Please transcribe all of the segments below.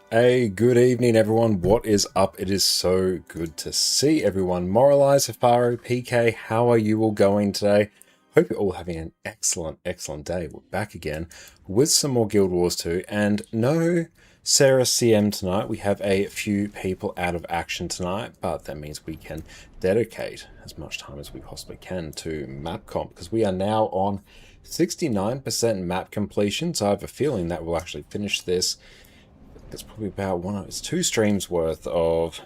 Hey, good evening, everyone. What is up? It is so good to see everyone. Moralize, Hafaro, PK, how are you all going today? Hope you're all having an excellent day. We're back again with some more Guild Wars 2, and no Sarah CM tonight. We have a few people out of action tonight, but that means we can dedicate as much time as we possibly can to map comp, because we are now on 69% map completion, so I have a feeling that we'll actually finish this. It's probably about it's 2 streams worth of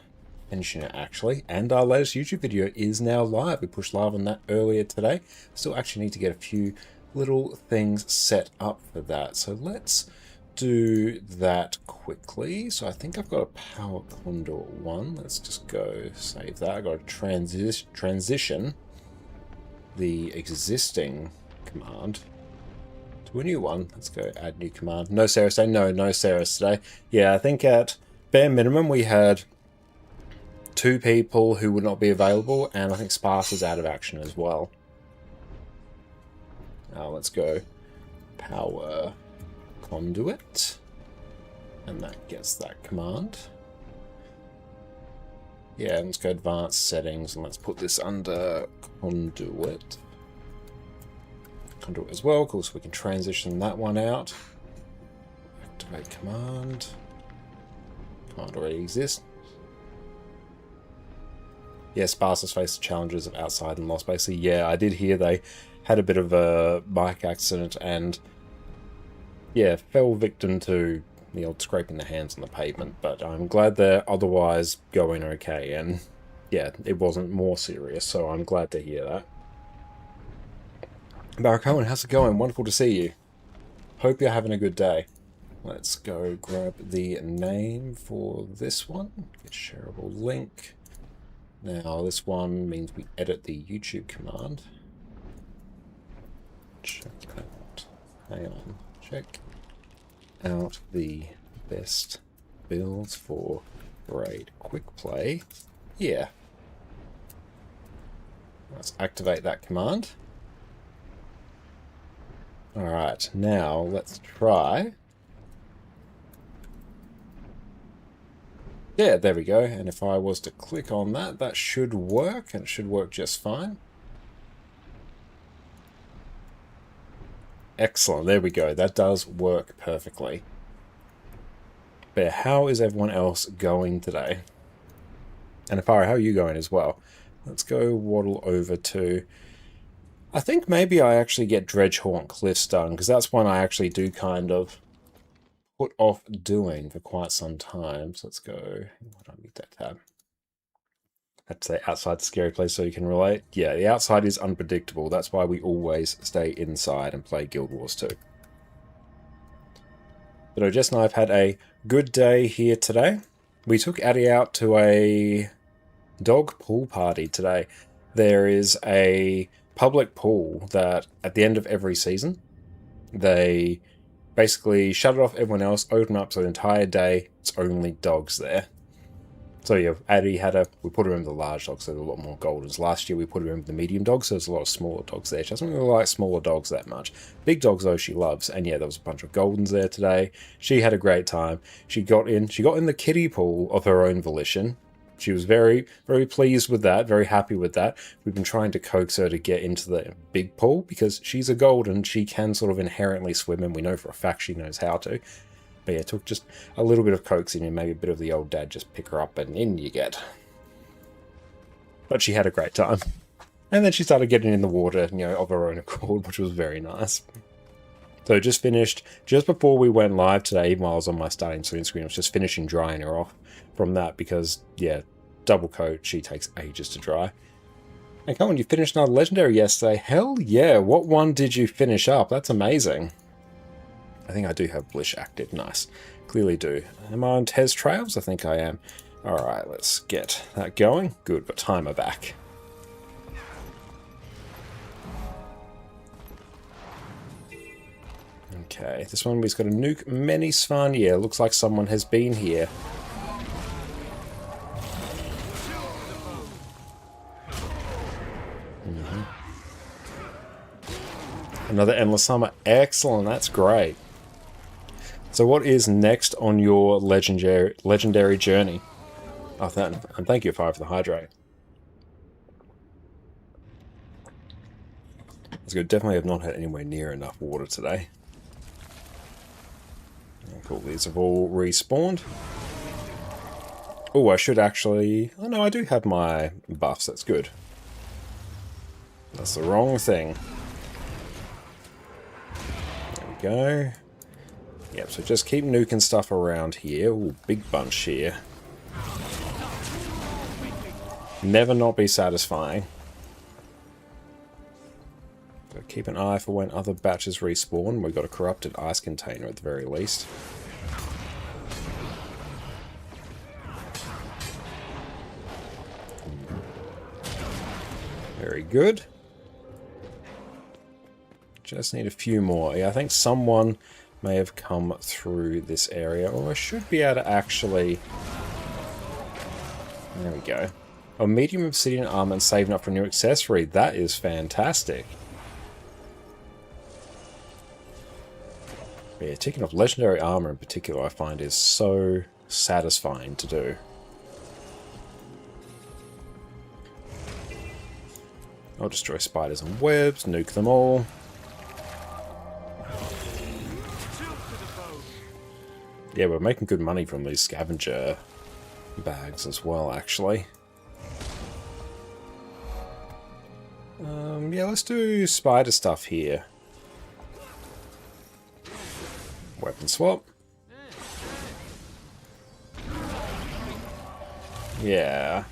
finishing it actually, and our latest YouTube video is now live. We pushed live on that earlier today. Still actually need to get a few little things set up for that, so let's do that quickly. So I think I've got a power conduit one. Let's just go save that. I got to transition the existing command to a new one. Let's go add new command. No Sarahs today. No Sarahs today. Yeah, I think at bare minimum we had 2 people who would not be available, and I think Sparse is out of action as well. Now let's go power conduit, and that gets that command. Yeah, let's go advanced settings, and let's put this under conduit as well. Cool, so we can transition that one out. Activate command. Command already exists. Yeah, Sparse faced the challenges of outside and lost. Basically, yeah, I did hear they had a bit of a bike accident and, yeah, fell victim to the old scraping their hands on the pavement. But I'm glad they're otherwise going okay, and yeah, it wasn't more serious, so I'm glad to hear that. Barakoan, how's it going? Wonderful to see you. Hope you're having a good day. Let's go grab the name for this one. Get shareable link. Now this one means we edit the YouTube command. Check out. Hang on. Check out the best builds for raid quick play. Yeah. Let's activate that command. Alright, now let's try. Yeah, there we go. And if I was to click on that, that should work, and it should work just fine. Excellent, there we go. That does work perfectly. But how is everyone else going today? And Afara, how are you going as well? Let's go waddle over to... I think maybe I actually get Dredgehaunt Cliffs done, because that's one I actually do kind of put off doing for quite some time. So let's go... Why don't I mute that tab? I'd say outside the scary place so you can relate. Yeah, the outside is unpredictable. That's why we always stay inside and play Guild Wars 2. But Jess and I have had a good day here today. We took Addie out to a dog pool party today. There is a public pool that at the end of every season, they basically shut it off everyone else, open up so the entire day it's only dogs there. So yeah, Addie we put her in the large dogs, so there's a lot more Goldens. Last year we put her in the medium dogs, so there's a lot of smaller dogs there. She doesn't really like smaller dogs that much. Big dogs though she loves, and yeah, there was a bunch of Goldens there today. She had a great time. She got in the kiddie pool of her own volition. She was very, very pleased with that, very happy with that. We've been trying to coax her to get into the big pool because she's a golden. She can sort of inherently swim, and we know for a fact she knows how to. But yeah, it took just a little bit of coaxing and maybe a bit of the old dad just pick her up, and in you get. But she had a great time. And then she started getting in the water, of her own accord, which was very nice. So just finished, just before we went live today, even while I was on my starting screen, I was just finishing drying her off from that because, yeah, double coat, she takes ages to dry. And come on, you finished another legendary yesterday. Hell yeah, what one did you finish up? That's amazing. I think I do have Blish active, nice. Clearly do. Am I on Tez Trails? I think I am. Alright, let's get that going. Good, got timer back. Okay, this one we've got a nuke many Svan. Yeah, looks like someone has been here. Another Endless Summer. Excellent, that's great. So what is next on your legendary journey? Oh, and thank you, Fire, for the hydrate. That's good. Definitely have not had anywhere near enough water today. Cool, these have all respawned. Oh, I should actually... Oh no, I do have my buffs, that's good. That's the wrong thing. There we go. Yep, so just keep nuking stuff around here. Ooh, big bunch here. Never not be satisfying. So keep an eye for when other batches respawn. We've got a corrupted ice container at the very least. Very good. Just need a few more. Yeah, I think someone may have come through this area. Or I should be able to actually... There we go. A medium obsidian armor and saving up for a new accessory. That is fantastic. Yeah, ticking off legendary armor in particular I find is so satisfying to do. I'll destroy spiders and webs, nuke them all. Yeah, we're making good money from these scavenger bags as well, actually. Yeah, let's do spider stuff here. Weapon swap. Yeah.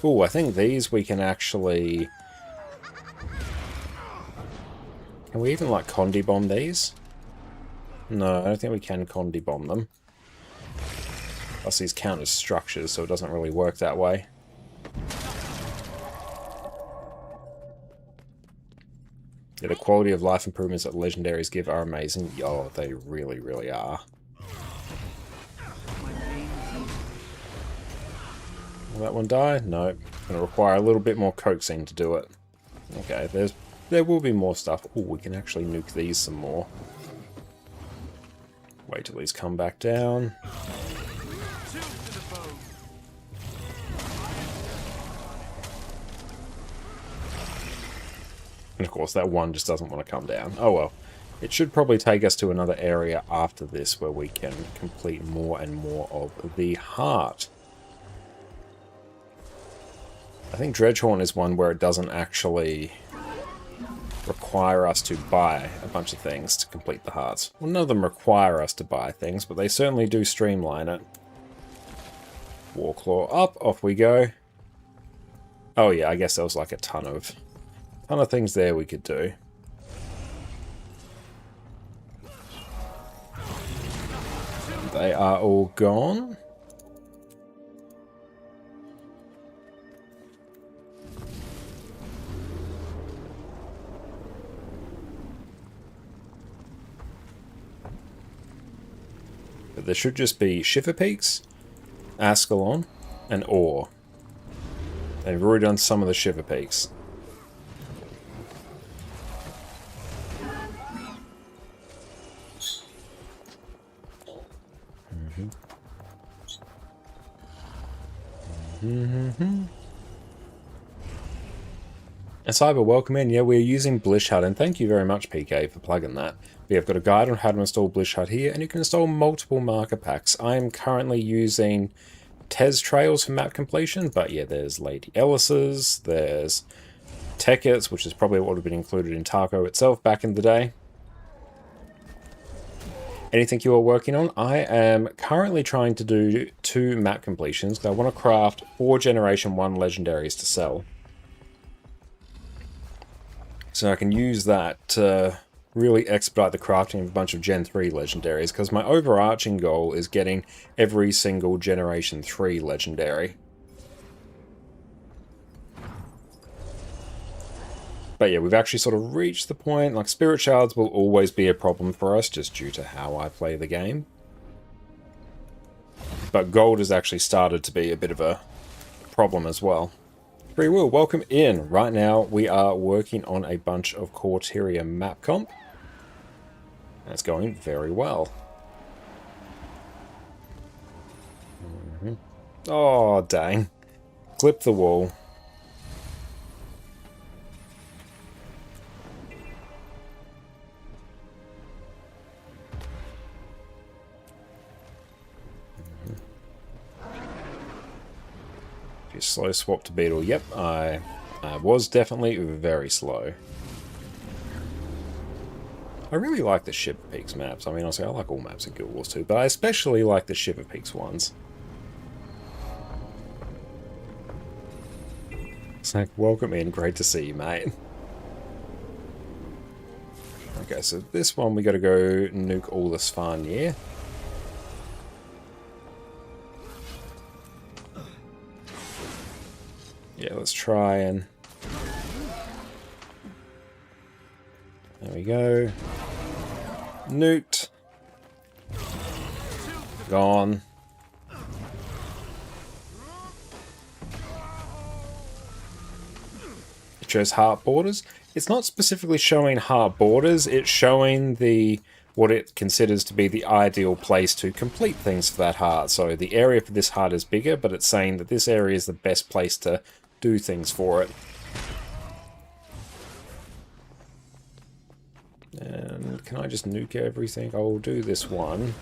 Ooh, I think these we can actually... Can we even, like, Condi bomb these? No, I don't think we can Condi bomb them. Plus these count as structures, so it doesn't really work that way. Yeah, the quality of life improvements that legendaries give are amazing. Oh, they really, really are. Will that one die? No. It's going to require a little bit more coaxing to do it. Okay, there will be more stuff. Oh, we can actually nuke these some more. Wait till these come back down. And of course, that one just doesn't want to come down. Oh well. It should probably take us to another area after this where we can complete more and more of the heart. I think Dredgehorn is one where it doesn't actually require us to buy a bunch of things to complete the hearts. Well, none of them require us to buy things, but they certainly do streamline it. Warclaw up, off we go. Oh yeah, I guess there was like a ton of things there we could do. They are all gone. But there should just be Shiver Peaks, Ascalon, and Ore. They've already done some of the Shiver Peaks. And Cyber, welcome in. Yeah, we're using Blish HUD, and thank you very much, PK, for plugging that. We have got a guide on how to install Blish HUD here, and you can install multiple marker packs. I am currently using Tez Trails for map completion, but yeah, there's Lady Ellis's, there's Teket's, which is probably what would have been included in Taco itself back in the day. Anything you are working on? I am currently trying to do 2 map completions. I want to craft 4 Generation 1 legendaries to sell. So I can use that to really expedite the crafting of a bunch of Gen 3 legendaries, because my overarching goal is getting every single Generation 3 legendary. But yeah, we've actually sort of reached the point, like Spirit Shards will always be a problem for us, just due to how I play the game. But gold has actually started to be a bit of a problem as well. Free Will, welcome in. Right now we are working on a bunch of Corteria map comp. And it's going very well. Oh, dang. Clip the wall. Just slow swap to beetle. Yep, I was definitely very slow. I really like the Shiver Peaks maps. I mean, honestly, I like all maps in Guild Wars 2, but I especially like the Shiver Peaks ones. It's like, welcome in, great to see you, mate. Okay, so this one we gotta go nuke all this Farnier. Yeah, let's try and... There we go. Nuked. Gone. It shows heart borders. It's not specifically showing heart borders, it's showing the what it considers to be the ideal place to complete things for that heart. So the area for this heart is bigger, but it's saying that this area is the best place to do things for it. And can I just nuke everything? I'll do this one.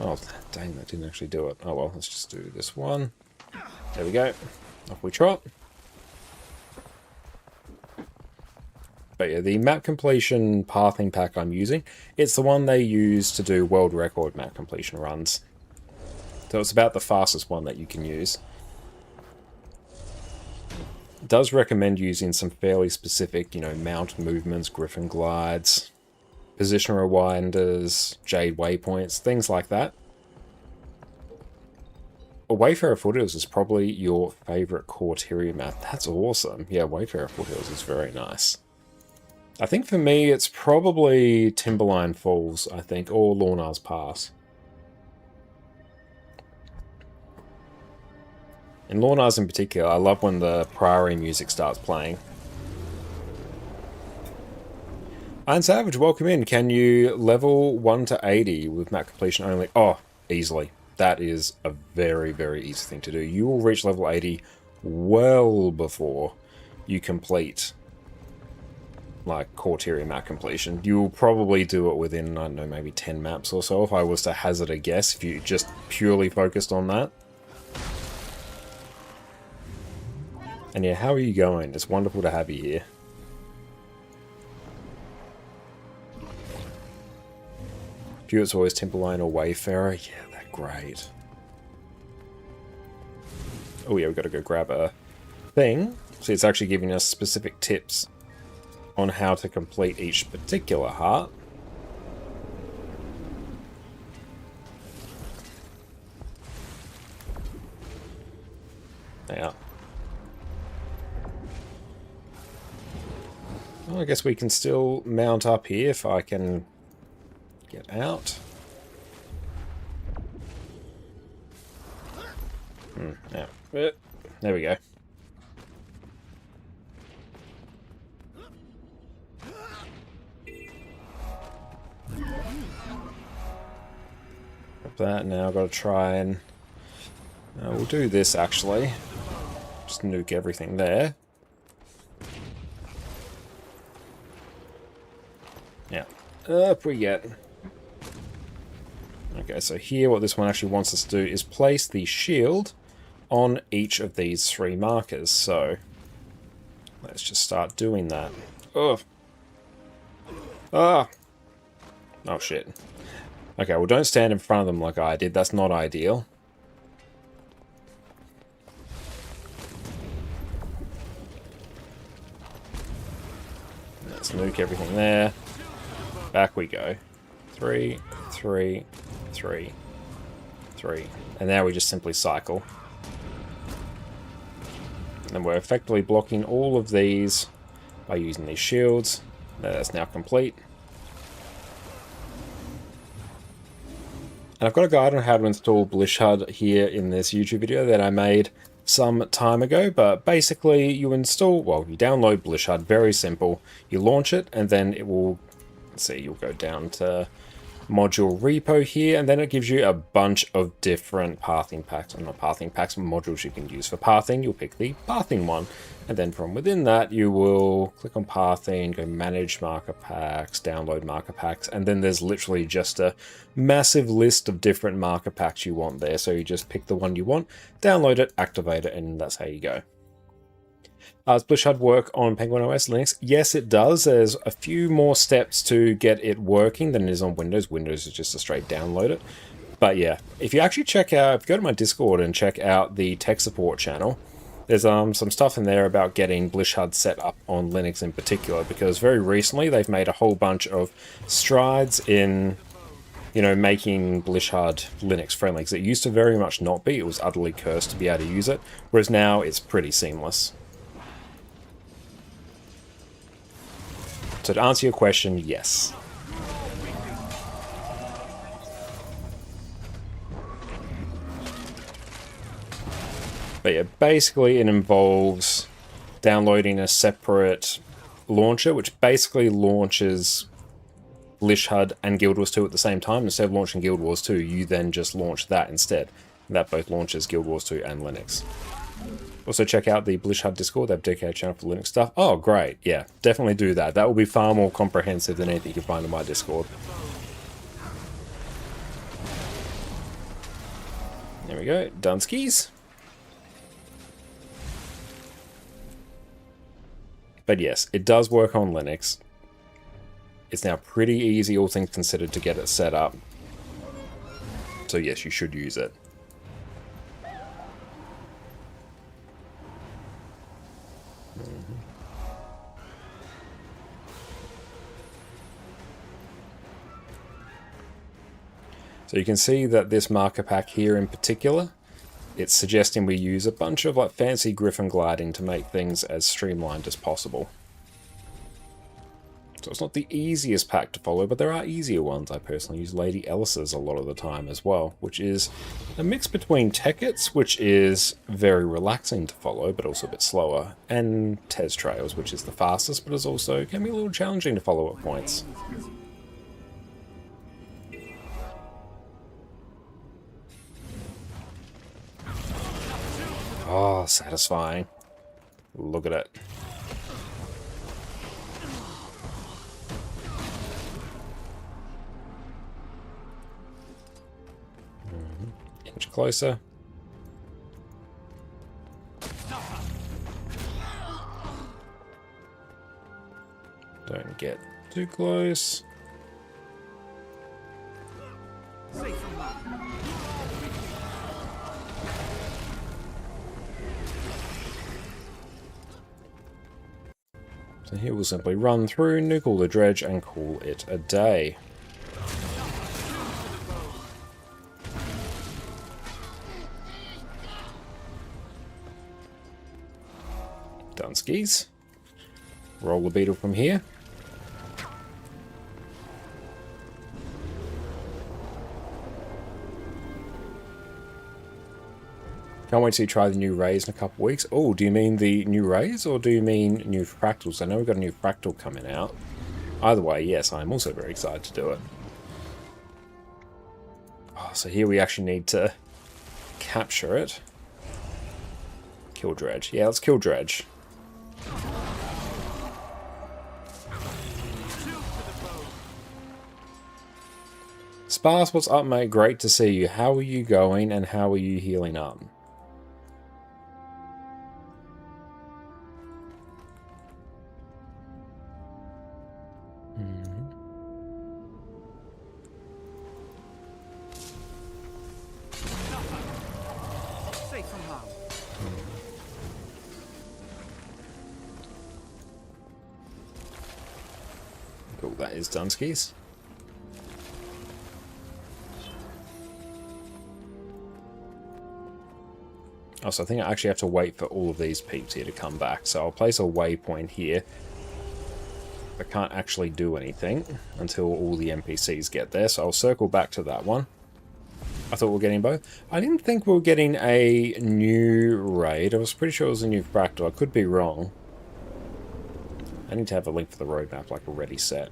Oh, dang, that didn't actually do it. Oh well, let's just do this one. There we go. Off we trot. But yeah, the map completion pathing pack I'm using, it's the one they use to do world record map completion runs. So it's about the fastest one that you can use. It does recommend using some fairly specific, you know, mount movements, griffin glides, position rewinders, jade waypoints, things like that. A Wayfarer Foothills is probably your favourite Corteria map. That's awesome. Yeah, Wayfarer Foothills is very nice. I think for me, it's probably Timberline Falls, I think, or Lornar's Pass. In Lornar's in particular, I love when the Priory music starts playing. Iron Savage, welcome in. Can you level 1 to 80 with map completion only? Oh, easily. That is a very, very easy thing to do. You will reach level 80 well before you complete, like, Corteria map completion. You will probably do it within, I don't know, maybe 10 maps or so, if I was to hazard a guess, if you just purely focused on that. And yeah, how are you going? It's wonderful to have you here. It's always Timberline or Wayfarer. Yeah, they're great. Oh yeah, we've got to go grab a thing. So it's actually giving us specific tips on how to complete each particular heart. Yeah. Well, I guess we can still mount up here if I can get out. Yeah. There we go. That now I've got to try and we'll do this actually. Just nuke everything there. Yeah. Up we get. Okay, so here what this one actually wants us to do is place the shield on each of these 3 markers. So let's just start doing that. Oh. Ah. Oh shit. Okay, well don't stand in front of them like I did. That's not ideal. Let's nuke everything there. Back we go. 3, 3, 3, 3. And now we just simply cycle. And we're effectively blocking all of these by using these shields. That's now complete. And I've got a guide on how to install Blish HUD here in this YouTube video that I made some time ago, but basically you install, well, you download Blish HUD, very simple. You launch it, and then it will, let's see, you'll go down to module repo here, and then it gives you a bunch of different pathing packs, or not pathing packs, but modules you can use for pathing. You'll pick the pathing one, and then from within that you will click on pathing, go manage marker packs, download marker packs, and then there's literally just a massive list of different marker packs you want there. So you just pick the one you want, download it, activate it, and that's how you go. Does Blish HUD work on Penguin OS Linux? Yes, it does. There's a few more steps to get it working than it is on Windows. Windows is just a straight download it. But yeah, if you actually check out, if you go to my Discord and check out the tech support channel, there's some stuff in there about getting Blish HUD set up on Linux in particular, because very recently they've made a whole bunch of strides in, you know, making Blish HUD Linux friendly, because it used to very much not be. It was utterly cursed to be able to use it, whereas now it's pretty seamless. So to answer your question, yes. But yeah, basically it involves downloading a separate launcher, which basically launches Blish HUD and Guild Wars 2 at the same time. Instead of launching Guild Wars 2, you then just launch that instead. And that both launches Guild Wars 2 and Linux. Also check out the Blish HUD Discord. They have a dedicated channel for Linux stuff. Oh, great. Yeah, definitely do that. That will be far more comprehensive than anything you can find on my Discord. There we go. Dunskies. But yes, it does work on Linux. It's now pretty easy, all things considered, to get it set up. So yes, you should use it. So you can see that this marker pack here in particular, it's suggesting we use a bunch of like fancy griffin gliding to make things as streamlined as possible. So it's not the easiest pack to follow, but there are easier ones. I personally use Lady Ellis's a lot of the time as well, which is a mix between Tekkits, which is very relaxing to follow, but also a bit slower, and Tez Trails, which is the fastest, but is also can be a little challenging to follow at points. Oh, satisfying. Look at it. Inch closer. Don't get too close. So here we'll simply run through, nuke all the dredge, and call it a day. Dunskies. Roll the beetle from here. Can't wait to try the new rays in a couple of weeks. Oh, do you mean the new rays or do you mean new fractals? I know we've got a new fractal coming out. Either way, yes, I'm also very excited to do it. Oh, so here we actually need to capture it. Kill dredge. Yeah, let's kill dredge. Sparse, what's up, mate? Great to see you. How are you going and how are you healing up? Cool, that is Dunskies. Oh, so I think I actually have to wait for all of these peeps here to come back. So I'll place a waypoint here. I can't actually do anything until all the NPCs get there, so I'll circle back to that one. I thought we were getting both. I didn't think we were getting a new raid. I was pretty sure it was a new Fractal. I could be wrong. I need to have a link for the roadmap, like, already set.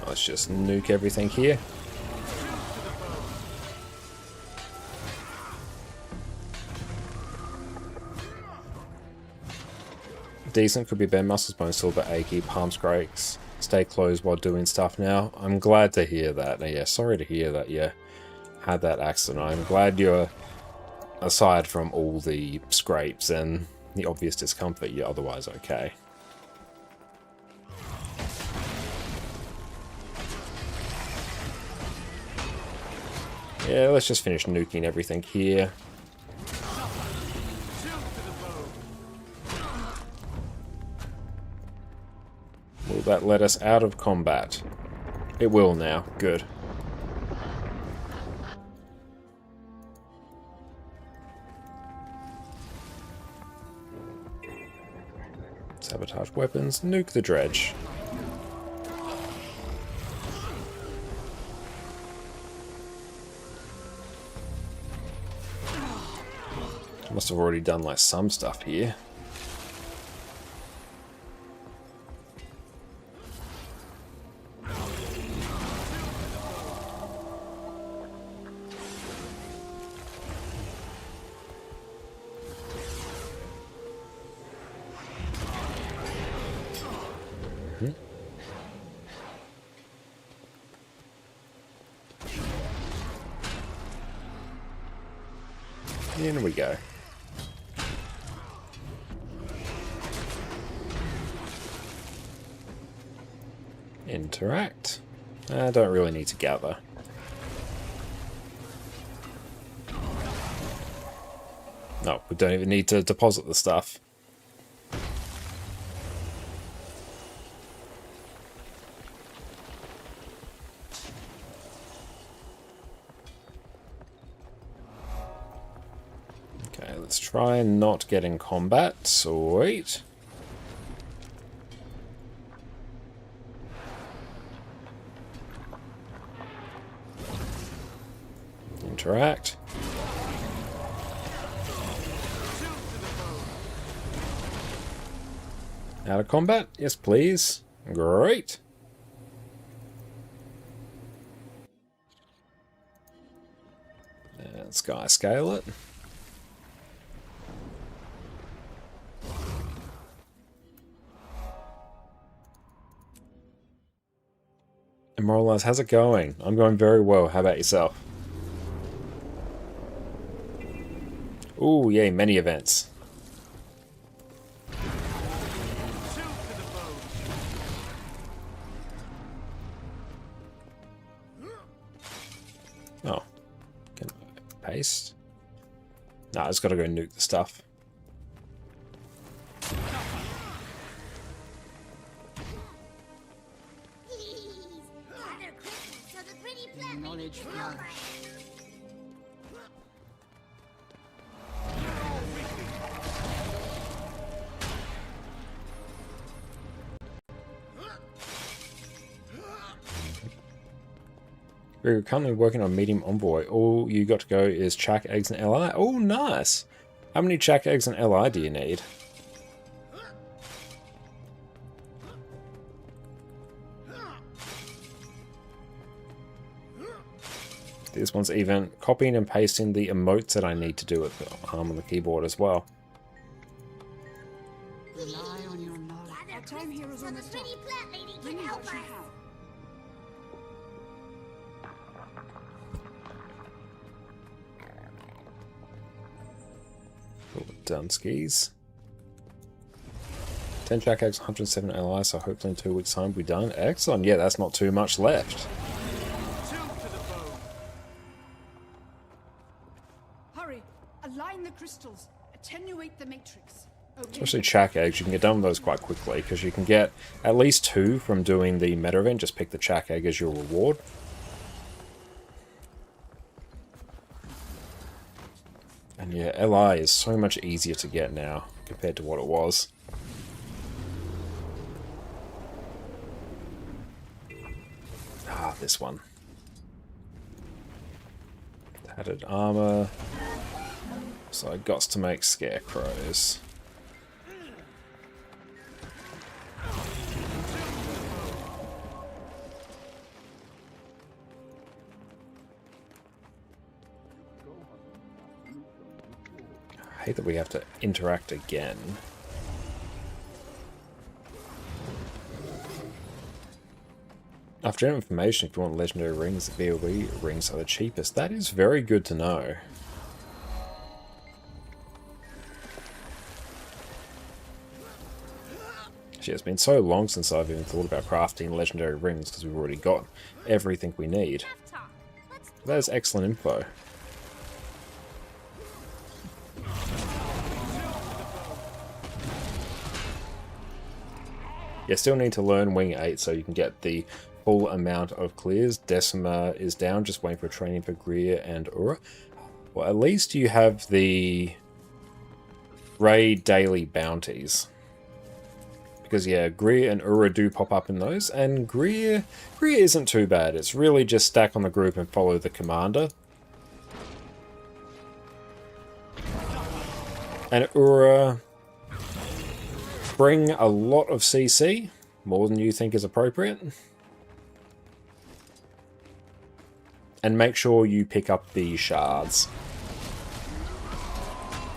Let's just nuke everything here. Decent, could be bare muscles, bones still a bit achy, palm scrapes, stay closed while doing stuff now. I'm glad to hear that. Yeah, sorry to hear that you had that accident. I'm glad you're, aside from all the scrapes and the obvious discomfort, you're otherwise okay. Yeah, let's just finish nuking everything here. Will that let us out of combat? It will now. Good. Sabotage weapons. Nuke the dredge. Must have already done like some stuff here. In we go. Interact. I don't really need to gather. No, we don't even need to deposit the stuff. Okay, let's try and not get in combat. Sweet. Interact. Out of combat? Yes, please. Great. Let's guy scale it. Immortalize, how's it going? I'm going very well. How about yourself? Ooh, yay, many events. Oh. Can I paste? Nah, I just gotta go nuke the stuff. We're currently working on medium envoy. All you got to go is Chak, eggs, and LI. Oh, nice! How many Chak, eggs, and LI do you need? This one's even copying and pasting the emotes that I need to do with the arm on the keyboard as well. Rely on your knowledge. Our time here is on the top. Bring me what you have. Done skis. 10 Chak eggs, 107 LI, so hopefully in 2 weeks' time we'll be done. Excellent. Yeah, that's not too much left. Hurry! Align the crystals. Attenuate the matrix. Okay. Especially Chack Eggs, you can get done with those quite quickly, because you can get at least 2 from doing the meta event. Just pick the Chack Egg as your reward. And yeah, LI is so much easier to get now, compared to what it was. Ah, this one. Tattered armor. So I got to make scarecrows. I hate that we have to interact again. After information, if you want legendary rings, the VOE rings are the cheapest. That is very good to know. Actually, it's been so long since I've even thought about crafting legendary rings because we've already got everything we need. That is excellent info. You still need to learn Wing 8 so you can get the full amount of clears. Decima is down, just waiting for training for Greer and Ura. Well, at least you have the raid daily bounties. Because yeah, Greer and Ura do pop up in those, and Greer isn't too bad. It's really just stack on the group and follow the commander. And Ura bring a lot of CC, more than you think is appropriate. And make sure you pick up the shards.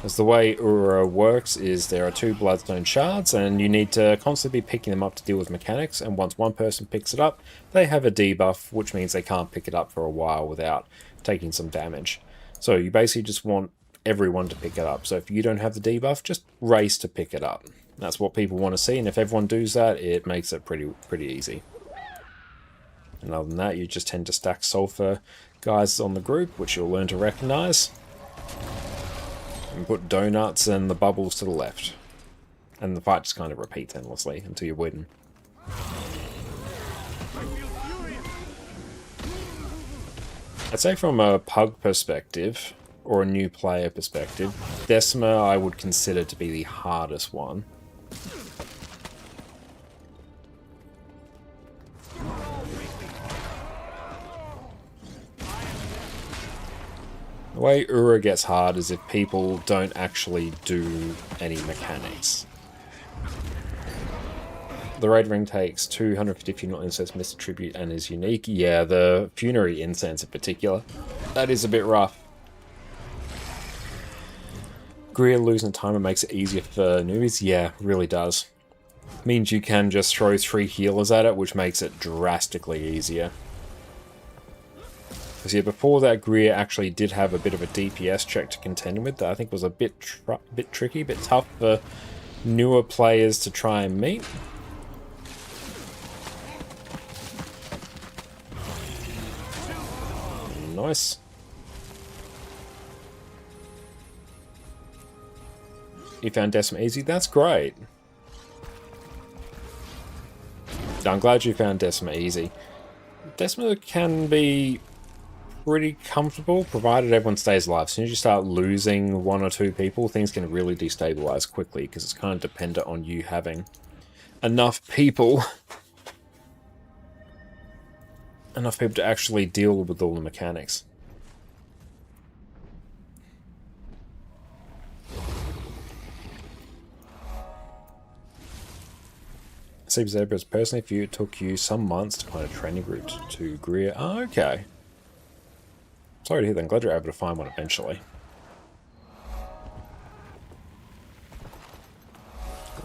As the way Ura works is there are 2 bloodstone shards, and you need to constantly be picking them up to deal with mechanics, and once one person picks it up, they have a debuff, which means they can't pick it up for a while without taking some damage. So you basically just want everyone to pick it up. So if you don't have the debuff, just race to pick it up. That's what people want to see, and if everyone does that, it makes it pretty easy. And other than that, you just tend to stack sulfur guys on the group, which you'll learn to recognize. And put donuts and the bubbles to the left. And the fight just kind of repeats endlessly until you win. I'd say from a pug perspective, or a new player perspective, Decima I would consider to be the hardest one. The way Ura gets hard is if people don't actually do any mechanics. The raid ring takes 250 funeral incense, Mr. Tribute, and is unique. Yeah, the funerary incense in particular. That is a bit rough. Greer losing timer makes it easier for newbies. Yeah, really does. Means you can just throw 3 healers at it, which makes it drastically easier. Because yeah, before that, Greer actually did have a bit of a DPS check to contend with that I think was a bit tricky, a bit tough for newer players to try and meet. Nice. You found Decima easy? That's great. I'm glad you found Decima easy. Decima can be pretty comfortable, provided everyone stays alive. As soon as you start losing 1 or 2 people, things can really destabilize quickly, because it's kind of dependent on you having enough people to actually deal with all the mechanics. Steve Zebras, personally, if it took you some months to find a training route to Greer. Oh, okay. Sorry to hear that. I'm glad you're able to find one eventually.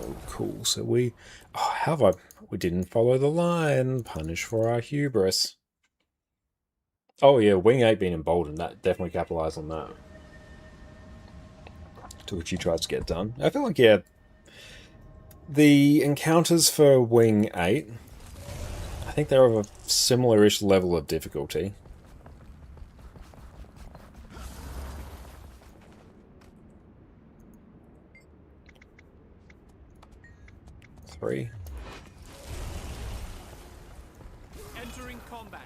Oh, cool. So we... Oh, how have I... We didn't follow the line. Punish for our hubris. Oh, yeah. Wing 8 being emboldened. That definitely capitalized on that. To which you tries to get done. I feel like, yeah... The encounters for Wing 8, I think they're of a similar-ish level of difficulty. 3. Entering combat.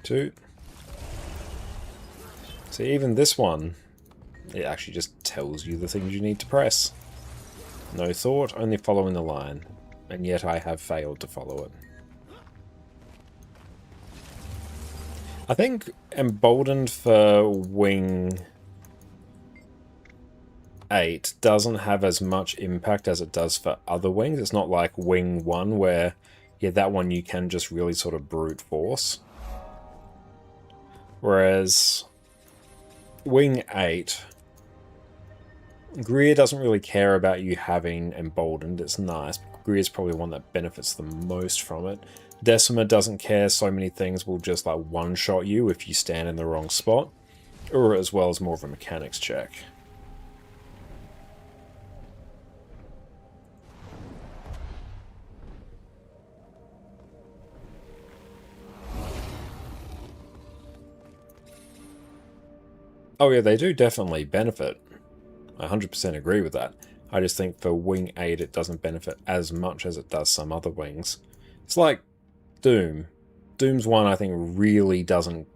2. See, even this one, it actually just tells you the things you need to press. No thought, only following the line. And yet I have failed to follow it. I think Emboldened for Wing 8 doesn't have as much impact as it does for other wings. It's not like Wing 1 where, yeah, that one you can just really sort of brute force. Whereas Wing 8, Greer doesn't really care about you having Emboldened. It's nice, but Greer's probably one that benefits the most from it. Decima doesn't care. So many things will just like one-shot you if you stand in the wrong spot, or as well as more of a mechanics check. Oh yeah, they do definitely benefit. I 100% agree with that. I just think for Wing 8 it doesn't benefit as much as it does some other wings. It's like Doom. Doom's one I think really doesn't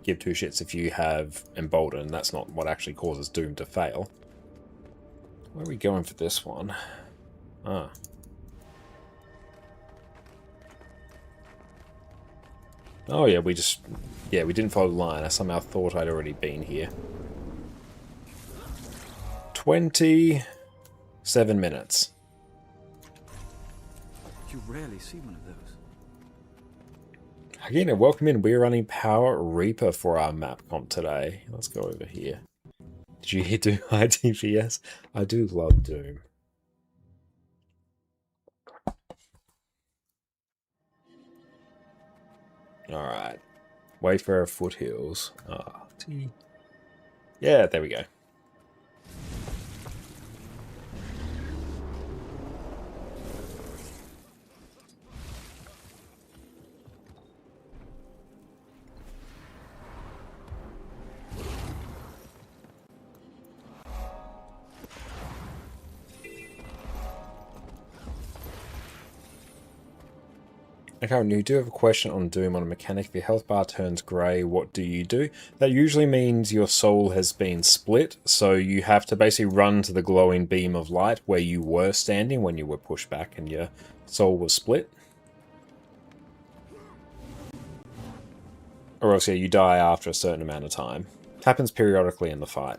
give two shits if you have Emboldened. That's not what actually causes Doom to fail. Where are we going for this one? Ah. Oh yeah, we didn't follow the line. I somehow thought I'd already been here. 27 minutes. You rarely see one of those. Again, welcome in. We're running Power Reaper for our map comp today. Let's go over here. Did you hear Doom high DPS? I do love Doom. Alright. Wayfarer Foothills. Ah, T. Yeah, there we go. Okay, you do have a question on Doom on a mechanic. If your health bar turns grey, what do you do? That usually means your soul has been split, so you have to basically run to the glowing beam of light where you were standing when you were pushed back and your soul was split. Or else, yeah, you die after a certain amount of time. It happens periodically in the fight.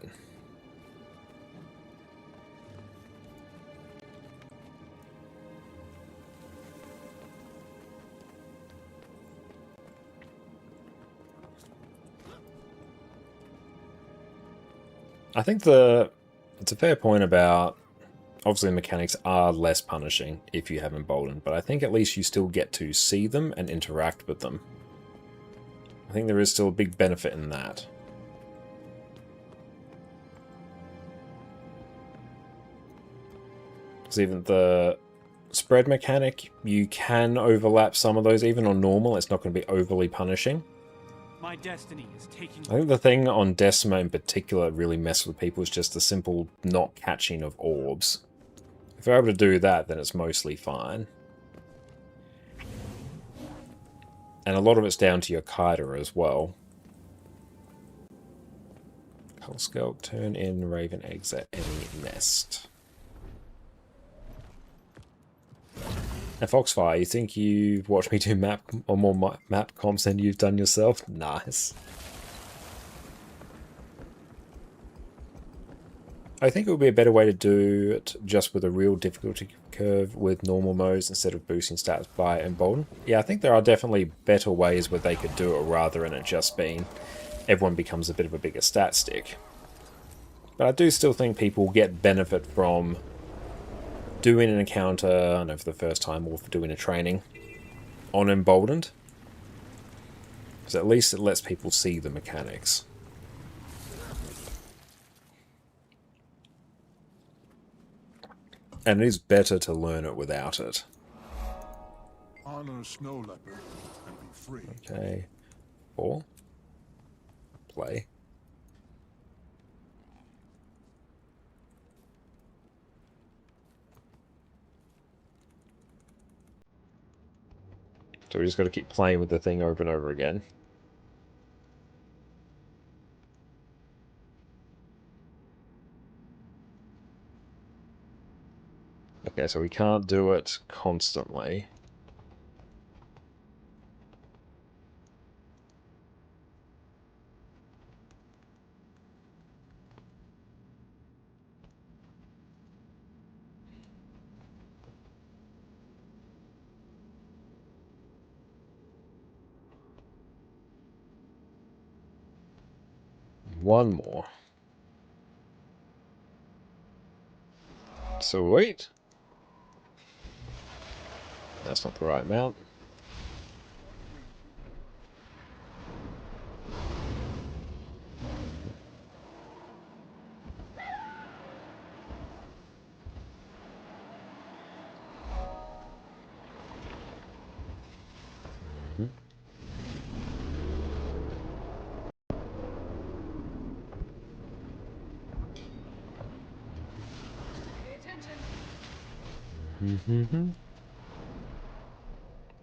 I think it's a fair point about, obviously mechanics are less punishing if you have Emboldened, but I think at least you still get to see them and interact with them. I think there is still a big benefit in that. Because even the spread mechanic, you can overlap some of those. Even on normal, it's not going to be overly punishing. My destiny is taking. I think the thing on Decima in particular that really messes with people is just the simple not catching of orbs. If you're able to do that, then it's mostly fine. And a lot of it's down to your kiter as well. Cull Skulk, turn in Raven eggs at any nest. Now, Foxfire, you think you've watched me do map or more map comps than you've done yourself? Nice. I think it would be a better way to do it just with a real difficulty curve with normal modes instead of boosting stats by Embolden. Yeah, I think there are definitely better ways where they could do it rather than it just being everyone becomes a bit of a bigger stat stick. But I do still think people get benefit from doing an encounter, I don't know, for the first time or for doing a training on Emboldened. Because at least it lets people see the mechanics. And it is better to learn it without it. Honor snow leopard and be free. Okay. 4. Play. So we just got to keep playing with the thing over and over again. Okay, so we can't do it constantly. One more. Sweet. That's not the right amount.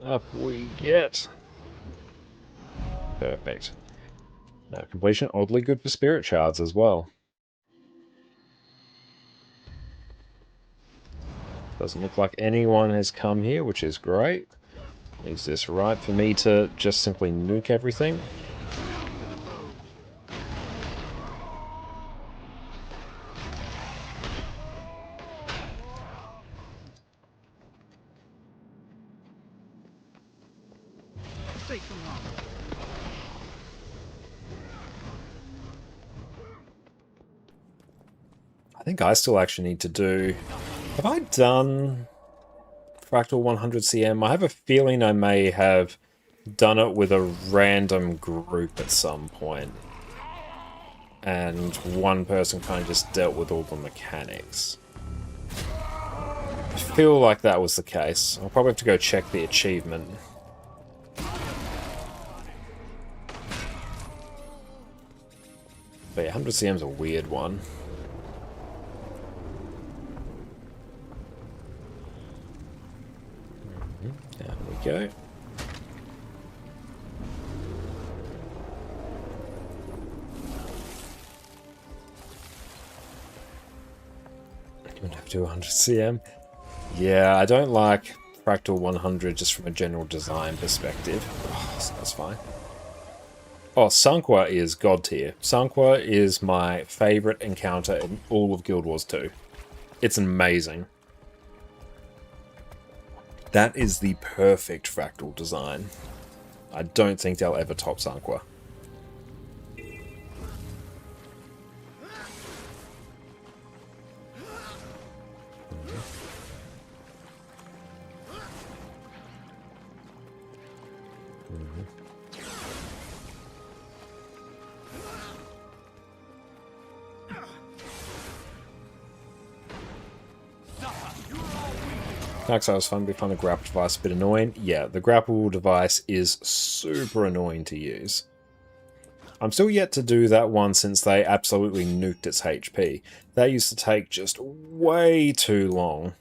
Up we get. Perfect. Now completion, oddly good for spirit shards as well. Doesn't look like anyone has come here, which is great. Is this right for me to just simply nuke everything? I think I still actually need to do... Have I done Fractal 100 CM? I have a feeling I may have done it with a random group at some point. And one person kind of just dealt with all the mechanics. I feel like that was the case. I'll probably have to go check the achievement. But yeah, 100 CM's a weird one. There we go. You would have to do 100 CM. Yeah, I don't like Fractal 100 just from a general design perspective. Oh, so that's fine. Oh, Sunqua is god tier. Sunqua is my favorite encounter in all of Guild Wars 2. It's amazing. That is the perfect Fractal design. I don't think they'll ever top Sunqua. Naxos fun, we find the grapple device a bit annoying. Yeah, the grapple device is super annoying to use. I'm still yet to do that one since they absolutely nuked its HP. That used to take just way too long.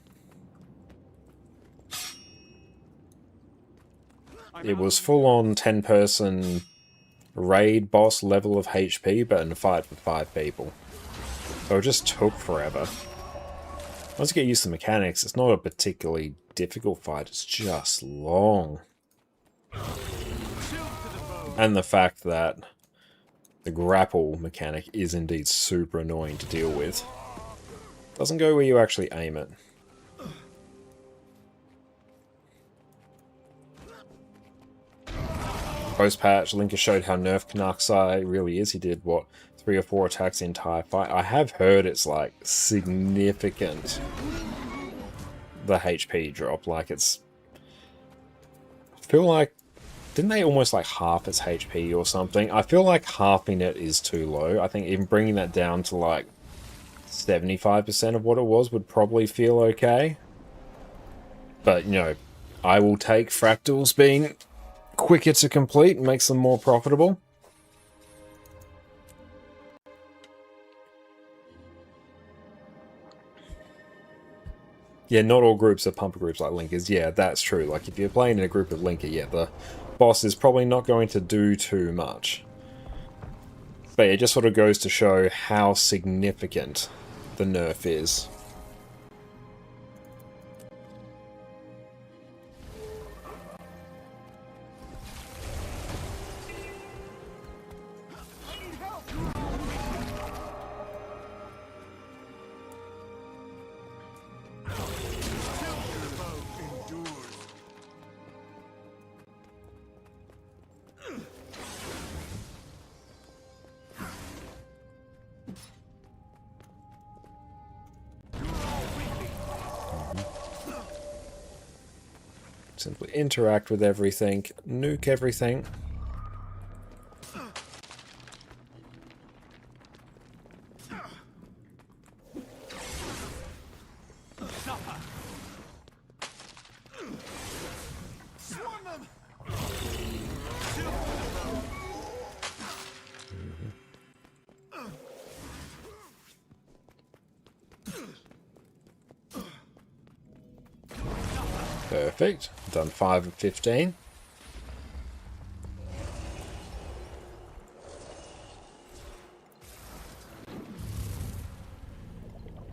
It was full-on 10-person raid boss level of HP, but in a fight with 5 people. So it just took forever. Once you get used to the mechanics, it's not a particularly difficult fight, it's just long. And the fact that the grapple mechanic is indeed super annoying to deal with. Doesn't go where you actually aim it. Post-patch, Linker showed how nerfed Knarksai really is. He did, what, 3 or 4 attacks the entire fight? I have heard it's, like, significant, the HP drop. Like, it's... I feel like... Didn't they almost, like, half its HP or something? I feel like halving it is too low. I think even bringing that down to, like, 75% of what it was would probably feel okay. But, you know, I will take Fractals being quicker to complete and makes them more profitable. Yeah, not all groups are pumper groups like Linkers. Yeah, that's true. Like, if you're playing in a group of Linker, yeah, the boss is probably not going to do too much. But it just sort of goes to show how significant the nerf is. Simply interact with everything, nuke everything. Perfect. Done 5 of 15.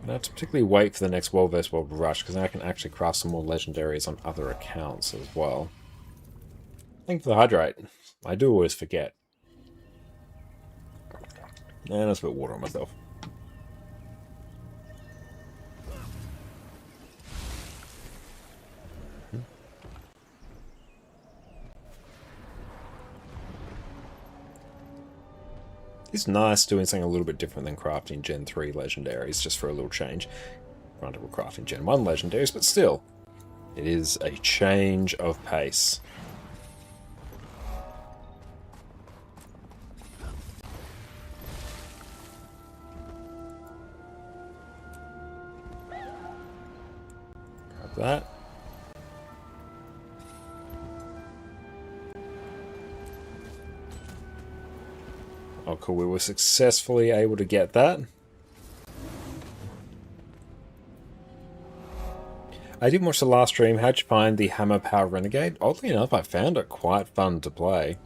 I have to particularly wait for the next World vs. World rush, because now I can actually craft some more legendaries on other accounts as well. Thank you for the hydrate. I do always forget. And I spit water on myself. It's nice doing something a little bit different than crafting Gen 3 legendaries, just for a little change. Granted, we're crafting Gen 1 legendaries, but still, it is a change of pace. Grab that. Oh, cool. We were successfully able to get that. I didn't watch the last stream. How'd you find the Hammer Power Renegade? Oddly enough, I found it quite fun to play.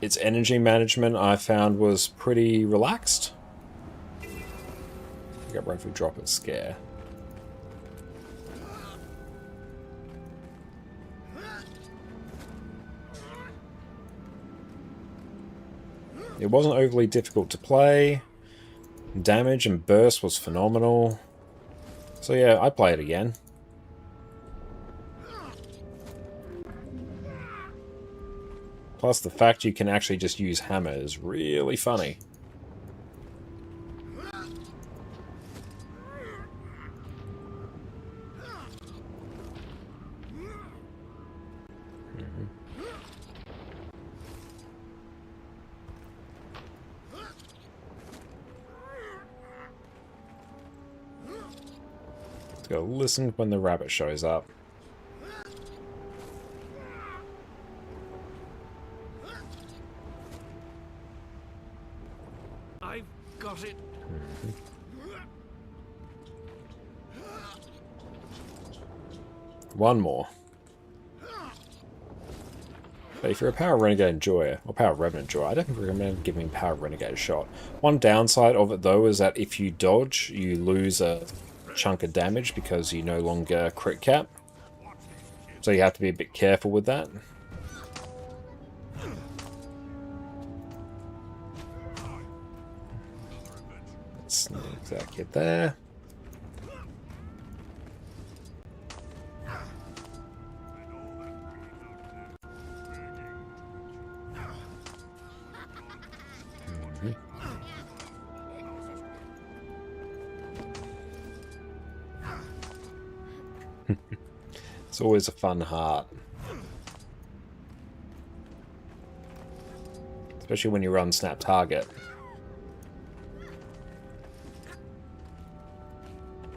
Its energy management I found was pretty relaxed. I got Rifle Drop and Scare. It wasn't overly difficult to play. Damage and burst was phenomenal. So yeah, I play it again. Plus the fact you can actually just use hammer is really funny. Go listen when the rabbit shows up. I've got it. One more. But if you're a Power Renegade enjoyer, or Power Revenant enjoyer, I definitely recommend giving Power Renegade a shot. One downside of it though is that if you dodge, you lose a chunk of damage because you no longer crit cap. So you have to be a bit careful with that. Let's sneak that kid there. It's always a fun heart. Especially when you run snap target.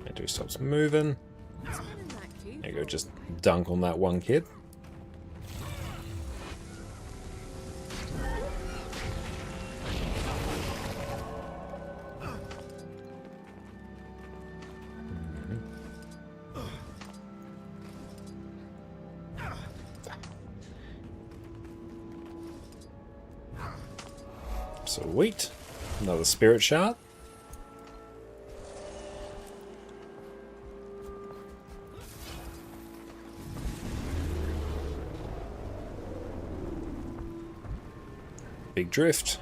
It do stops moving. There you go, just dunk on that one kid. Sweet. Another spirit shard. Big drift.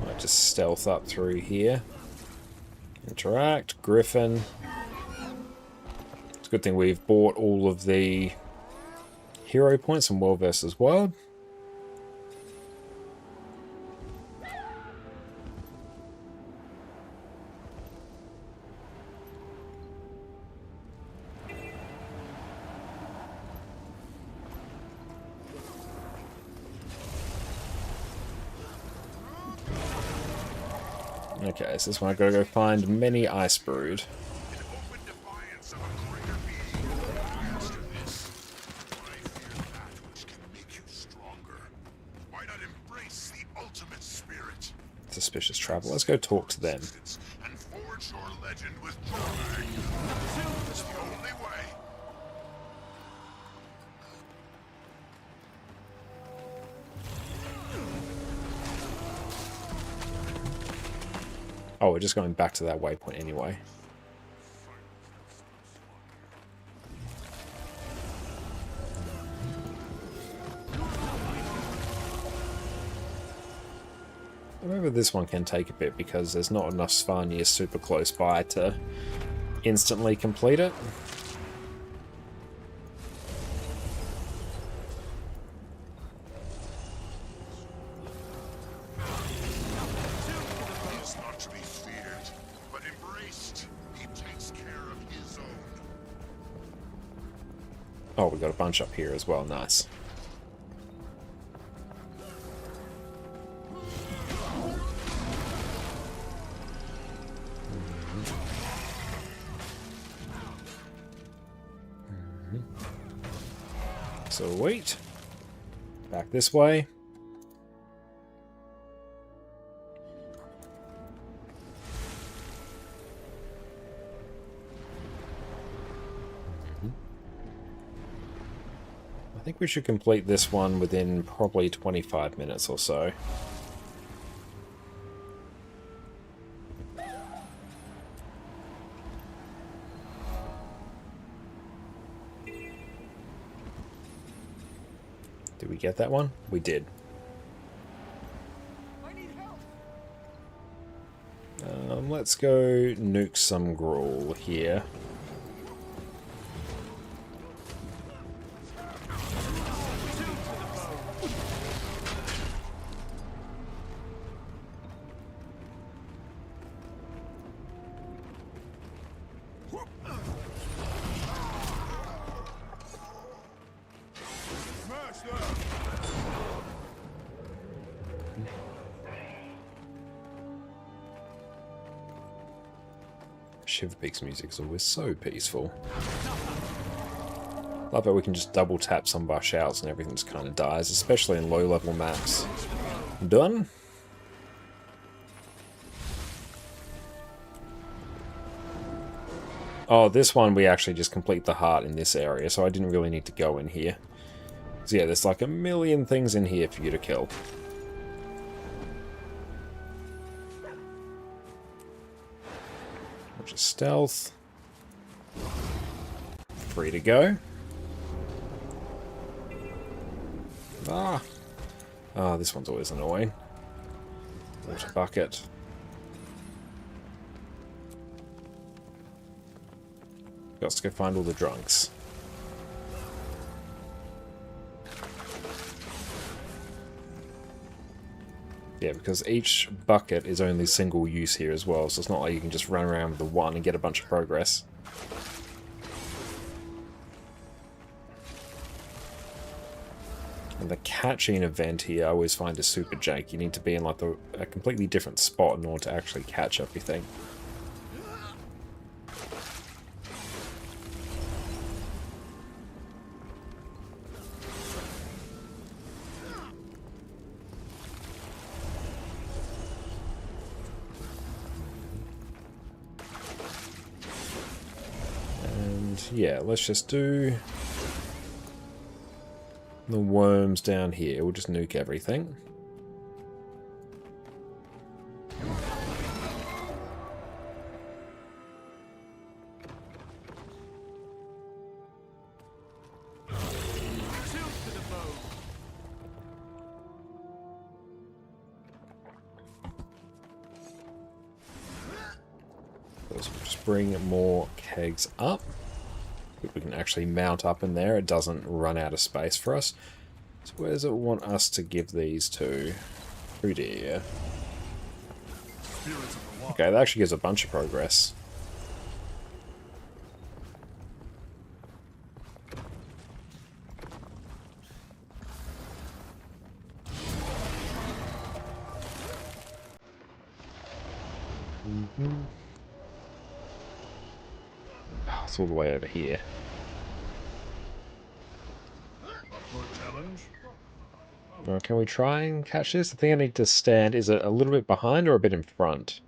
Might just stealth up through here. Interact. Griffin. It's a good thing we've bought all of the hero points in World vs. World. Okay, so this one I gotta go find many ice brood. In open defiance of a greater being. Master this. I fear that which can make you stronger. Why not embrace the ultimate spirit? Suspicious travel. Let's go talk to them. And forge your legend with joy. It's the only way. Oh, we're just going back to that waypoint anyway. I remember this one can take a bit because there's not enough Svanir super close by to instantly complete it. He is not to be feared, but embraced. He takes care of his own. Oh, we got a bunch up here as well. Nice. So wait. Back this way. I think we should complete this one within probably 25 minutes or so. Did we get that one? We did. Let's go nuke some Gruul here. Shiverpeak's music is always so peaceful. Love that we can just double tap some of our shouts and everything just kind of dies, especially in low level maps. Done? Oh, this one we actually just complete the heart in this area, so I didn't really need to go in here. So yeah, there's like a million things in here for you to kill. Just stealth. Free to go. Ah, this one's always annoying. Water bucket. Got to go find all the drunks. Yeah, because each bucket is only single use here as well, so it's not like you can just run around with the one and get a bunch of progress. And the catching event here I always find is super jank. You need to be in like a completely different spot in order to actually catch everything. Yeah, let's just do The worms down here. We'll just nuke everything. Tilt to the bow. So we'll just bring more kegs up. If we can actually mount up in there, it doesn't run out of space for us. So where does it want us to give these to? Oh dear. Okay, that actually gives a bunch of progress. Oh, it's all the way over here. Well, can we try and catch this? I think I need to stand. Is it a little bit behind or a bit in front?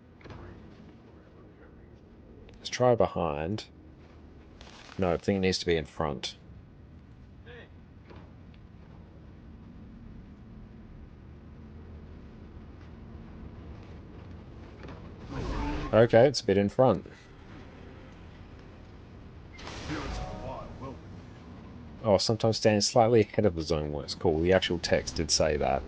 Let's try behind. No, I think it needs to be in front. Okay, it's a bit in front. Oh, sometimes standing slightly ahead of the zone works. Cool, the actual text did say that.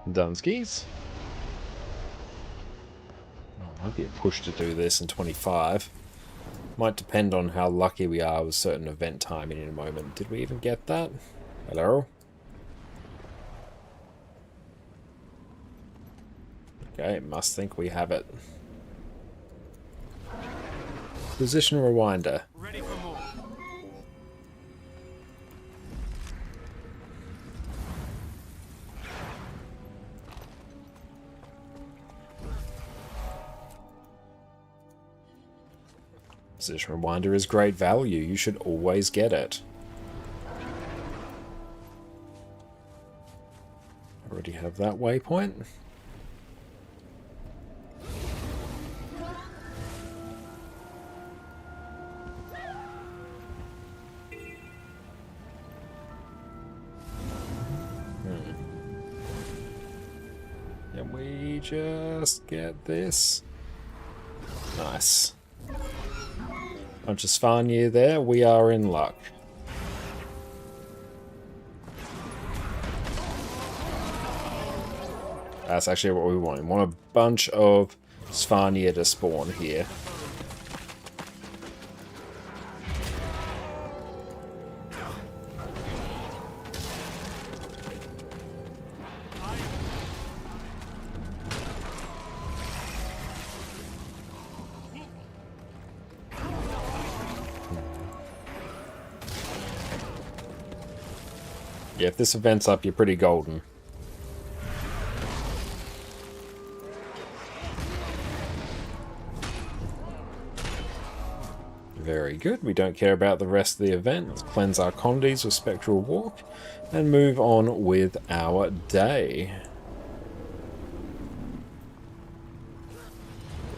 Dunskies. Oh, might be a push to do this in 25. Might depend on how lucky we are with certain event timing in a moment. Did we even get that? Hello? Okay, must think we have it. Position rewinder. Ready for more. Position rewinder is great value. You should always get it. Already have that waypoint. Can we just get this? Nice. Bunch of Svanir there. We are in luck. That's actually what we want. We want a bunch of Svanir to spawn here. Yeah, if this event's up, you're pretty golden. Very good. We don't care about the rest of the event. Let's cleanse our condies with Spectral Walk and move on with our day.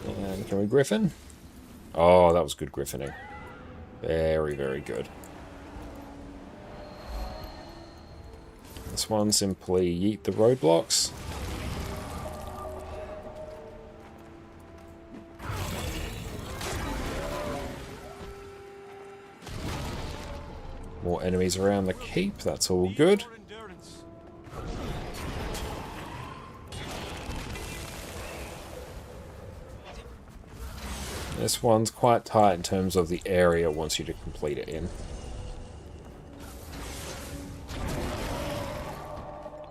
And can we griffin? Oh, that was good griffining. Very, very good. This one, simply yeet the roadblocks. More enemies around the keep. That's all good. More endurance. This one's quite tight in terms of the area it wants you to complete it in.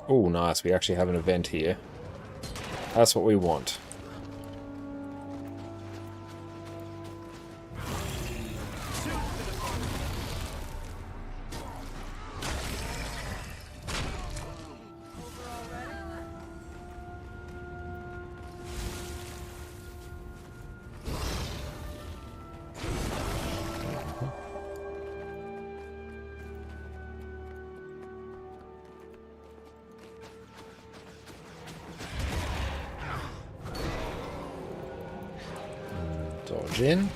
Oh, nice. We actually have an event here. That's what we want. Dodge in.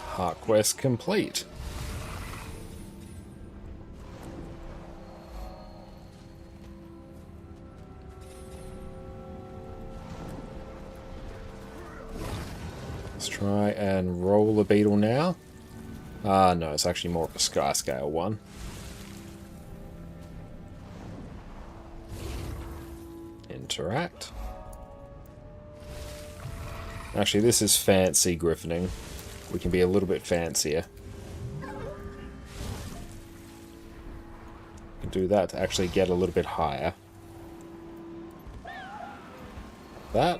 Heart quest complete. Let's try and roll the beetle now. Ah, no, it's actually more of a sky scale one. Interact. Actually, this is fancy griffining. We can be a little bit fancier. We can do that to actually get a little bit higher. That.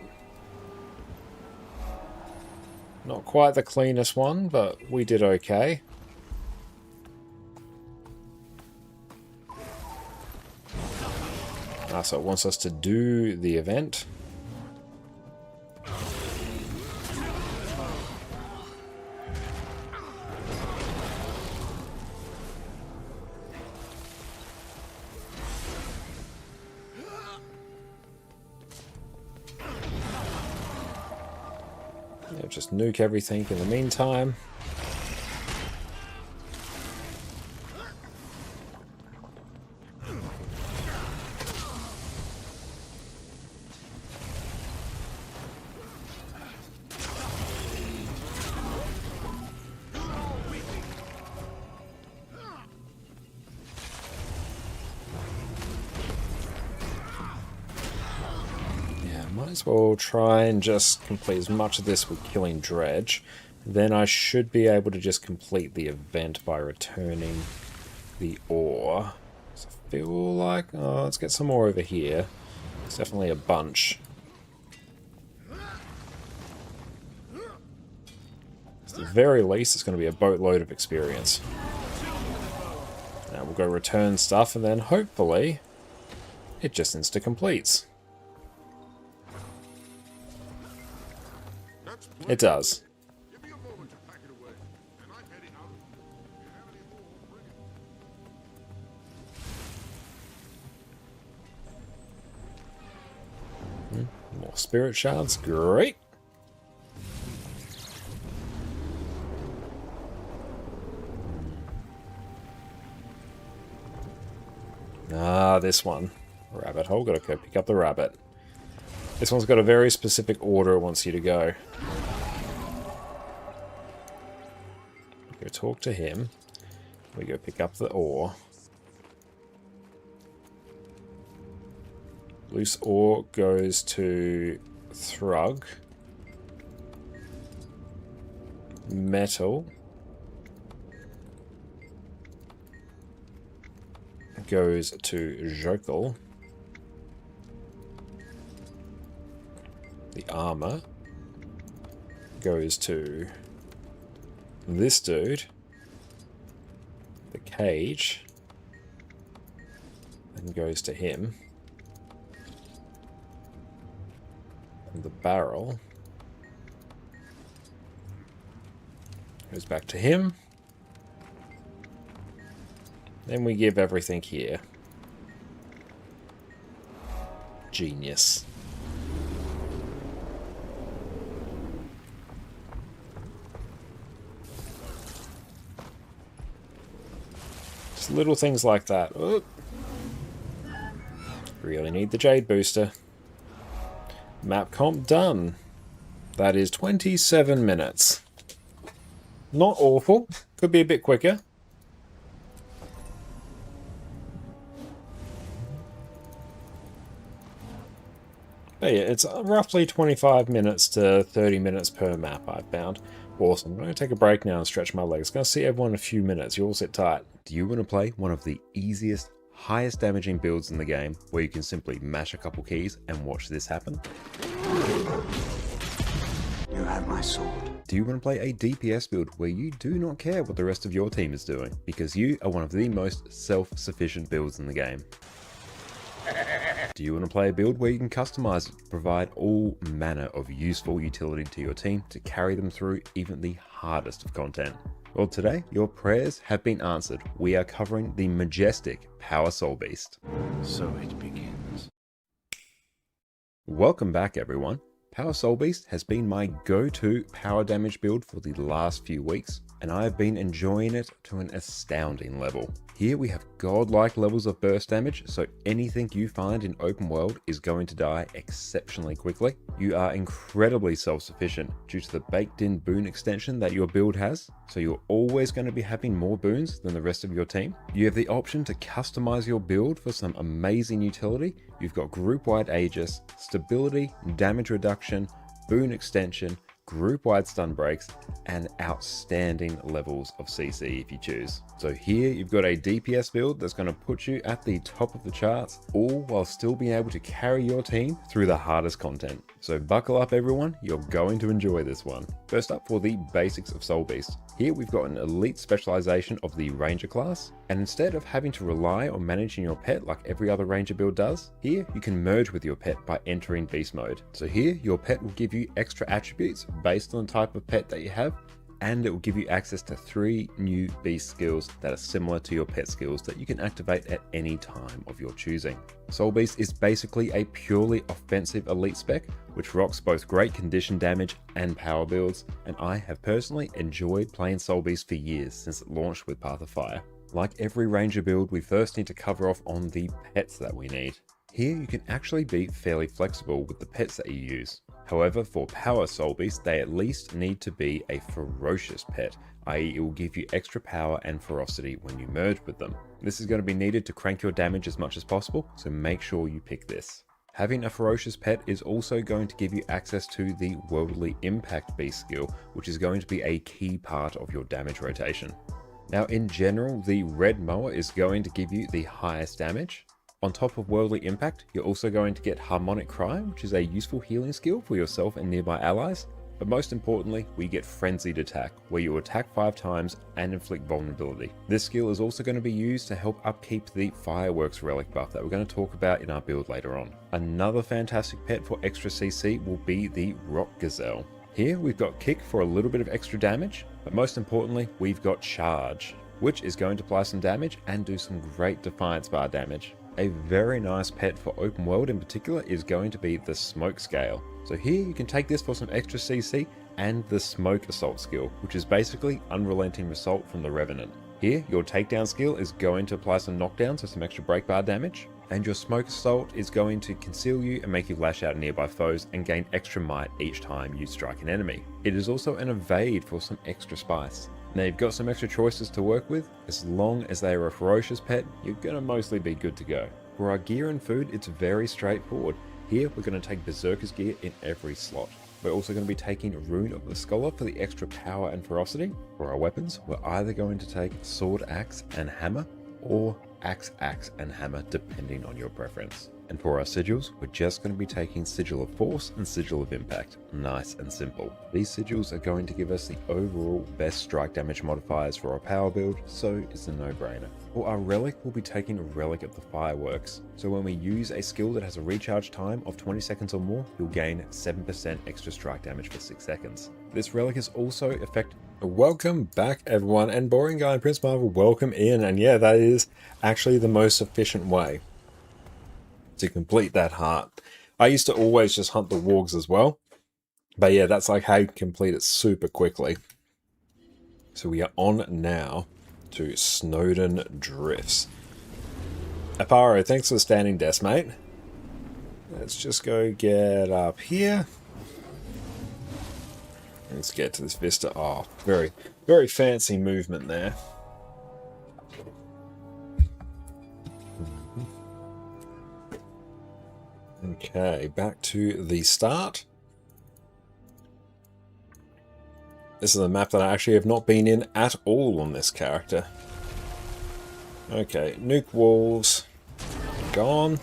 Not quite the cleanest one, but we did okay. Ah, so it wants us to do the event. Yeah, just nuke everything in the meantime. Might as well try and just complete as much of this with killing Dredge. Then I should be able to just complete the event by returning the ore. So I feel like... Oh, let's get some more over here. It's definitely a bunch. At the very least, it's going to be a boatload of experience. Now we'll go return stuff, and then hopefully it just insta-completes. It does. Give me a moment to pack it away, and I'm heading out. If you have any more, bring it. More spirit shards, great. Ah, this one. Rabbit hole, gotta go pick up the rabbit. This one's got a very specific order it wants you to go. Go talk to him. We go pick up the ore. Loose ore goes to Thrug. Metal goes to Jokel. The armor goes to this dude. The cage then goes to him. And the barrel goes back to him. Then we give everything here. Genius. Just little things like that. Oh. Really need the Jade booster. Map comp done. That is 27 minutes. Not awful. Could be a bit quicker. But yeah, it's roughly 25 minutes to 30 minutes per map, I've found. Awesome. I'm going to take a break now and stretch my legs. Going to see everyone in a few minutes. You all sit tight. Do you want to play one of the easiest, highest damaging builds in the game, where you can simply mash a couple keys and watch this happen? You have my sword. Do you want to play a DPS build where you do not care what the rest of your team is doing, because you are one of the most self-sufficient builds in the game? Do you want to play a build where you can customize it, provide all manner of useful utility to your team to carry them through even the hardest of content? Well, today your prayers have been answered. We are covering the majestic Power Soulbeast. So it begins. Welcome back, everyone. Power Soulbeast has been my go-to power damage build for the last few weeks, and I have been enjoying it to an astounding level. Here we have godlike levels of burst damage, so anything you find in open world is going to die exceptionally quickly. You are incredibly self-sufficient due to the baked-in boon extension that your build has, so you're always going to be having more boons than the rest of your team. You have the option to customize your build for some amazing utility. You've got group-wide Aegis, stability, damage reduction, boon extension, group-wide stun breaks, and outstanding levels of CC if you choose. So here you've got a DPS build that's going to put you at the top of the charts, all while still being able to carry your team through the hardest content. So buckle up, everyone, you're going to enjoy this one. First up, for the basics of Soulbeast. Here we've got an elite specialization of the Ranger class, and instead of having to rely on managing your pet like every other Ranger build does, here you can merge with your pet by entering Beast mode. So here your pet will give you extra attributes based on the type of pet that you have, and it will give you access to 3 new beast skills that are similar to your pet skills that you can activate at any time of your choosing. Soulbeast is basically a purely offensive elite spec, which rocks both great condition damage and power builds, and I have personally enjoyed playing Soulbeast for years since it launched with Path of Fire. Like every Ranger build, we first need to cover off on the pets that we need. Here you can actually be fairly flexible with the pets that you use. However, for Power Soulbeast, they at least need to be a ferocious pet, i.e. it will give you extra power and ferocity when you merge with them. This is going to be needed to crank your damage as much as possible, so make sure you pick this. Having a ferocious pet is also going to give you access to the Worldly Impact beast skill, which is going to be a key part of your damage rotation. Now in general, the Red Mower is going to give you the highest damage. On top of Worldly Impact, you're also going to get Harmonic Cry, which is a useful healing skill for yourself and nearby allies. But most importantly, we get Frenzied Attack, where you attack 5 times and inflict vulnerability. This skill is also going to be used to help upkeep the Fireworks relic buff that we're going to talk about in our build later on. Another fantastic pet for extra CC will be the Rock Gazelle. Here we've got Kick for a little bit of extra damage, but most importantly, we've got Charge, which is going to apply some damage and do some great Defiance bar damage. A very nice pet for open world in particular is going to be the Smoke Scale. So here you can take this for some extra CC and the Smoke Assault skill, which is basically unrelenting assault from the Revenant. Here your takedown skill is going to apply some knockdown, so some extra break bar damage, and your Smoke Assault is going to conceal you and make you lash out at nearby foes and gain extra might each time you strike an enemy. It is also an evade for some extra spice. Now you've got some extra choices to work with. As long as they are a ferocious pet, you're going to mostly be good to go. For our gear and food, it's very straightforward. Here we're going to take Berserker's gear in every slot. We're also going to be taking Rune of the Scholar for the extra power and ferocity. For our weapons, we're either going to take Sword, Axe and Hammer, or Axe, and Hammer, depending on your preference. And for our sigils, we're just going to be taking Sigil of Force and Sigil of Impact. Nice and simple. These sigils are going to give us the overall best strike damage modifiers for our power build, so it's a no-brainer. For our relic, we'll be taking a Relic of the Fireworks. So when we use a skill that has a recharge time of 20 seconds or more, you'll gain 7% extra strike damage for 6 seconds. This relic is also effective. Welcome back, everyone, and Boring Guy and Prince Marvel, welcome in. And yeah, that is actually the most efficient way to complete that heart. I used to always just hunt the wargs as well, but yeah, that's like how you complete it super quickly. So we are on now to Snowden Drifts. Aparo, thanks for the standing desk, mate. Let's just go get up here. Let's get to this vista. Oh, very, very fancy movement there. Okay, back to the start. This is a map that I actually have not been in at all on this character. Okay, nuke walls. Gone.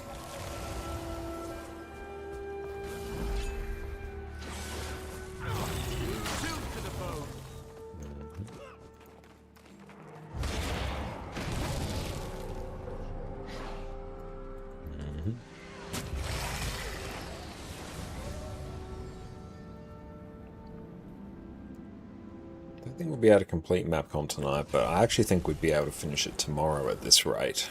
I think we'll be able to complete Mapcom tonight, but I actually think we'd be able to finish it tomorrow at this rate.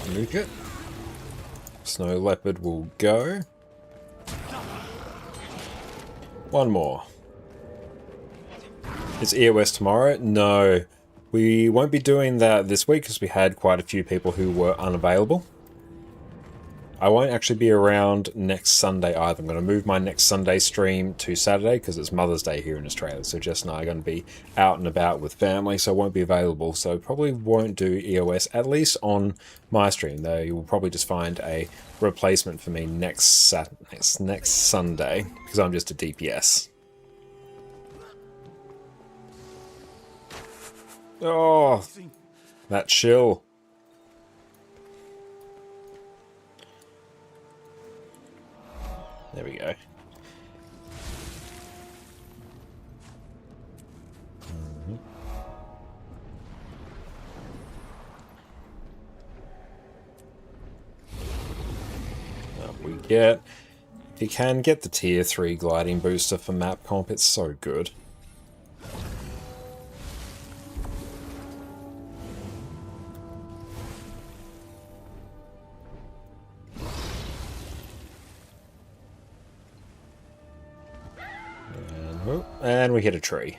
Nuke it. Snow Leopard will go. One more. Is EOS tomorrow? No. We won't be doing that this week because we had quite a few people who were unavailable. I won't actually be around next Sunday either. I'm going to move my next Sunday stream to Saturday because it's Mother's Day here in Australia. So Jess and I are going to be out and about with family, so I won't be available. So probably won't do EOS, at least on my stream, though. You will probably just find a replacement for me next Sunday because I'm just a DPS. Oh, that chill. There we go. Up we get. If you can get the tier 3 gliding booster for map comp, it's so good. And we hit a tree.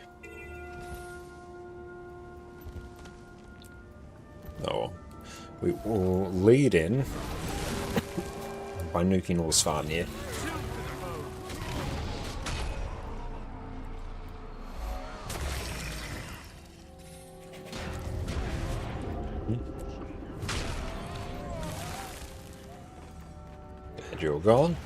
Oh, we will lead in by nuking all Svanir. And you're gone.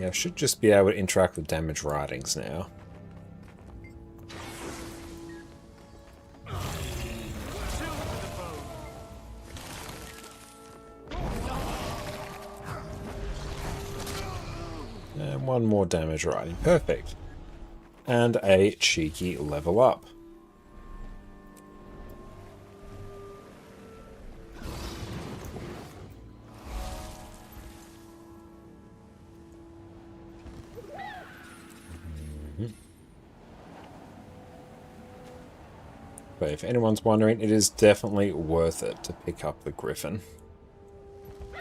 I should just be able to interact with damage writings now. And one more damage writing. Perfect. And a cheeky level up. But if anyone's wondering, it is definitely worth it to pick up the Griffin. I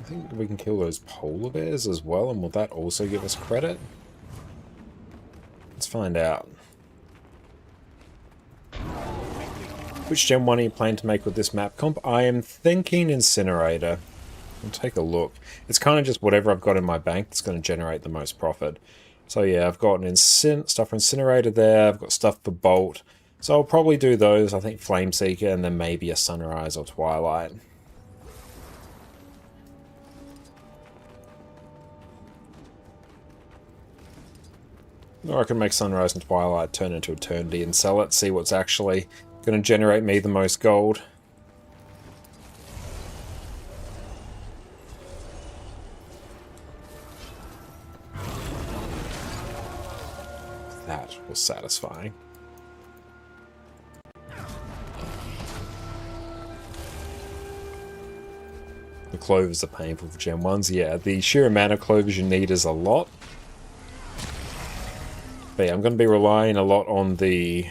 think we can kill those polar bears as well, and will that also give us credit? Let's find out. Which Gen 1 are you planning to make with this map comp? I am thinking Incinerator. I'll take a look. It's kind of just whatever I've got in my bank that's going to generate the most profit. So yeah, I've got an stuff for Incinerator there. I've got stuff for Bolt. So I'll probably do those. I think Flameseeker and then maybe a Sunrise or Twilight. Or I can make Sunrise and Twilight turn into Eternity and sell it. See what's actually going to generate me the most gold. That was satisfying. clovers are painful for Gen 1s. Yeah, the sheer amount of clovers you need is a lot. But yeah, I'm going to be relying a lot on the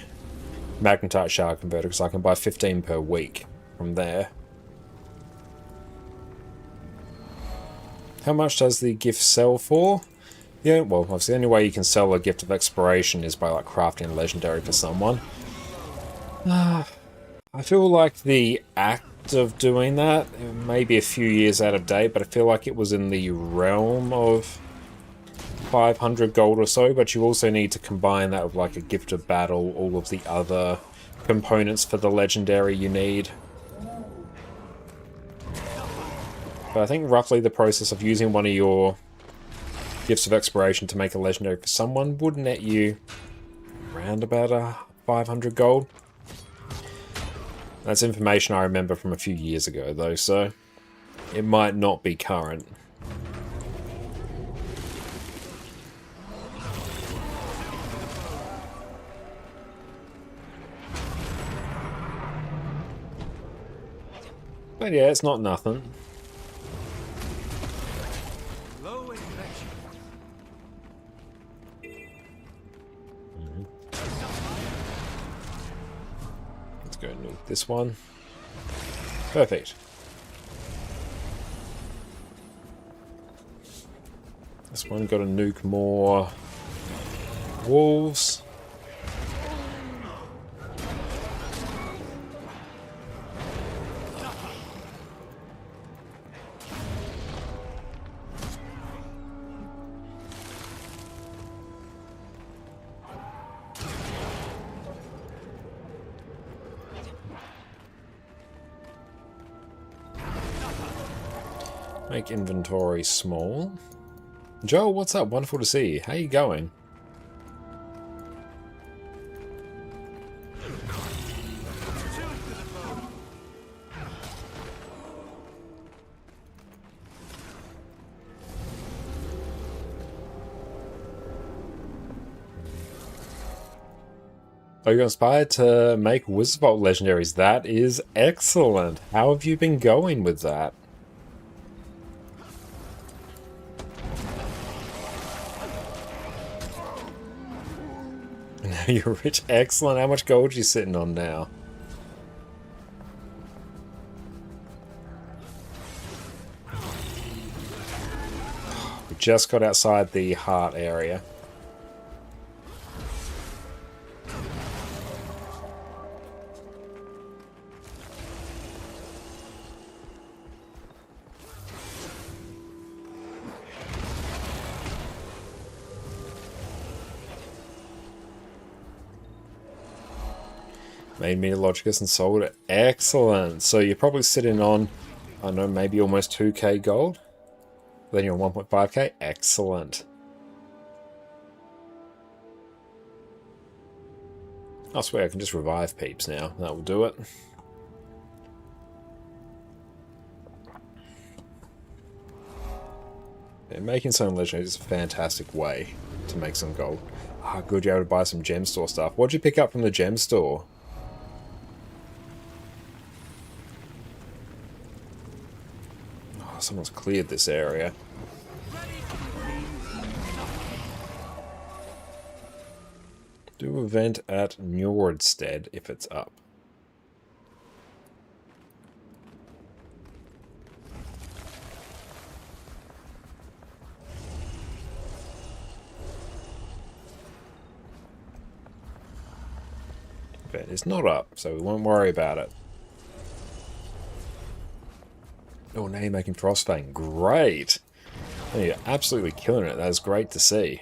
magnetite shard converter because I can buy 15 per week from there. How much does the gift sell for? Yeah, well, obviously the only way you can sell a gift of exploration is by like crafting a legendary for someone. I feel like the act of doing that may be a few years out of date, but I feel like it was in the realm of 500 gold or so, but you also need to combine that with like a gift of battle, all of the other components for the legendary you need. But I think roughly the process of using one of your gifts of exploration to make a legendary for someone would net you around about 500 gold. That's information I remember from a few years ago though, so it might not be current. But yeah, it's not nothing. Low infection. Let's go nuke this one. Perfect. This one got to nuke more wolves. Make inventory small. Joel, what's up? Wonderful to see you. How you going? Are you inspired to make Wizard Vault legendaries? That is excellent. How have you been going with that? You're rich. Excellent. How much gold are you sitting on now? We just got outside the heart area. Made Meteorologicus and sold it. Excellent. So you're probably sitting on, I don't know, maybe almost 2k gold. Then you're on 1.5k. Excellent. I swear I can just revive peeps now. That will do it. Yeah, making some legendaries is a fantastic way to make some gold. Ah, good, you're able to buy some gem store stuff. What'd you pick up from the gem store? Someone's cleared this area. Do event at Njordstead if it's up. Event is not up, so we won't worry about it. Oh, now you're making Frostfang. Great! Oh, you're absolutely killing it. That is great to see.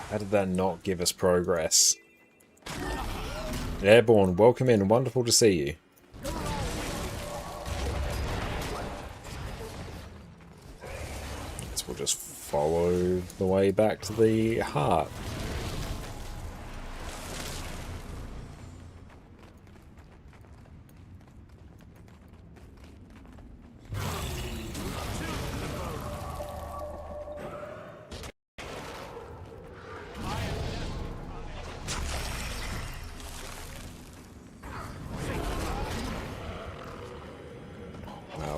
How did that not give us progress? Airborne, welcome in. Wonderful to see you. Guess we'll just follow the way back to the heart.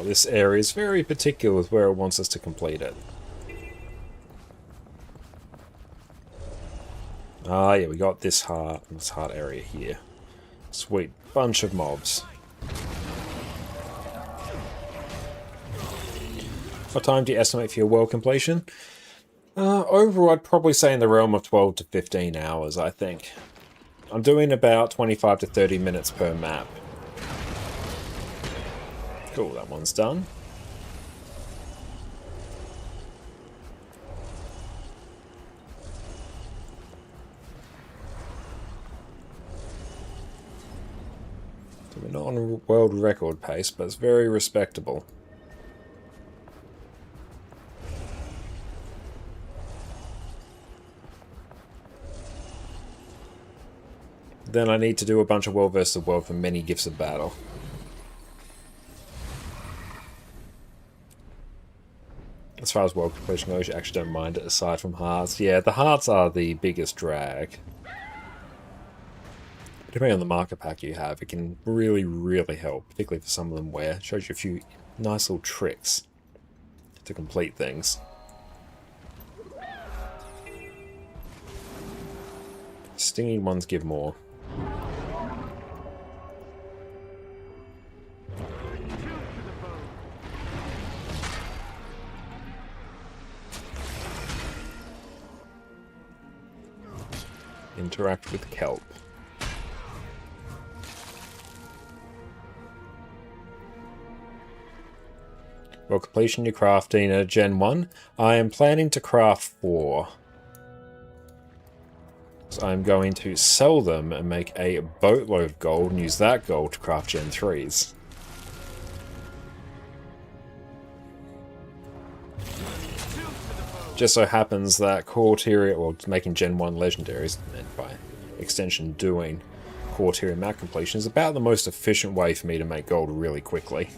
This area is very particular with where it wants us to complete it. Ah, yeah, we got this heart area here. Sweet bunch of mobs. What time do you estimate for your world completion? Overall, I'd probably say in the realm of 12 to 15 hours, I think. I'm doing about 25 to 30 minutes per map. Cool, that one's done. So we're not on a world record pace, but it's very respectable. Then I need to do a bunch of world versus world for many gifts of battle. As far as world completion goes, you actually don't mind it aside from hearts. Yeah, the hearts are the biggest drag. Depending on the marker pack you have, it can really, really help, particularly for some of them where it shows you a few nice little tricks to complete things. Stinging ones give more. Interact with kelp. Well, completion you're crafting a Gen 1. I am planning to craft 4. So I'm going to sell them and make a boatload of gold and use that gold to craft Gen 3s. Just so happens that core tier, well, making Gen 1 legendaries, and by extension doing core tier map completion, is about the most efficient way for me to make gold really quickly.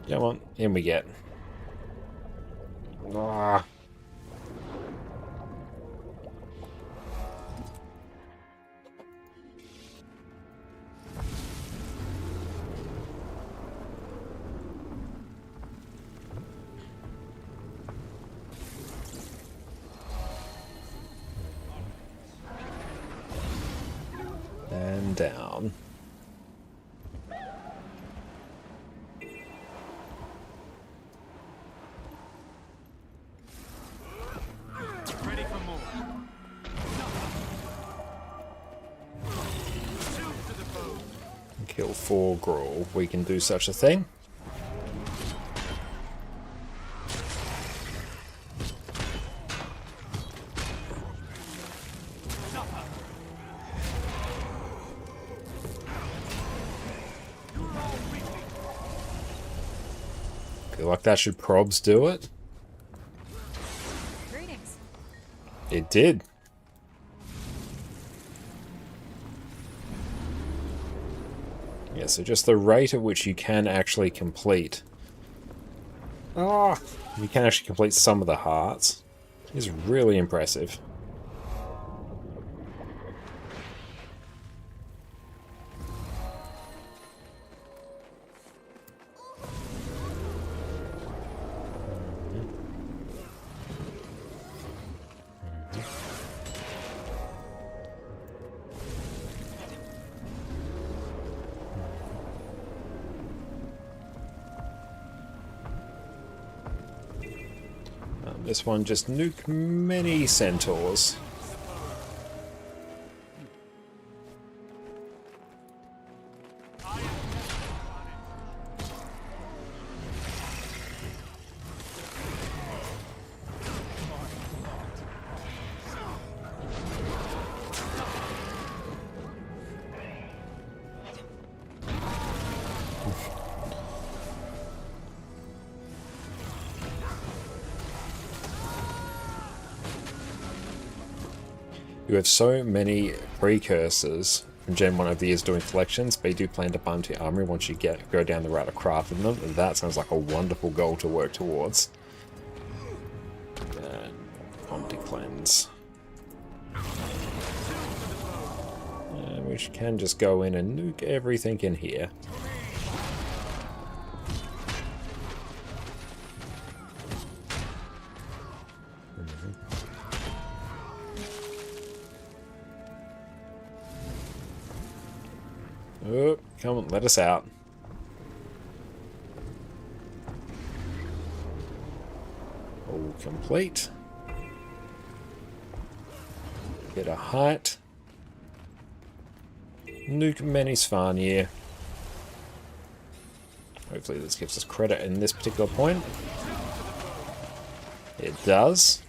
Come on, in we get. Ah. And down. Kill 4 Grawl. We can do such a thing. Feel like that should probs do it. Greetings. It did. Yeah, so just the rate at which you can actually complete. You can actually complete some of the hearts is really impressive. This one just nuke many centaurs. You have so many precursors from Gen 1 over the years doing collections, but you do plan to bind to your armory once you go down the route of crafting them, and that sounds like a wonderful goal to work towards. And Omni Cleanse. And we can just go in and nuke everything in here. Oh, come on, let us out. All complete. Get a height. Nuke many Svanir. Hopefully this gives us credit in this particular point. It does.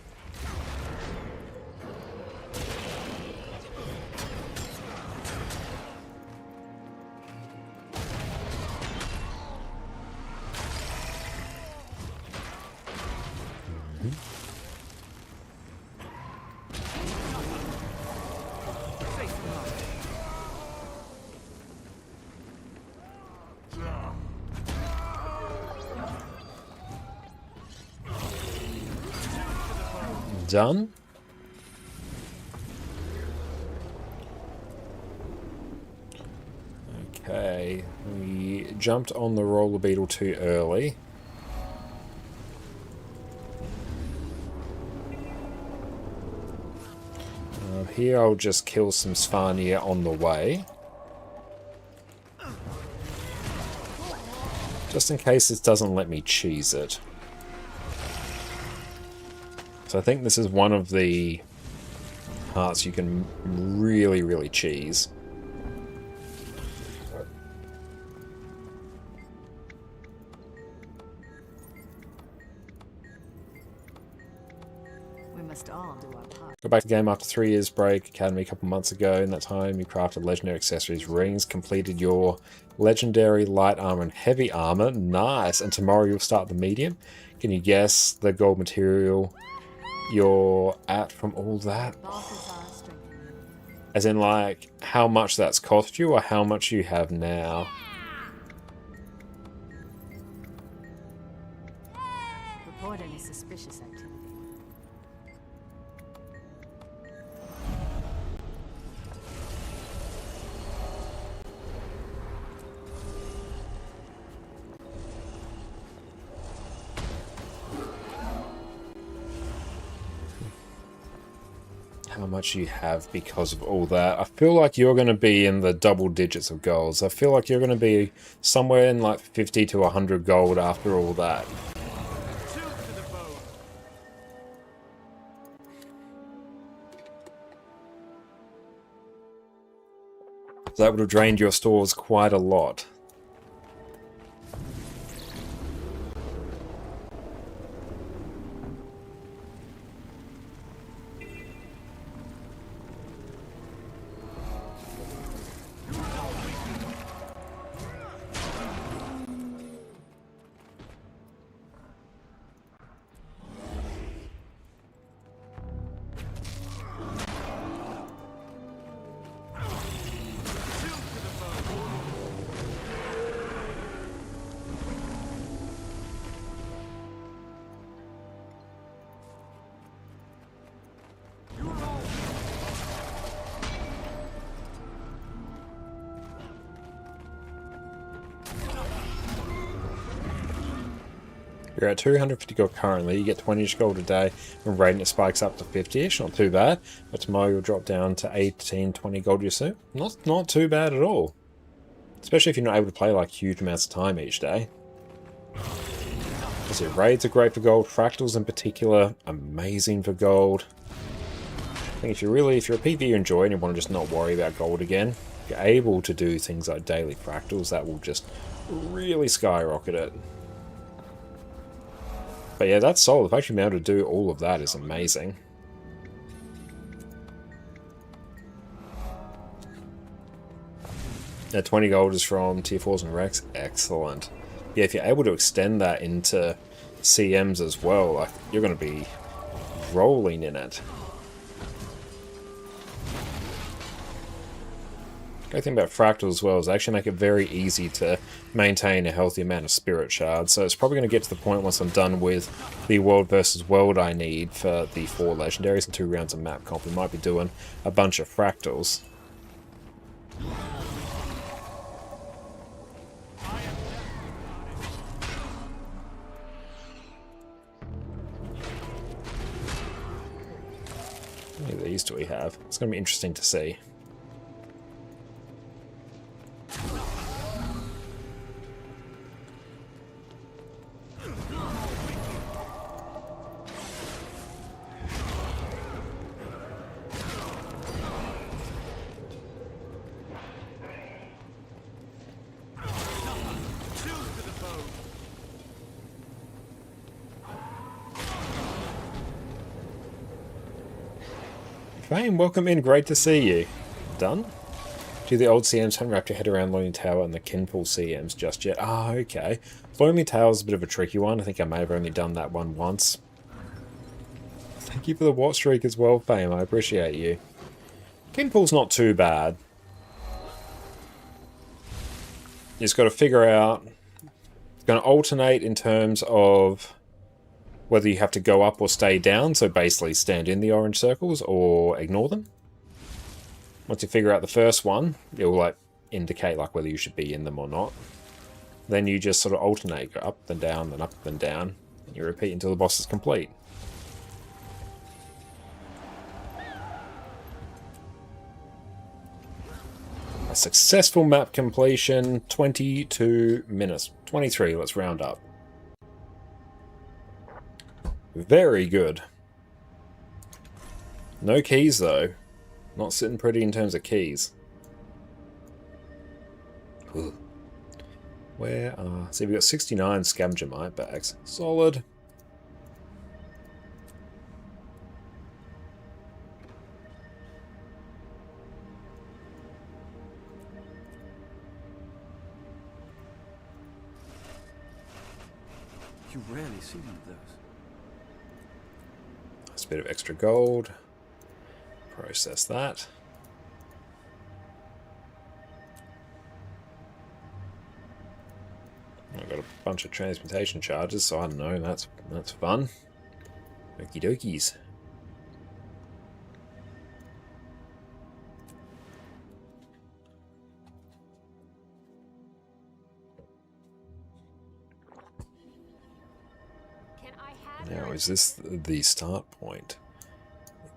Done. Okay, we jumped on the roller beetle too early. Here I'll just kill some Svanir on the way. Just in case this doesn't let me cheese it. So I think this is one of the parts you can really, really cheese. We must all do our part. Go back to the game after 3 years break, Academy a couple months ago. In that time, you crafted legendary accessories, rings, completed your legendary light armor and heavy armor. Nice! And tomorrow you'll start the medium. Can you guess the gold material you're at from all that? As in, like, how much that's cost you or how much you have now? Report any suspicious activity. How much you have because of all that. I feel like you're going to be in the double digits of golds. I feel like you're going to be somewhere in like 50 to 100 gold after all that. So that would have drained your stores quite a lot. You're at 250 gold currently, you get 20-ish gold a day, when rating it spikes up to 50-ish, not too bad. But tomorrow you'll drop down to 18, 20 gold you soon. Not too bad at all. Especially if you're not able to play like huge amounts of time each day. Obviously, raids are great for gold. Fractals in particular, amazing for gold. I think if you're a PvE enjoyer and you want to just not worry about gold again, if you're able to do things like daily fractals, that will just really skyrocket it. But yeah, that's solid. If actually being able to do all of that is amazing. Now 20 gold is from tier 4s and Rex. Excellent. Yeah, if you're able to extend that into CMs as well, like, you're going to be rolling in it. Great thing about Fractal as well is they actually make it very easy to maintain a healthy amount of spirit shards. So it's probably going to get to the point once I'm done with the world versus world I need for the 4 legendaries and 2 rounds of map comp. We might be doing a bunch of Fractals. How many of these do we have? It's going to be interesting to see. Fame, welcome in. Great to see you. Done? Do the old CMs haven't wrapped your head around Lonely Tower and the Kinpool CMs just yet? Ah, okay. Lonely Tower's a bit of a tricky one. I think I may have only done that one once. Thank you for the watch streak as well, Fame. I appreciate you. Kinpool's not too bad. You just got to figure out... It's going to alternate in terms of whether you have to go up or stay down, so basically stand in the orange circles or ignore them. Once you figure out the first one, it will like indicate like whether you should be in them or not. Then you just sort of alternate, go up and down, then up and down, and you repeat until the boss is complete. A successful map completion, 22 minutes. 23, let's round up. Very good. No keys, though. Not sitting pretty in terms of keys. Ugh. Where are... See, we've got 69 scavenger mite bags. Solid. You rarely see one of those. That's a bit of extra gold. Process that. I've got a bunch of transmutation charges, so I don't know, that's fun. Okie dokies. Now, is this the start point?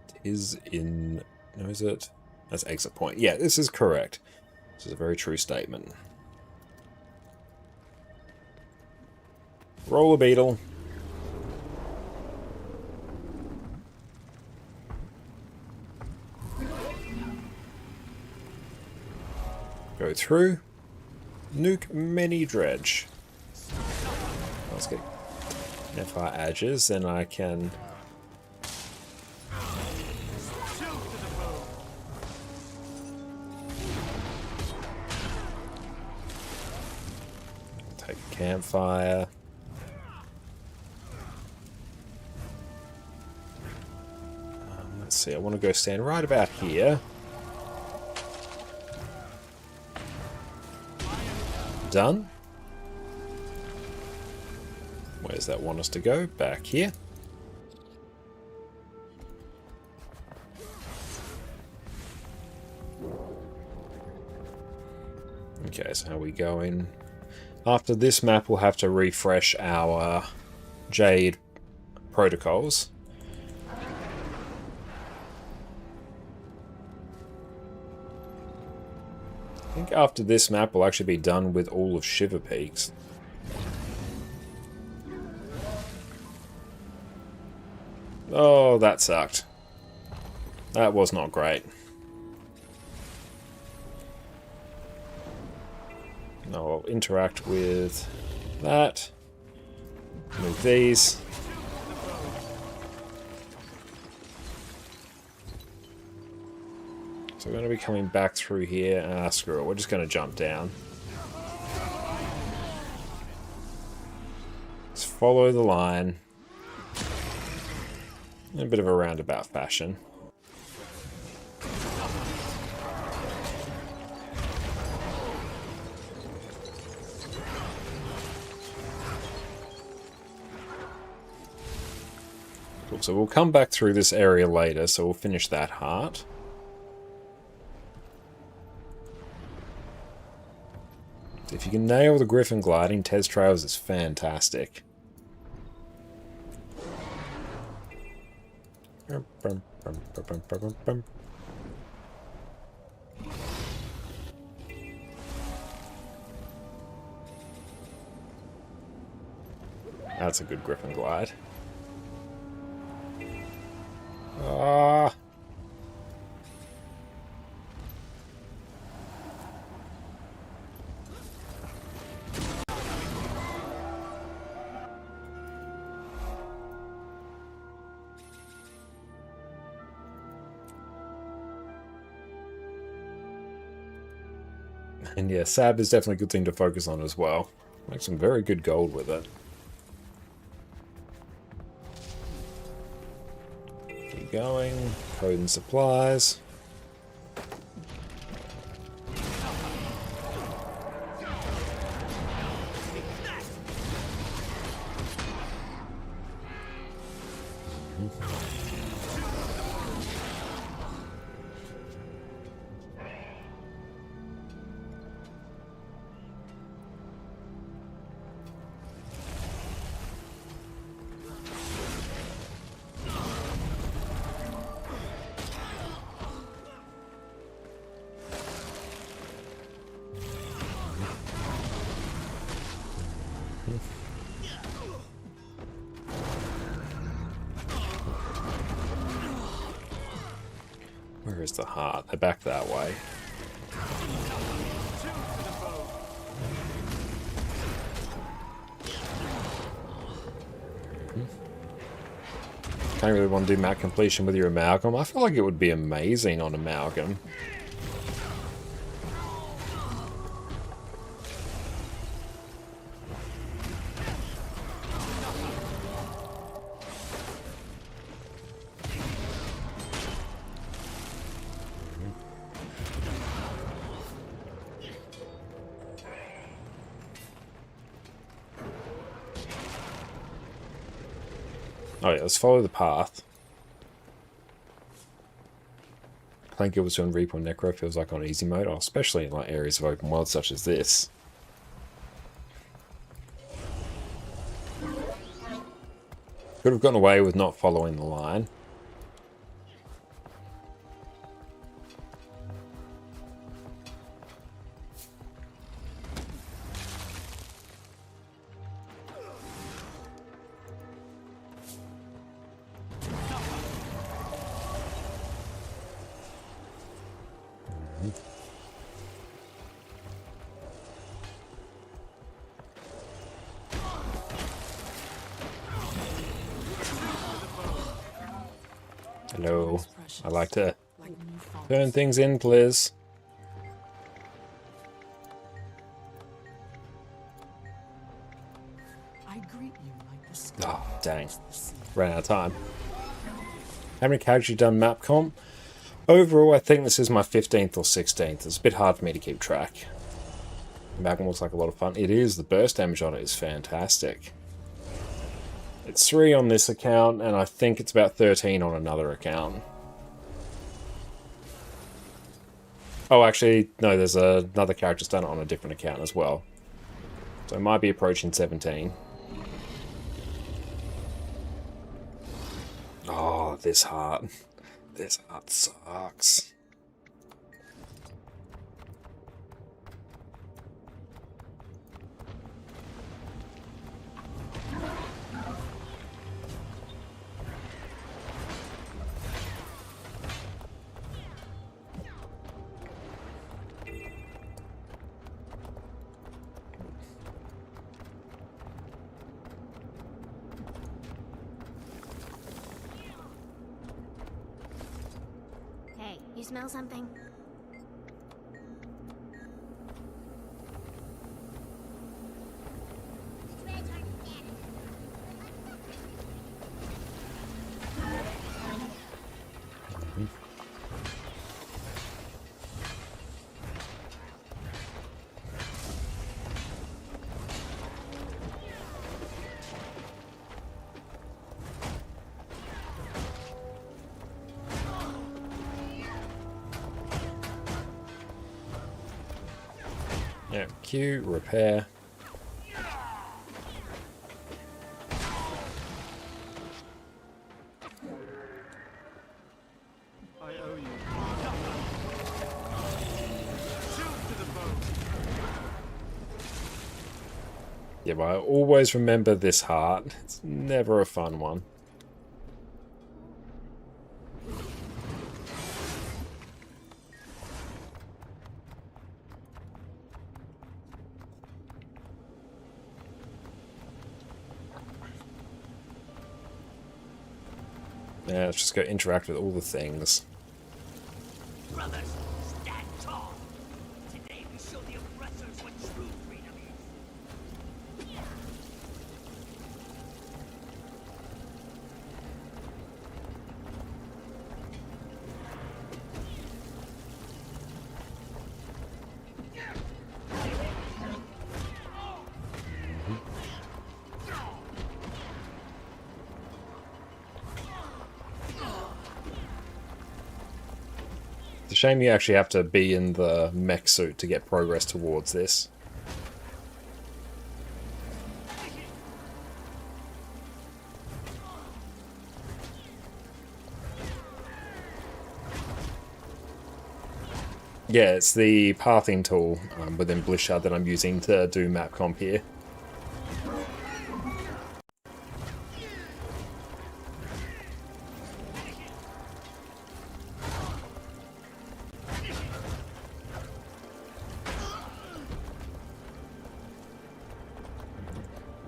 It is in... No, is it? That's exit point. Yeah, this is correct. This is a very true statement. Roller beetle. Go through. Nuke mini dredge. Let's get FR edges, then I can... Take a campfire. Let's see, I want to go stand right about here. Done. Where does that want us to go? Back here. Okay, so how are we going? After this map, we'll have to refresh our Jade protocols. I think after this map, we'll actually be done with all of Shiver Peaks. Oh, that sucked. That was not great. No, I'll interact with that. Move these. So we're going to be coming back through here. Ah, screw it. We're just going to jump down. Let's follow the line. In a bit of a roundabout fashion. Cool. So we'll come back through this area later, so we'll finish that heart. If you can nail the griffin gliding, Tez Trails is fantastic. That's a good griffin glide. Ah. And yeah, Sab is definitely a good thing to focus on as well. Make some very good gold with it. Keep going. Code and supplies. Where is the heart? They're back that way. Can't really want to do map completion with your amalgam. I feel like it would be amazing on amalgam. Oh yeah, let's follow the path. Playing Guild and Reaper and Necro feels like on easy mode, especially in like areas of open world such as this. Could have gotten away with not following the line. Hello. I like to turn things in, please. Oh, dang. Ran out of time. How many characters you done map comp? Overall, I think this is my 15th or 16th. It's a bit hard for me to keep track. Magma looks like a lot of fun. It is. The burst damage on it is fantastic. It's 3 on this account, and I think it's about 13 on another account. Oh, actually, no, there's another character's done it on a different account as well. So it might be approaching 17. Oh, this heart. This heart sucks. You smell something? Yeah, Q, repair. I owe you. Chilled to the bone. Yeah, but I always remember this heart. It's never a fun one. Yeah, let's just go interact with all the things. Brothers, stand tall. Today we show the oppressors what true freedom is. It's a shame you actually have to be in the mech suit to get progress towards this. Yeah, it's the pathing tool within Blish HUD that I'm using to do map comp here.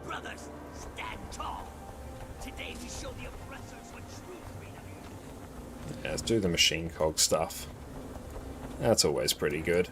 Brothers, stand tall. Today we show the oppressors what true freedom is. Yeah, let's do the machine cog stuff. That's always pretty good.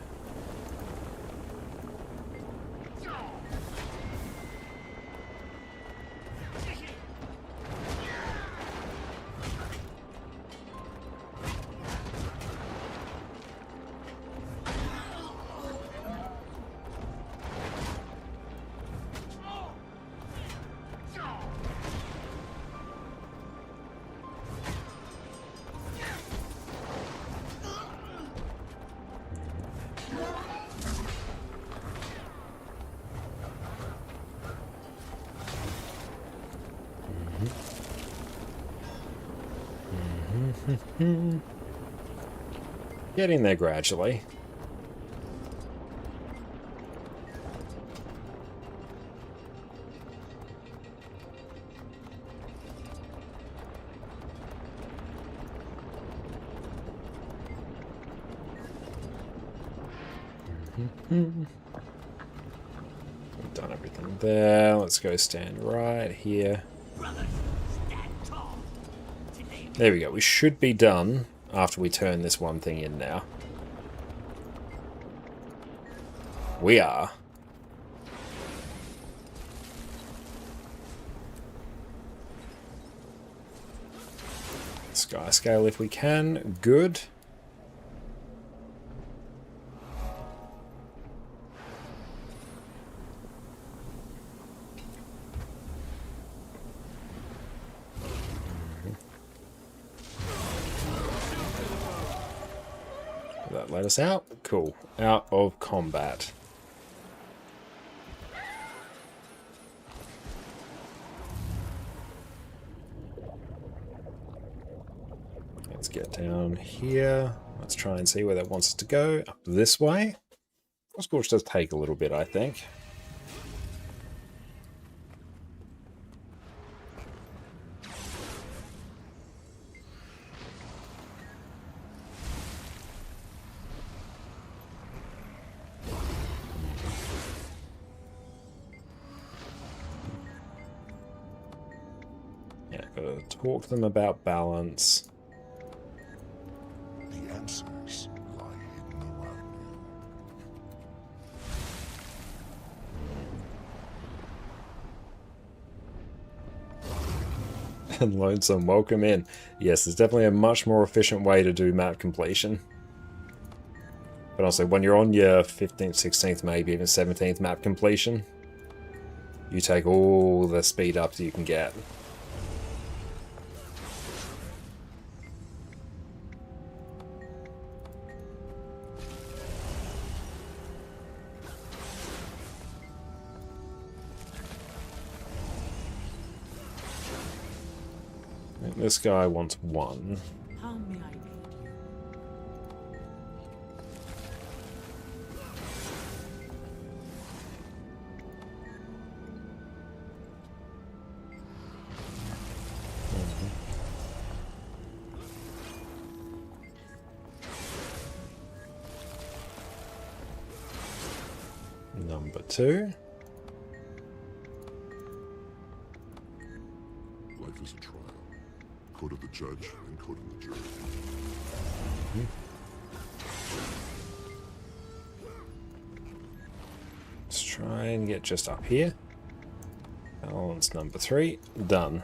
Getting there gradually. We've done everything there. Let's go stand right here. Brothers, stand tall. Today There we go. We should be done after we turn this one thing in now. We are. Sky scale if we can. Good. That let us out. Cool. Out of combat. Let's get down here. Let's try and see where that wants us to go. Up this way. Scorch does take a little bit, I think. Yeah, gotta talk to them about balance. The answer And Lonesome, welcome in. Yes, there's definitely a much more efficient way to do map completion. But also, when you're on your 15th, 16th, maybe even 17th map completion, you take all the speed ups you can get. This guy wants 1. How may I aid you? Number 2. Life is a trial. Code of the judge and code of the jury. Let's try and get just up here. Balance number 3. Done.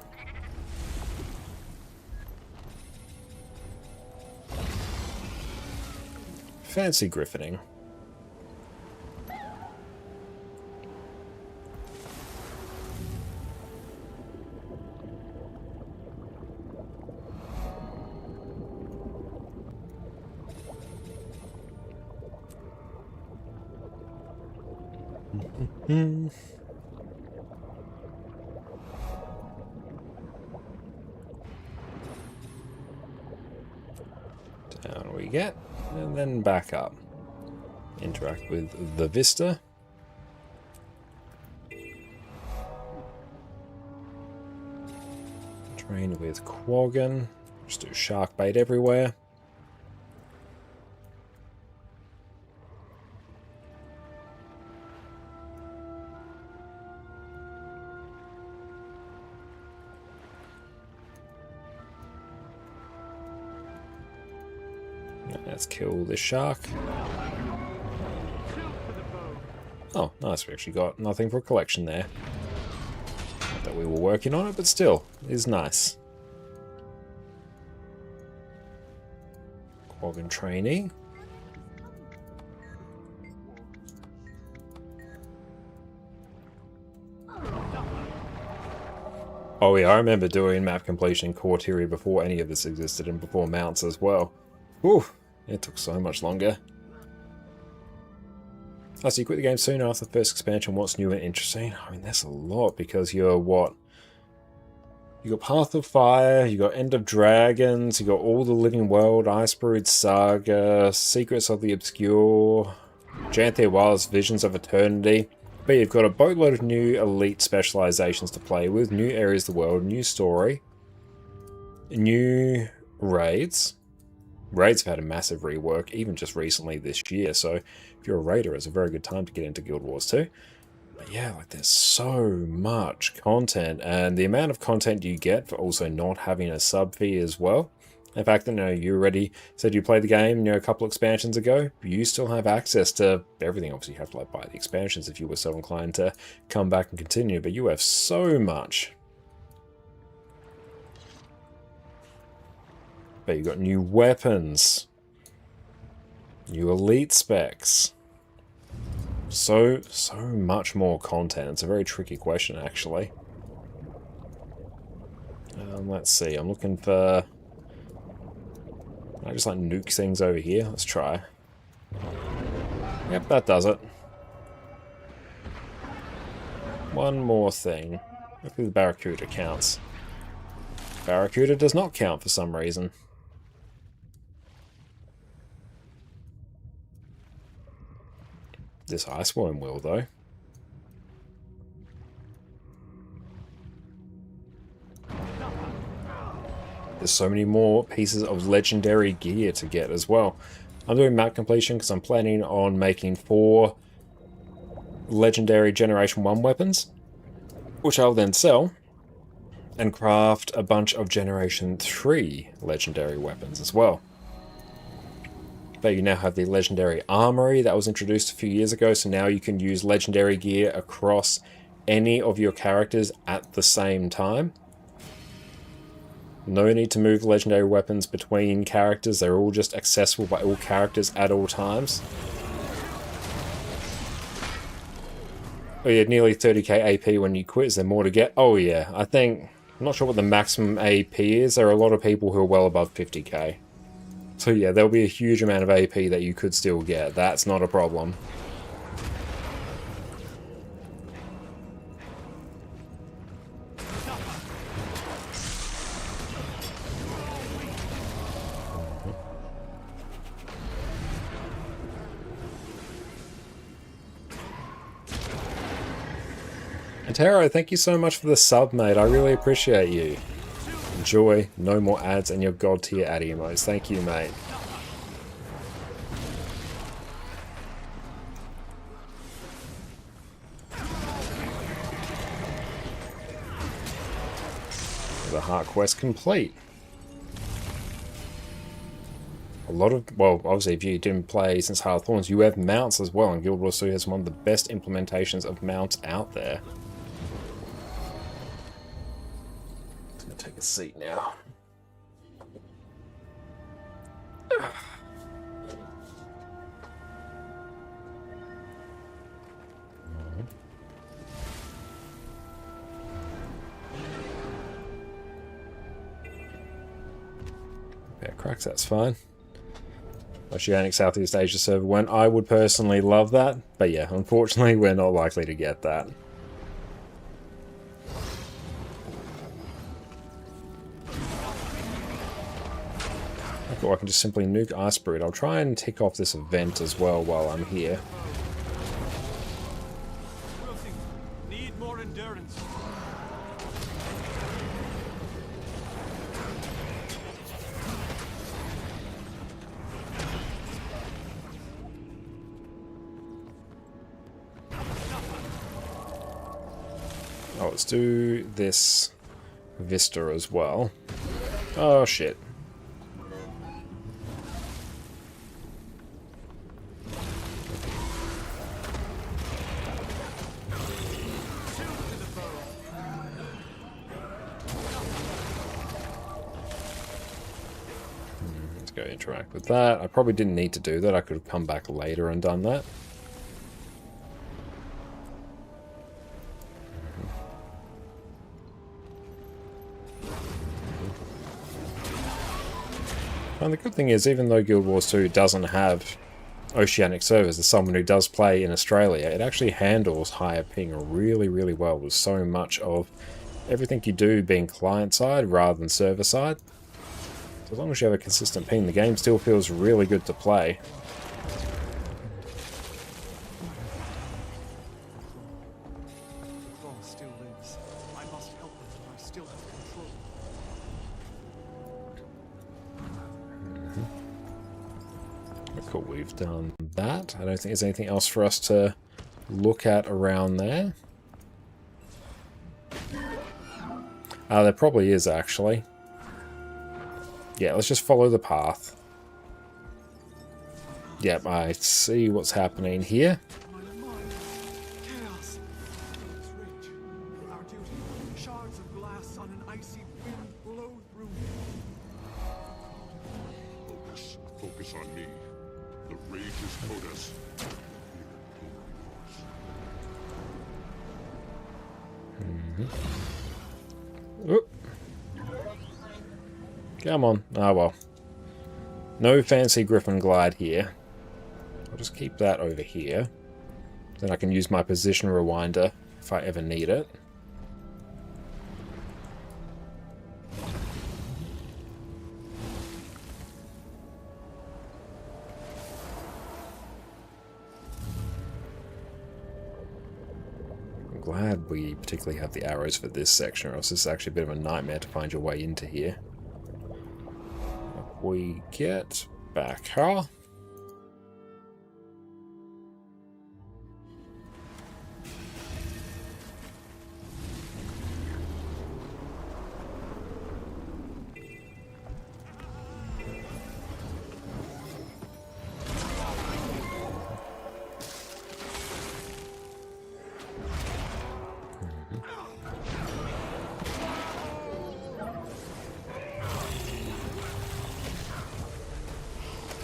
Fancy griffining. Down we get, and then back up. Interact with the Vista. Train with Quaggan. Just do shark bait everywhere. Let's kill this shark. Oh, nice. We actually got nothing for a collection there. Not that we were working on it, but still, it is nice. Quaggan trainee. Oh yeah, I remember doing map completion Corteria before any of this existed and before mounts as well. Whew, it took so much longer. Oh, so you quit the game soon after the first expansion. What's new and interesting? I mean, that's a lot because you're what? You got Path of Fire, you got End of Dragons, you got All the Living World, Icebrood Saga, Secrets of the Obscure, Janthea Wild's Visions of Eternity. But you've got a boatload of new elite specializations to play with, new areas of the world, new story, new raids. Raids have had a massive rework, even just recently this year, so if you're a raider, it's a very good time to get into Guild Wars 2. But yeah, like there's so much content, and the amount of content you get for also not having a sub fee as well. In fact, you already said you played the game, a couple expansions ago, you still have access to everything. Obviously, you have to buy the expansions if you were so inclined to come back and continue, but you have so much. But you've got new weapons, new elite specs. So much more content. It's a very tricky question, actually. Let's see. I'm looking for... I just nuke things over here. Let's try. Yep, that does it. One more thing. Hopefully the Barracuda counts. Barracuda does not count for some reason. This Iceworm will, though. There's so many more pieces of legendary gear to get as well. I'm doing map completion because I'm planning on making 4 legendary Generation 1 weapons, which I'll then sell, and craft a bunch of Generation 3 legendary weapons as well. But you now have the legendary armory that was introduced a few years ago, so now you can use legendary gear across any of your characters at the same time. No need to move legendary weapons between characters. They're all just accessible by all characters at all times. Oh yeah, nearly 30k AP when you quit. Is there more to get? Oh yeah, I think... I'm not sure what the maximum AP is. There are a lot of people who are well above 50k. So yeah, there'll be a huge amount of AP that you could still get. That's not a problem. Antero, thank you so much for the sub, mate. I really appreciate you. Enjoy. No more ads and your god tier ad emotes. Thank you, mate. The heart quest complete. A lot of, well, obviously if you didn't play since Heart of Thorns, you have mounts as well, and Guild Wars 2 has one of the best implementations of mounts out there. I'm gonna take a seat now. Yeah, cracks, that's fine. Oceanic Southeast Asia server went. I would personally love that, but yeah, unfortunately we're not likely to get that. Or I can just simply nuke Iceberg. I'll try and tick off this event as well while I'm here. Need more endurance. Oh, let's do this Vista as well. Oh shit. Let's go interact with that. I probably didn't need to do that. I could have come back later and done that. And the good thing is, even though Guild Wars 2 doesn't have oceanic servers, as someone who does play in Australia, it actually handles higher ping really, really well, with so much of everything you do being client-side rather than server-side. So as long as you have a consistent ping, the game still feels really good to play. The claw still lives. I must help it if I still have control. Cool, we've done that. I don't think there's anything else for us to look at around there. There probably is, actually. Yeah, let's just follow the path. Yep, I see what's happening here. My mind. Chaos. Its rage. Our duty. Shards of glass on an icy wind blow through me. Focus. Focus on me. The rage is Koda's. Oop. Come on. Ah, well. No fancy Griffin Glide here. I'll just keep that over here. Then I can use my position rewinder if I ever need it. I'm glad we particularly have the arrows for this section, or else this is actually a bit of a nightmare to find your way into here. We get back, huh?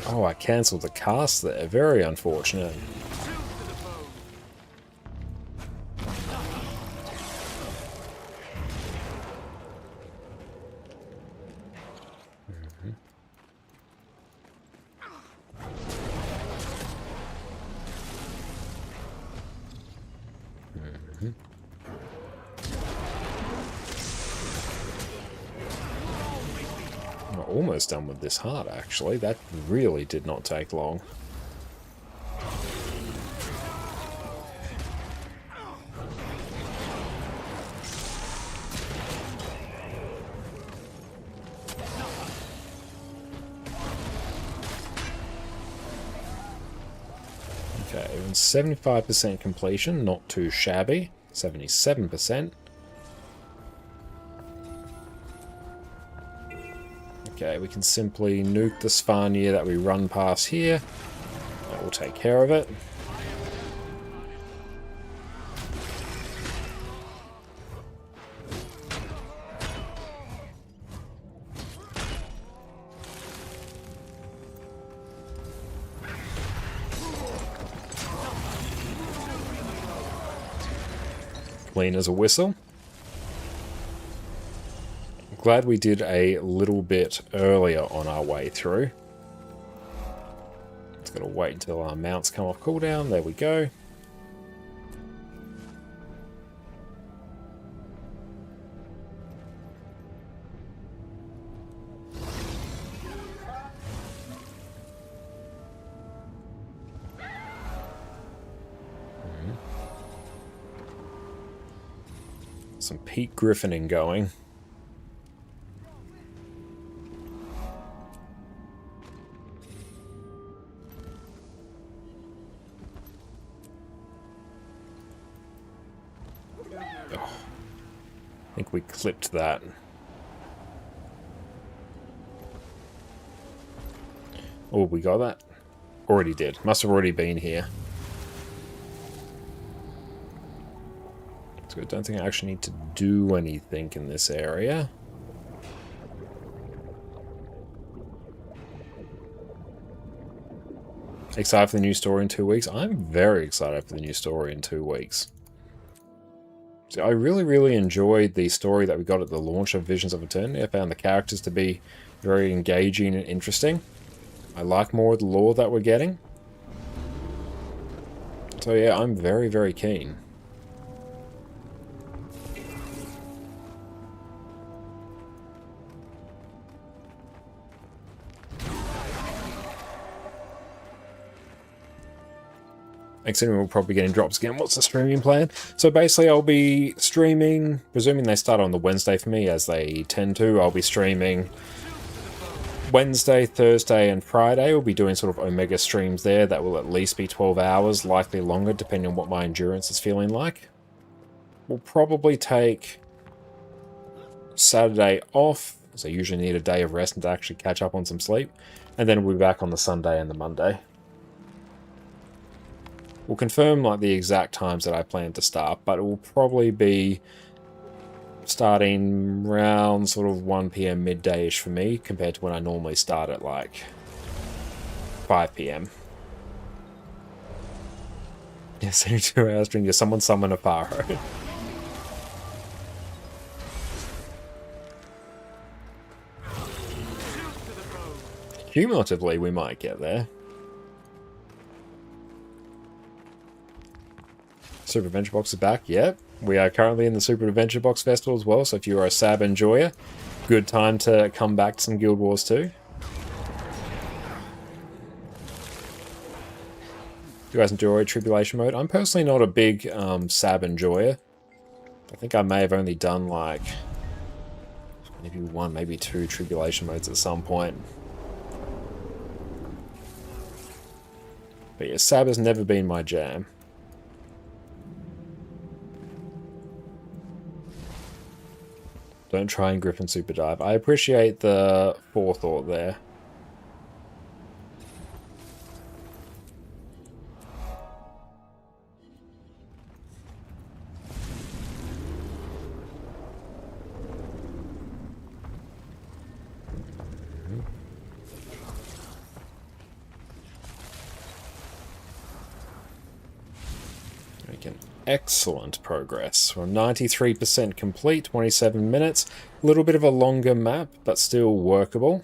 Oh, I cancelled the cast there. Very unfortunate. I'm almost done with this heart, actually. That really did not take long. Okay, 75% completion, not too shabby. 77%. Okay, we can simply nuke the Svanir that we run past here. That will take care of it. Clean as a whistle. Glad we did a little bit earlier on our way through. Just gotta wait until our mounts come off cooldown. There we go. Some peak griffining going. I think we clipped that. Oh, we got that? Already did. Must have already been here. So I don't think I actually need to do anything in this area. Excited for the new story in 2 weeks? I'm very excited for the new story in 2 weeks. See, I really enjoyed the story that we got at the launch of Visions of Eternity. I found the characters to be very engaging and interesting. I like more of the lore that we're getting. So yeah, I'm very keen. Considering we'll probably be getting drops again. What's the streaming plan? So basically I'll be streaming, presuming they start on the Wednesday for me, as they tend to. I'll be streaming Wednesday, Thursday, and Friday. We'll be doing sort of Omega streams there. That will at least be 12 hours, likely longer, depending on what my endurance is feeling like. We'll probably take Saturday off, so I usually need a day of rest and to actually catch up on some sleep. And then we'll be back on the Sunday and the Monday. We'll confirm like the exact times that I plan to start, but it will probably be starting around sort of 1 PM midday-ish for me, compared to when I normally start at like 5 PM. Yeah, 72 hours stream. Does someone summon a Pharaoh? Cumulatively, we might get there. Super Adventure Box is back. Yep. We are currently in the Super Adventure Box Festival as well, so if you are a SAB enjoyer, good time to come back to some Guild Wars 2. Do you guys enjoy Tribulation Mode? I'm personally not a big SAB enjoyer. I think I may have only done like maybe 1, maybe 2 Tribulation Modes at some point. But yeah, SAB has never been my jam. Don't try and Griffin Super Dive. I appreciate the forethought there. excellent progress. We're 93% complete, 27 minutes. A little bit of a longer map, but still workable.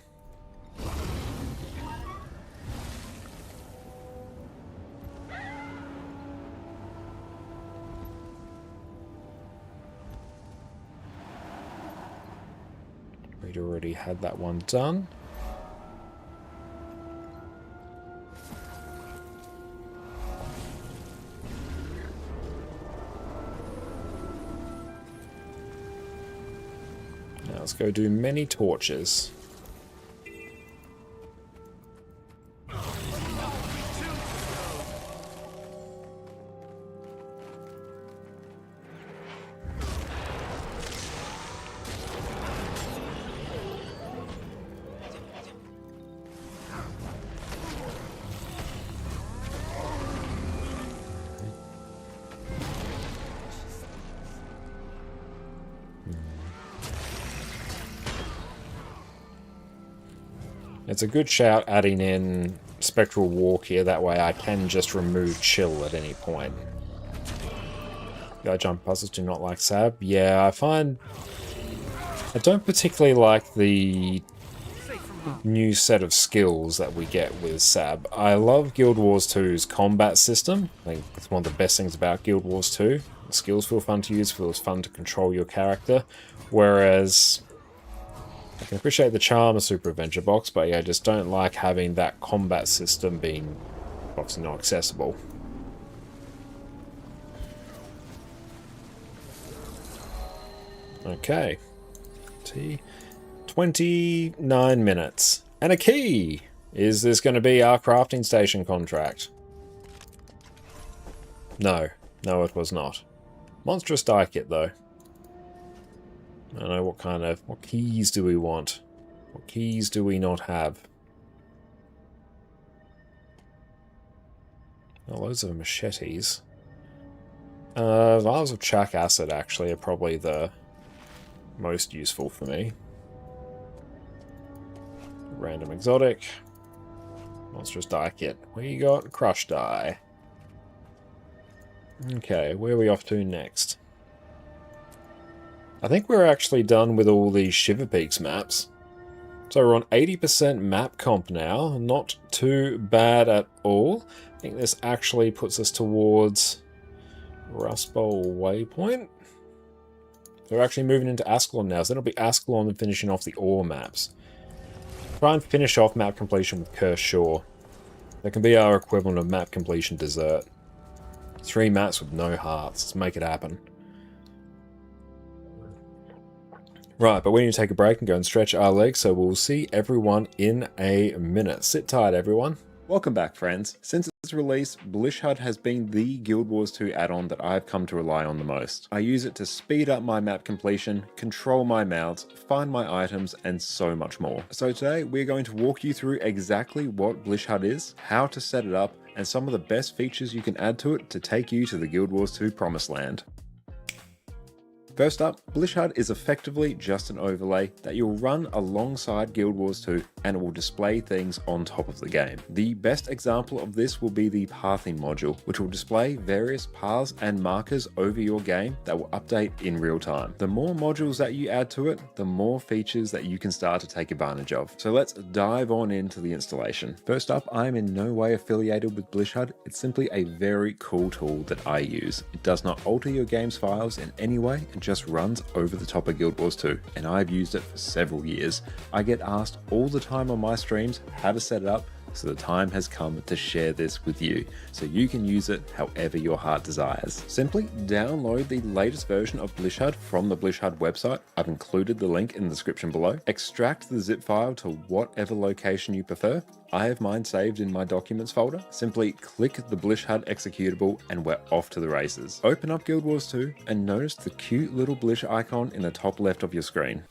We'd already had that one done. Now let's go do many torches. It's a good shout adding in Spectral Walk here, that way I can just remove chill at any point. Jump puzzles do not like Sab. Yeah, I find I don't particularly like the new set of skills that we get with Sab. I love Guild Wars 2's combat system. I think it's one of the best things about Guild Wars 2. The skills feel fun to use, feels fun to control your character, whereas I can appreciate the charm of Super Adventure Box, but yeah, I just don't like having that combat system being obviously not accessible. Okay. 29 minutes. And a key! Is this going to be our crafting station contract? No. No, it was not. Monstrous die kit, though. I don't know what keys do we want? What keys do we not have? Oh, loads of machetes. Vials of Chuck Acid, actually, are probably the most useful for me. Random exotic. Monstrous die kit. We got Crush die. Okay, where are we off to next? I think we're actually done with all the Shiver Peaks maps. So we're on 80% map comp now. Not too bad at all. I think this actually puts us towards Rust Bowl Waypoint. So we're actually moving into Ascalon now. So it'll be Ascalon and finishing off the ore maps. Try and finish off map completion with Cursed Shore. That can be our equivalent of map completion dessert. 3 maps with no hearts. Let's make it happen. Right, but we need to take a break and go and stretch our legs, so we'll see everyone in a minute. Sit tight, everyone. Welcome back, friends. Since its release, Blish HUD has been the Guild Wars 2 add-on that I've come to rely on the most. I use it to speed up my map completion, control my mounts, find my items, and so much more. So today, we're going to walk you through exactly what Blish HUD is, how to set it up, and some of the best features you can add to it to take you to the Guild Wars 2 promised land. First up, Blish HUD is effectively just an overlay that you'll run alongside Guild Wars 2 and it will display things on top of the game. The best example of this will be the pathing module, which will display various paths and markers over your game that will update in real time. The more modules that you add to it, the more features that you can start to take advantage of. So let's dive on into the installation. First up, I am in no way affiliated with Blish HUD. It's simply a very cool tool that I use. It does not alter your game's files in any way and just runs over the top of Guild Wars 2, and I've used it for several years. I get asked all the time on my streams how to set it up, so the time has come to share this with you, so you can use it however your heart desires. Simply download the latest version of Blish HUD from the Blish HUD website. I've included the link in the description below. Extract the zip file to whatever location you prefer. I have mine saved in my documents folder. Simply click the Blish HUD executable and we're off to the races. Open up Guild Wars 2 and notice the cute little Blish icon in the top left of your screen.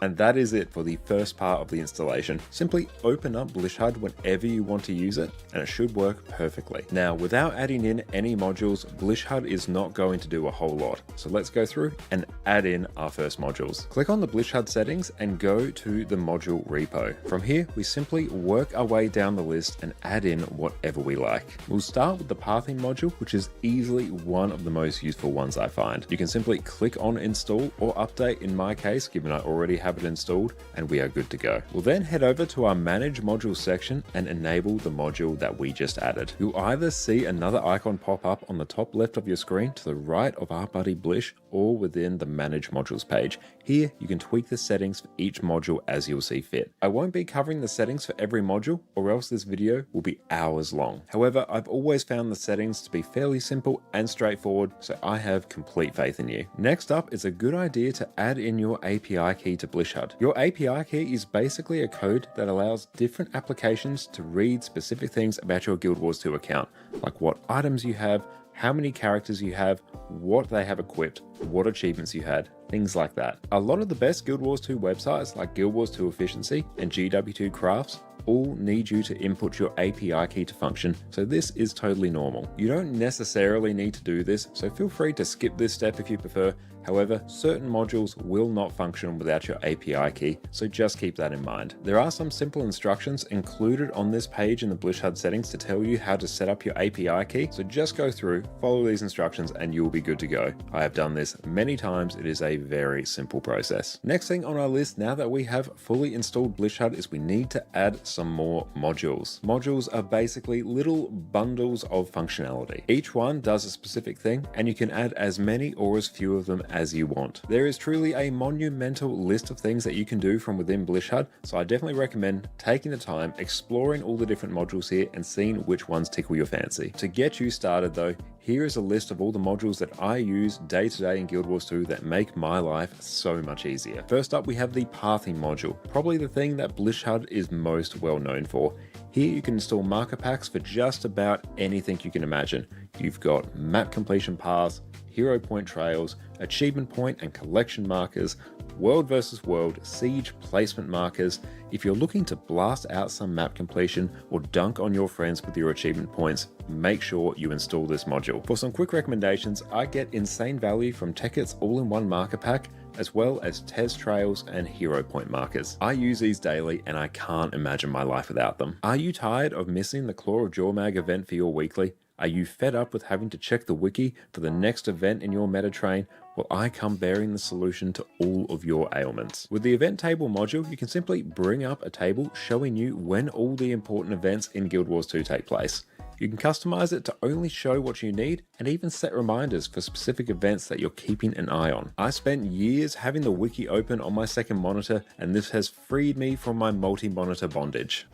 And that is it for the first part of the installation. Simply open up Blish HUD whenever you want to use it, and it should work perfectly. Now, without adding in any modules, Blish HUD is not going to do a whole lot. So let's go through and add in our first modules. Click on the Blish HUD settings and go to the module repo. From here, we simply work our way down the list and add in whatever we like. We'll start with the pathing module, which is easily one of the most useful ones I find. You can simply click on install or update in my case, given I already have it installed, and we are good to go. We'll then head over to our manage modules section and enable the module that we just added. You'll either see another icon pop up on the top left of your screen to the right of our buddy Blish, or within the manage modules page. Here you can tweak the settings for each module as you'll see fit. I won't be covering the settings for every module, or else this video will be hours long. However, I've always found the settings to be fairly simple and straightforward, so I have complete faith in you. Next up, it's a good idea to add in your API key to Blish HUD. Your API key is basically a code that allows different applications to read specific things about your Guild Wars 2 account, like what items you have, how many characters you have, what they have equipped, what achievements you had, things like that. A lot of the best Guild Wars 2 websites like Guild Wars 2 Efficiency and GW2 Crafts all need you to input your API key to function, so this is totally normal. You don't necessarily need to do this, so feel free to skip this step if you prefer. However, certain modules will not function without your API key, so just keep that in mind. There are some simple instructions included on this page in the Blish HUD settings to tell you how to set up your API key, so just go through, follow these instructions, and you'll be good to go. I have done this many times. It is a very simple process. Next thing on our list, now that we have fully installed Blish HUD, is we need to add some more modules. Modules are basically little bundles of functionality. Each one does a specific thing, and you can add as many or as few of them as you want. There is truly a monumental list of things that you can do from within Blish HUD, so I definitely recommend taking the time, exploring all the different modules here and seeing which ones tickle your fancy. To get you started though, here is a list of all the modules that I use day to day in Guild Wars 2 that make my life so much easier. First up, we have the pathing module, probably the thing that Blish HUD is most well known for. Here you can install marker packs for just about anything you can imagine. You've got map completion paths, hero point trails, achievement point and collection markers, world versus world, siege placement markers. If you're looking to blast out some map completion or dunk on your friends with your achievement points, make sure you install this module. For some quick recommendations, I get insane value from Teket's all-in-one marker pack, as well as Tez trails and hero point markers. I use these daily and I can't imagine my life without them. Are you tired of missing the Claw of Jormag event for your weekly? Are you fed up with having to check the wiki for the next event in your meta train? Well, I come bearing the solution to all of your ailments. With the event table module, you can simply bring up a table showing you when all the important events in Guild Wars 2 take place. You can customize it to only show what you need and even set reminders for specific events that you're keeping an eye on. I spent years having the wiki open on my second monitor, and this has freed me from my multi-monitor bondage.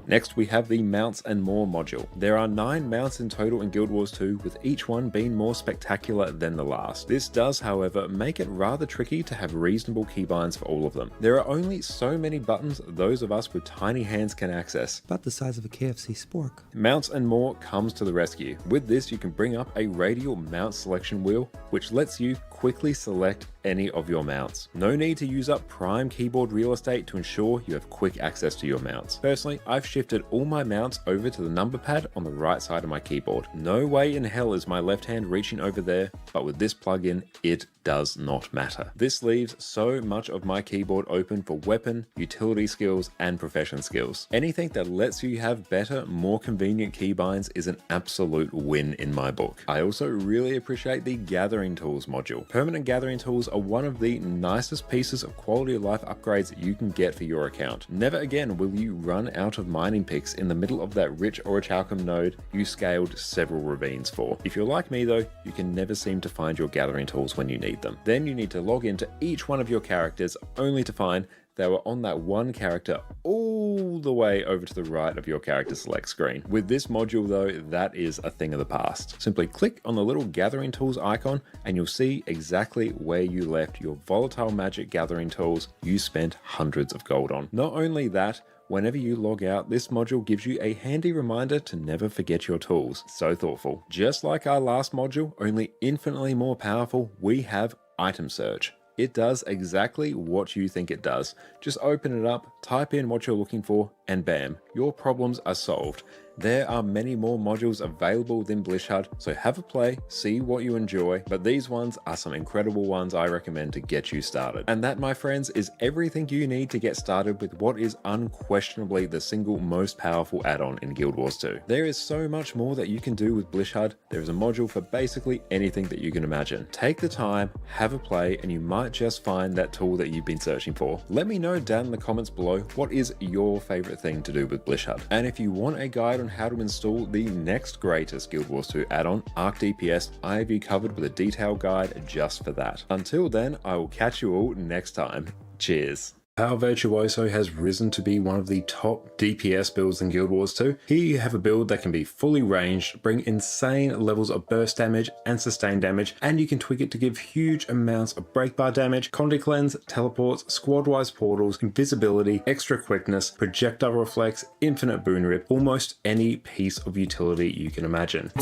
Next, we have the Mounts and More module. There are 9 mounts in total in Guild Wars 2, with each one being more spectacular than the last. This does, however, make it rather tricky to have reasonable keybinds for all of them. There are only so many buttons those of us with tiny hands can access. About the size of a KFC spork. Mounts and More comes to the rescue. With this, you can bring up a radial mount selection wheel, which lets you quickly select any of your mounts. No need to use up prime keyboard real estate to ensure you have quick access to your mounts. Personally, I've shifted all my mounts over to the number pad on the right side of my keyboard. No way in hell is my left hand reaching over there, but with this plugin, it does not matter. This leaves so much of my keyboard open for weapon, utility skills, and profession skills. Anything that lets you have better, more convenient keybinds is an absolute win in my book. I also really appreciate the gathering tools module. Permanent gathering tools are one of the nicest pieces of quality of life upgrades that you can get for your account. Never again will you run out of mining picks in the middle of that rich orichalcum node you scaled several ravines for. If you're like me though, you can never seem to find your gathering tools when you need them. Then you need to log into each one of your characters only to find they were on that one character all the way over to the right of your character select screen. With this module though, that is a thing of the past. Simply click on the little gathering tools icon and you'll see exactly where you left your volatile magic gathering tools you spent hundreds of gold on. Not only that, whenever you log out, this module gives you a handy reminder to never forget your tools. So thoughtful. Just like our last module, only infinitely more powerful, we have Item Search. it does exactly what you think it does. Just open it up, type in what you're looking for, and bam, your problems are solved. There are many more modules available than Blish HUD, so have a play, see what you enjoy, but these ones are some incredible ones I recommend to get you started. And that, my friends, is everything you need to get started with what is unquestionably the single most powerful add-on in Guild Wars 2. There is so much more that you can do with Blish HUD. There is a module for basically anything that you can imagine. Take the time, have a play, and you might just find that tool that you've been searching for. Let me know down in the comments below what is your favorite thing to do with Blish HUD. And if you want a guide on how to install the next greatest Guild Wars 2 add-on, Arc DPS, I have you covered with a detailed guide just for that. Until then, I will catch you all next time. Cheers. Our Virtuoso has risen to be one of the top DPS builds in Guild Wars 2. Here you have a build that can be fully ranged, bring insane levels of burst damage and sustain damage, and you can tweak it to give huge amounts of breakbar damage, conduit cleanse, teleports, squad-wise portals, invisibility, extra quickness, projectile reflex, infinite boon rip, almost any piece of utility you can imagine.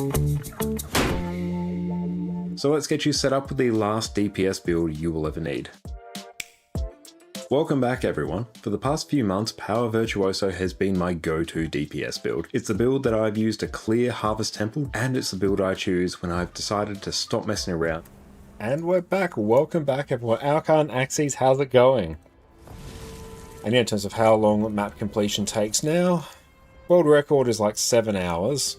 So let's get you set up with the last DPS build you will ever need. Welcome back everyone. For the past few months, Power Virtuoso has been my go-to DPS build. It's the build that I've used to clear Harvest Temple, and it's the build I choose when I've decided to stop messing around. And we're back. Welcome back everyone. Alcan Axes, how's it going? And in terms of how long map completion takes now, world record is like 7 hours.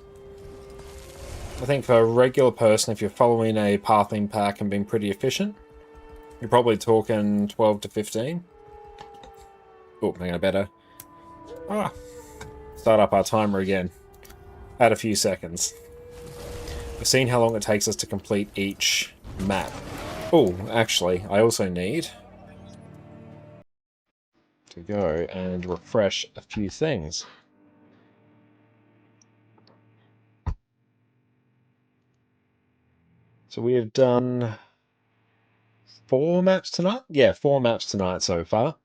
I think for a regular person, if you're following a pathing pack and being pretty efficient, you're probably talking 12 to 15. Oh, hang on, better. Start up our timer again. Add a few seconds. I've seen how long it takes us to complete each map. Oh, actually, I also need to go and refresh a few things. So we have done 4 maps tonight? Yeah, 4 maps tonight so far.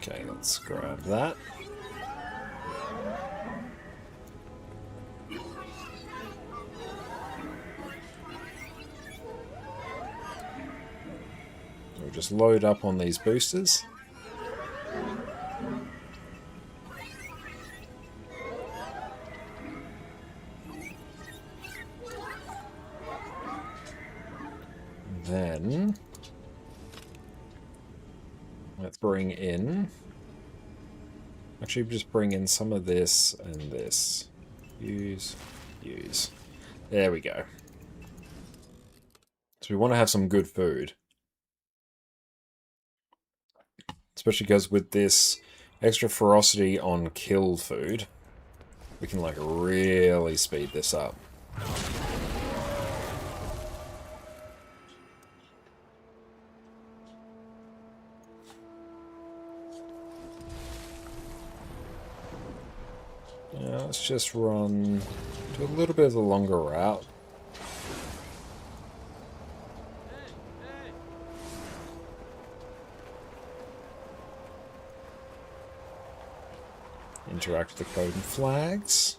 Okay, let's grab that. We'll just load up on these boosters. Then let's bring in, actually just bring in some of this and this. Use. There we go. So we want to have some good food. Especially because with this extra ferocity on killed food, we can like really speed this up. Let's just run to a little bit of the longer route. Interact with the code and flags.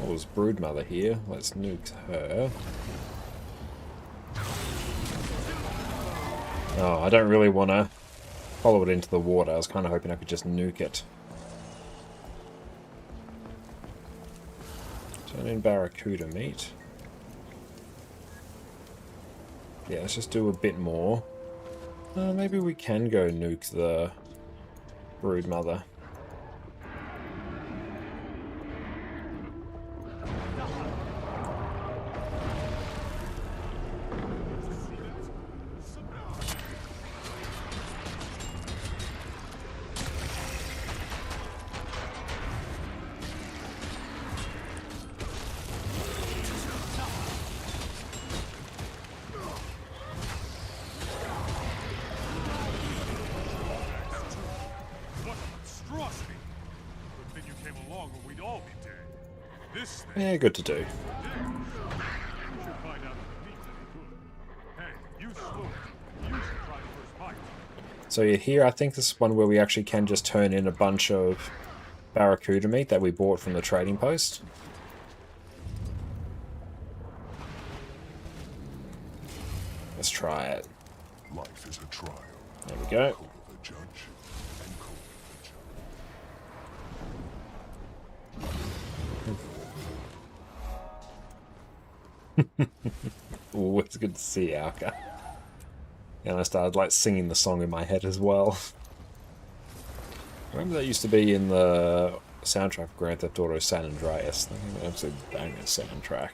Oh, there's Broodmother here. Let's nuke her. Oh, I don't really want to follow it into the water. I was kind of hoping I could just nuke it. Turn in Barracuda meat. Yeah, let's just do a bit more. Maybe we can go nuke the Broodmother. Yeah, good to do. So yeah, here I think this is one where we actually can just turn in a bunch of barracuda meat that we bought from the trading post. Let's try it. Life is a trial. There we go. Court of a judge and court of a judge. Ooh, it's good to see Alka. And I started like singing the song in my head as well. I remember that used to be in the soundtrack of Grand Theft Auto San Andreas. I think that was a banger soundtrack.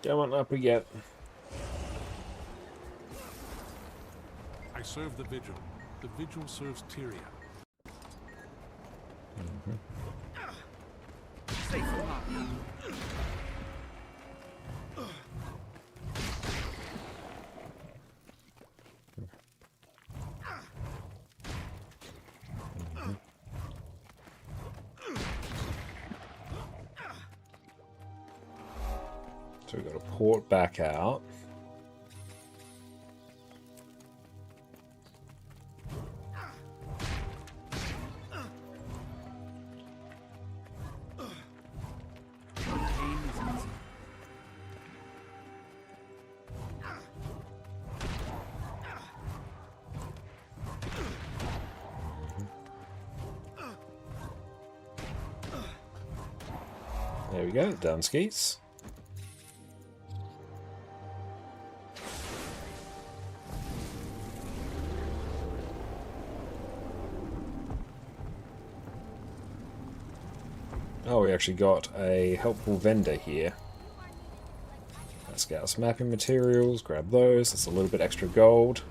Come on, up we get. I serve the Vigil. The Vigil serves Tyria. So we've got to port back out. There we go, down skis. Oh, we actually got a helpful vendor here. Let's get us mapping materials, grab those, that's a little bit extra gold.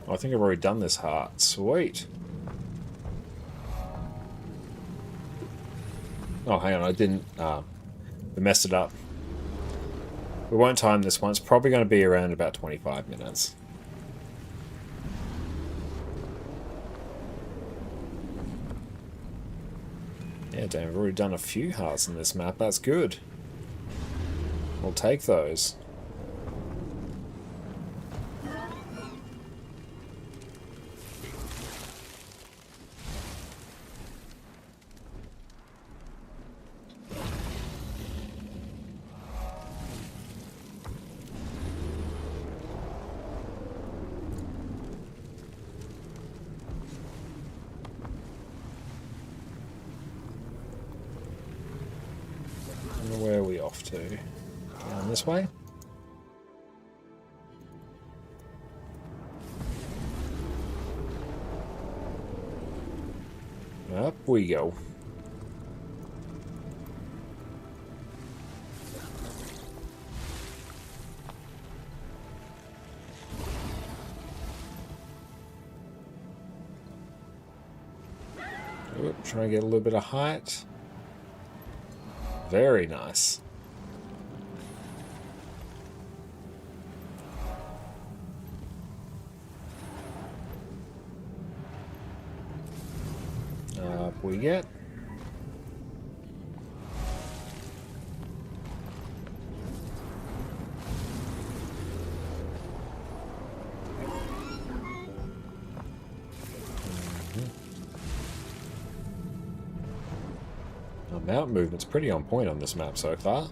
Oh, I think I've already done this heart. Sweet. Oh, hang on, I didn't. We messed it up. We won't time this one. It's probably going to be around about 25 minutes. Yeah, damn, we've already done a few hearts in this map. That's good. We'll take those. Where are we off to? Down this way? Up we go. Oop, trying to get a little bit of height. Very nice. Up we get. Mountain movement's pretty on point on this map so far.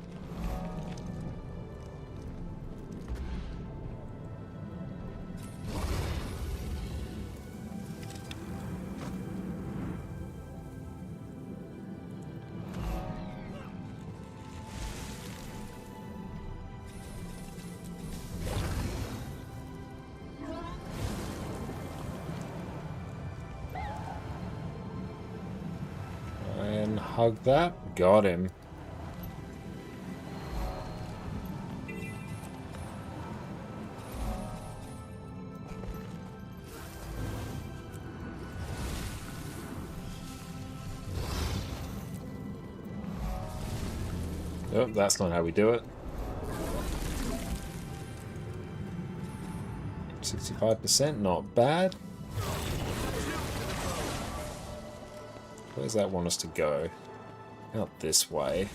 Hug that. Got him. Oh, that's not how we do it. 65%, not bad. Where does that want us to go? Out this way.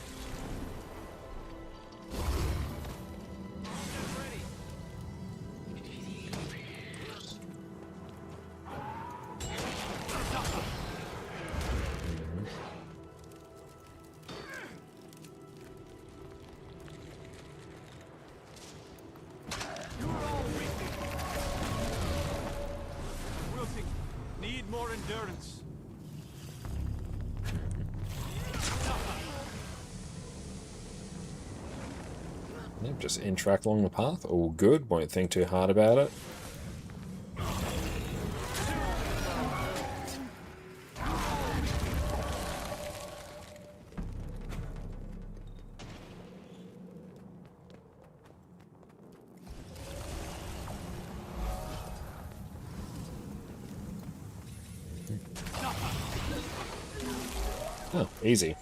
Wilting, need more endurance. Yep, just interact along the path. All good. Won't think too hard about it. Oh, easy.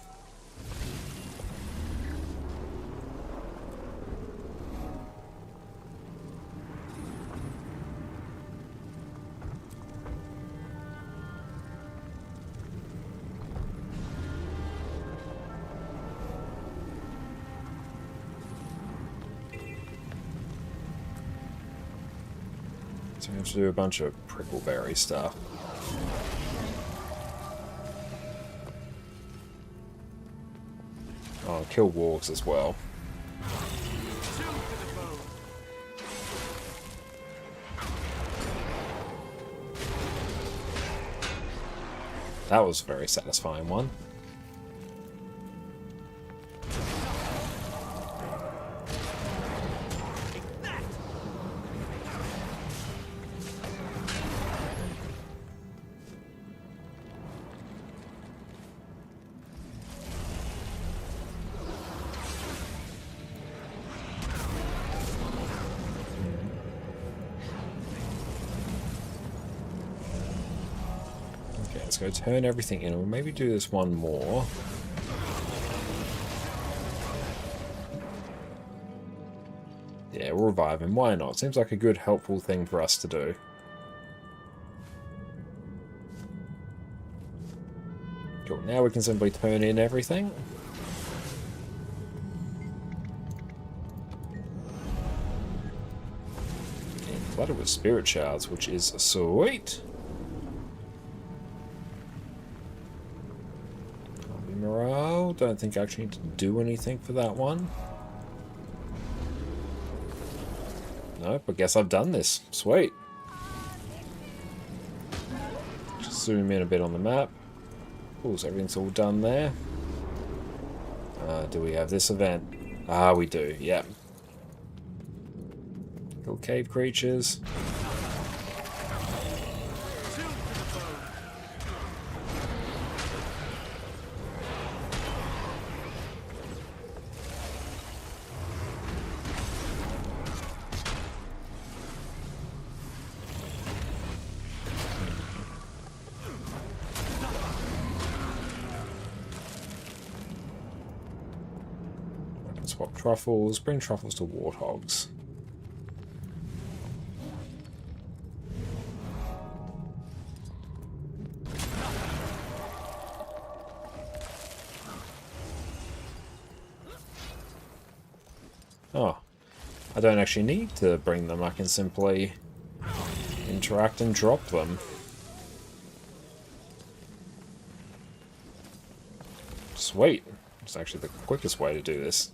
So we have to do a bunch of prickleberry stuff. Oh, kill wargs as well. That was a very satisfying one. Okay, let's go turn everything in. We'll maybe do this one more. Yeah, we'll revive him. Why not? Seems like a good, helpful thing for us to do. Cool. Now we can simply turn in everything. And flooded with spirit shards, which is sweet. Morale. Don't think I actually need to do anything for that one. Nope, I guess I've done this. Sweet. Just zoom in a bit on the map. Cool, so everything's all done there. Do we have this event? Ah, we do, yep. Little cave creatures. Swap truffles, bring truffles to warthogs. Oh, I don't actually need to bring them, I can simply interact and drop them. Sweet, it's actually the quickest way to do this.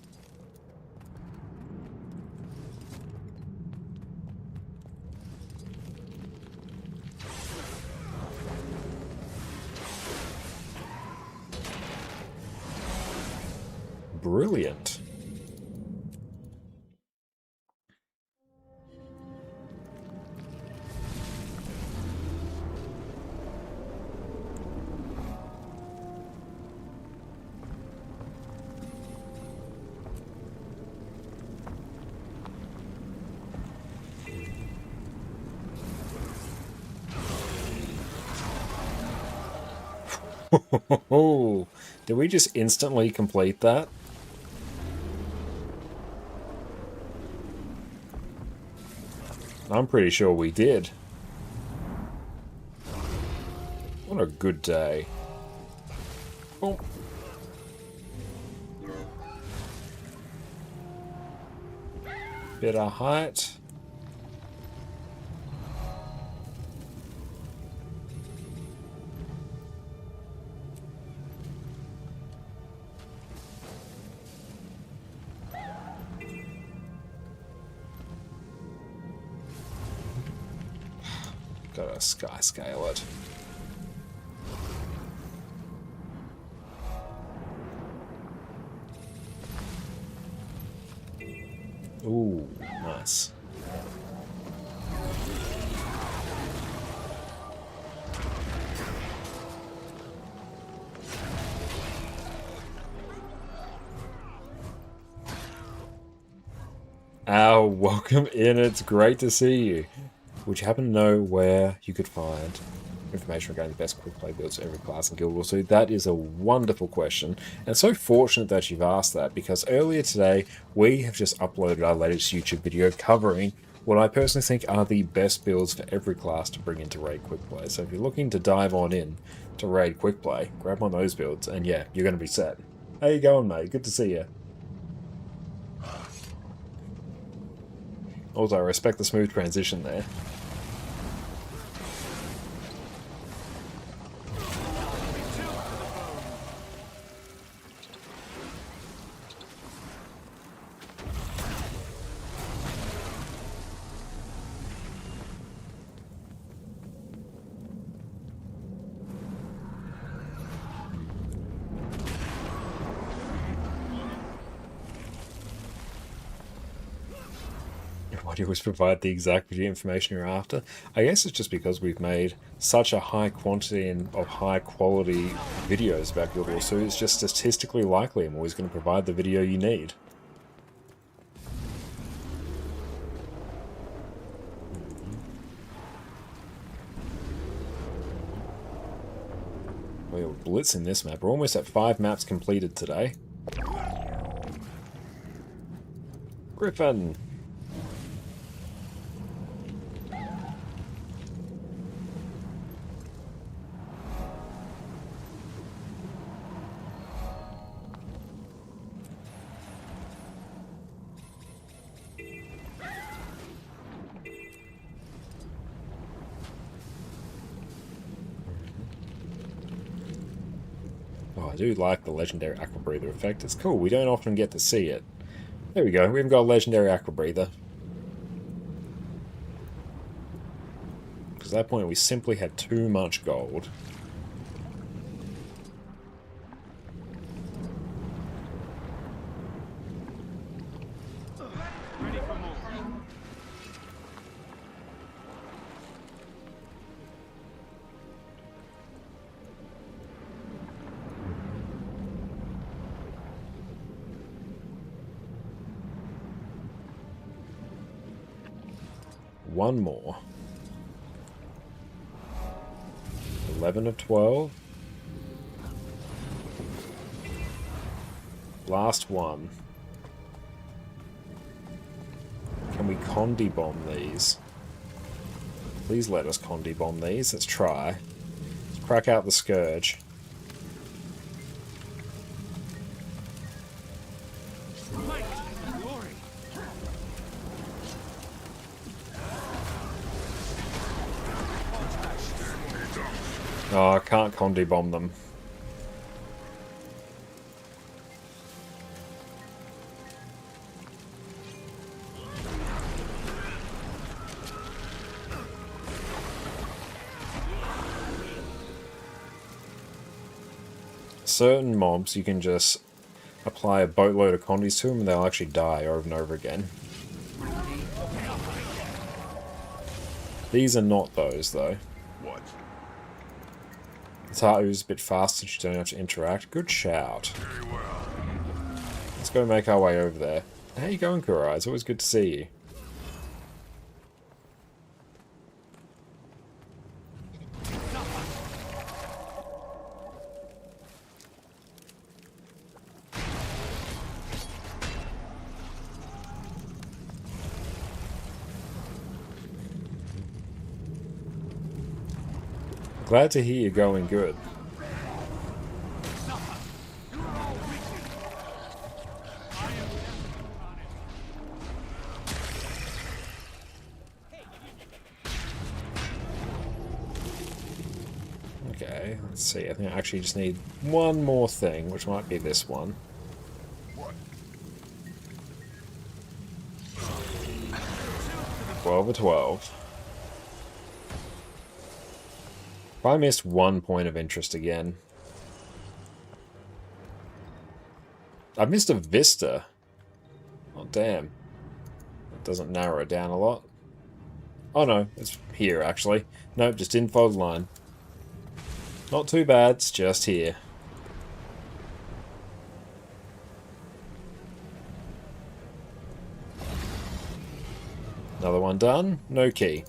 Brilliant. Did we just instantly complete that? I'm pretty sure we did. What a good day. Oh. Bit of height. Gotta sky scale it. Ooh, nice. Ow, welcome in. It's great to see you. Would you happen to know where you could find information regarding the best quick play builds for every class in Guild Wars 2? That is a wonderful question, and so fortunate that you've asked that, because earlier today we have just uploaded our latest YouTube video covering what I personally think are the best builds for every class to bring into Raid Quick Play. So if you're looking to dive on in to Raid Quick Play, grab one of those builds, and yeah, you're going to be set. How you going, mate? Good to see you. Also, I respect the smooth transition there. Why do you always provide the exact video information you're after? I guess it's just because we've made such a high quantity and of high quality videos about Guild Wars 2, it's just statistically likely I'm always going to provide the video you need. We're blitzing this map. We're almost at 5 maps completed today. Griffin! Oh, I do like the legendary Aqua Breather effect. It's cool. We don't often get to see it. There we go. We've got a legendary Aqua Breather. Because at that point we simply had too much gold. One more. 11 of 12. Last one. Can we Condi bomb these? Please let us Condi bomb these. Let's try. Let's crack out the Scourge. Oh, I can't Condi bomb them. Certain mobs you can just apply a boatload of Condis to them and they'll actually die over and over again. These are not those though. What? Tatu's a bit faster, you don't have to interact. Good shout. Very well. Let's go make our way over there. How you going, Kurai? It's always good to see you. Glad to hear you're going good. Okay, let's see. I think I actually just need one more thing, which might be this one. What? 12 or 12. If I missed 1 point of interest again. I missed a vista. Oh, damn. That doesn't narrow it down a lot. Oh no, it's here actually. Nope, just didn't follow the line. Not too bad, it's just here. Another one done, no key.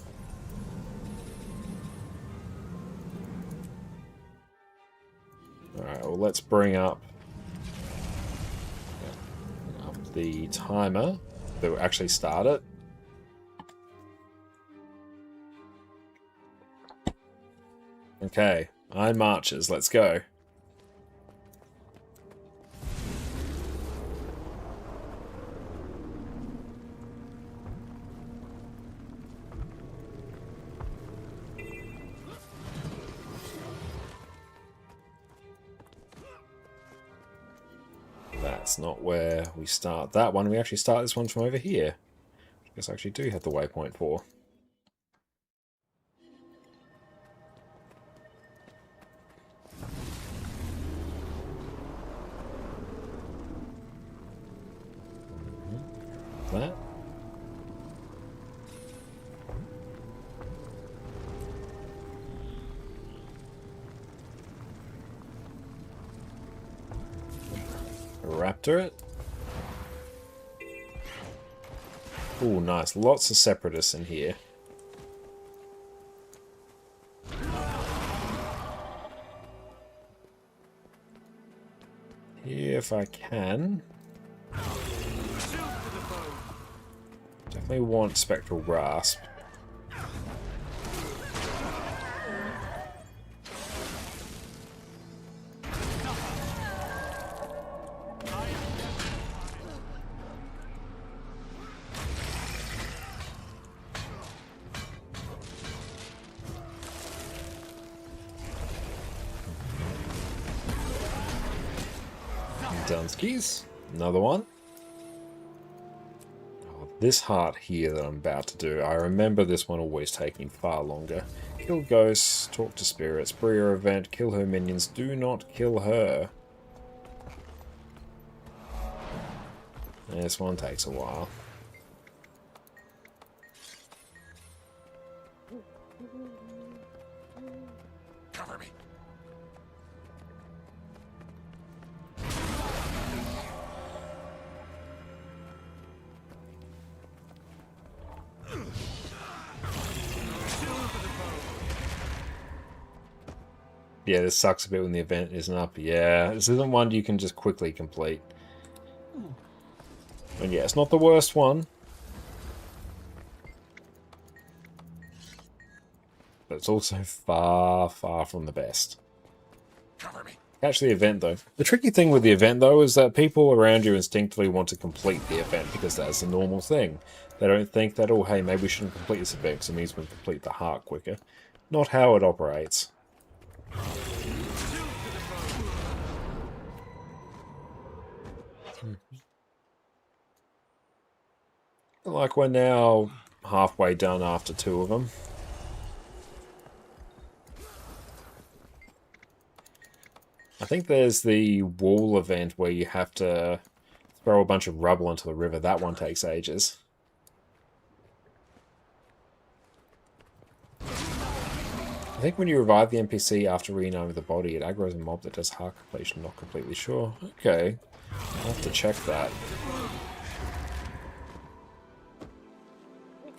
Alright, well let's bring up the timer that will actually start it. Okay, Iron Marches, let's go. That's not where we start that one. We actually start this one from over here. I guess I actually do have the waypoint for. That. Raptor it. Oh, nice. Lots of separatists in here. Here, if I can. Definitely want Spectral Grasp. Dunskies. Another one. Oh, this heart here that I'm about to do, I remember this one always taking far longer. Kill ghosts, talk to spirits, Bria event, kill her minions, do not kill her. This one takes a while. Cover me. Yeah, this sucks a bit when the event isn't up. Yeah, this isn't one you can just quickly complete. And yeah, it's not the worst one. But it's also far, far from the best. Cover me. Catch the event, though. The tricky thing with the event, though, is that people around you instinctively want to complete the event because that's a normal thing. They don't think that, oh, hey, maybe we shouldn't complete this event because it means we can complete the heart quicker. Not how it operates. Like, we're now halfway done after 2 of them. I think there's the wall event where you have to throw a bunch of rubble into the river. That one takes ages. I think when you revive the NPC after renaming the body, it aggroes a mob that does heart completion. Not completely sure. Okay. I'll have to check that.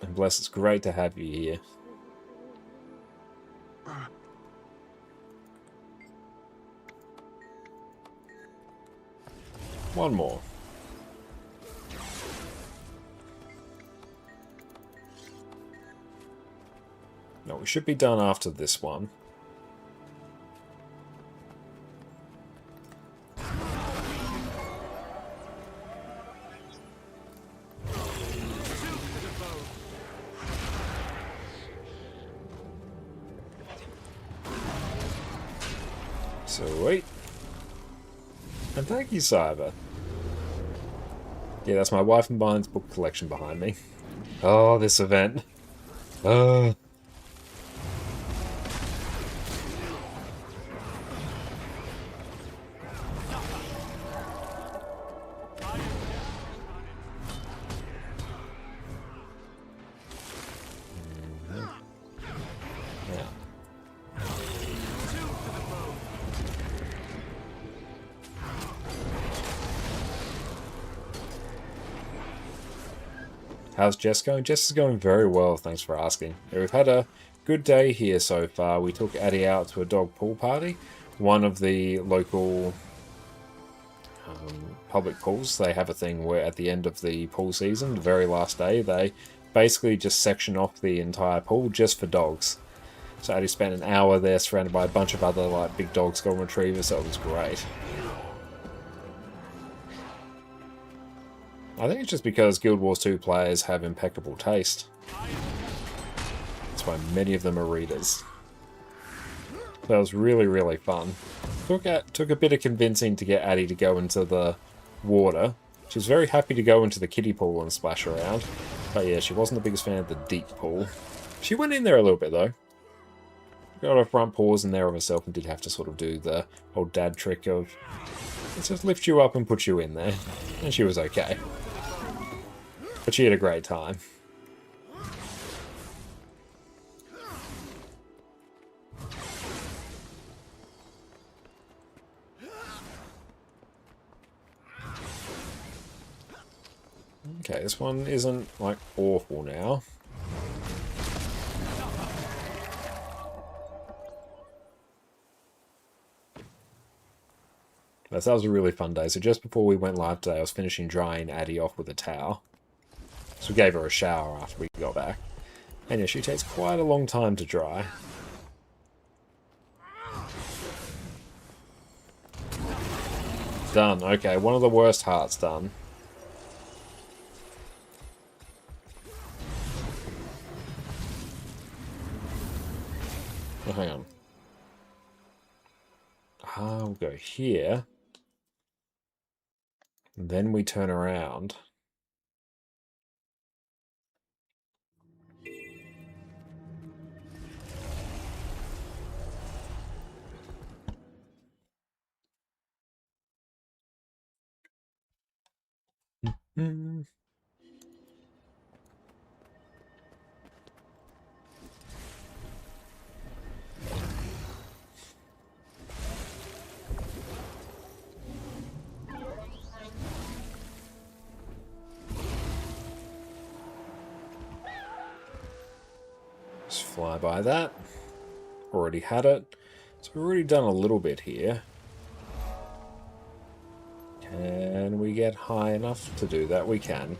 And Bless, it's great to have you here. One more. No, we should be done after this one. Sweet. And thank you, Cyber. Yeah, that's my wife and mine's book collection behind me. Oh, this event. Oh. Yeah. How's Jess going? Jess is going very well, thanks for asking. Yeah, we've had a good day here so far. We took Addie out to a dog pool party. One of the local public pools, they have a thing where at the end of the pool season, the very last day, they basically just section off the entire pool just for dogs. So Addie spent an hour there surrounded by a bunch of other like big dogs, golden retrievers, so it was great. I think it's just because Guild Wars 2 players have impeccable taste. That's why many of them are readers. That was really, really fun. Took a bit of convincing to get Addie to go into the water. She was very happy to go into the kiddie pool and splash around. But yeah, she wasn't the biggest fan of the deep pool. She went in there a little bit though. Got her front paws in there of herself and did have to sort of do the old dad trick of let's just lift you up and put you in there. And she was okay. But she had a great time. Okay, this one isn't, like, awful now. That was a really fun day. So just before we went live today, I was finishing drying Addie off with a towel. So we gave her a shower after we got back. And yeah, she takes quite a long time to dry. Done. Okay, one of the worst hearts done. Oh, hang on. I'll go here. And then we turn around. Mm. Just fly by that. Already had it. So we've already done a little bit here. Can we get high enough to do that? We can.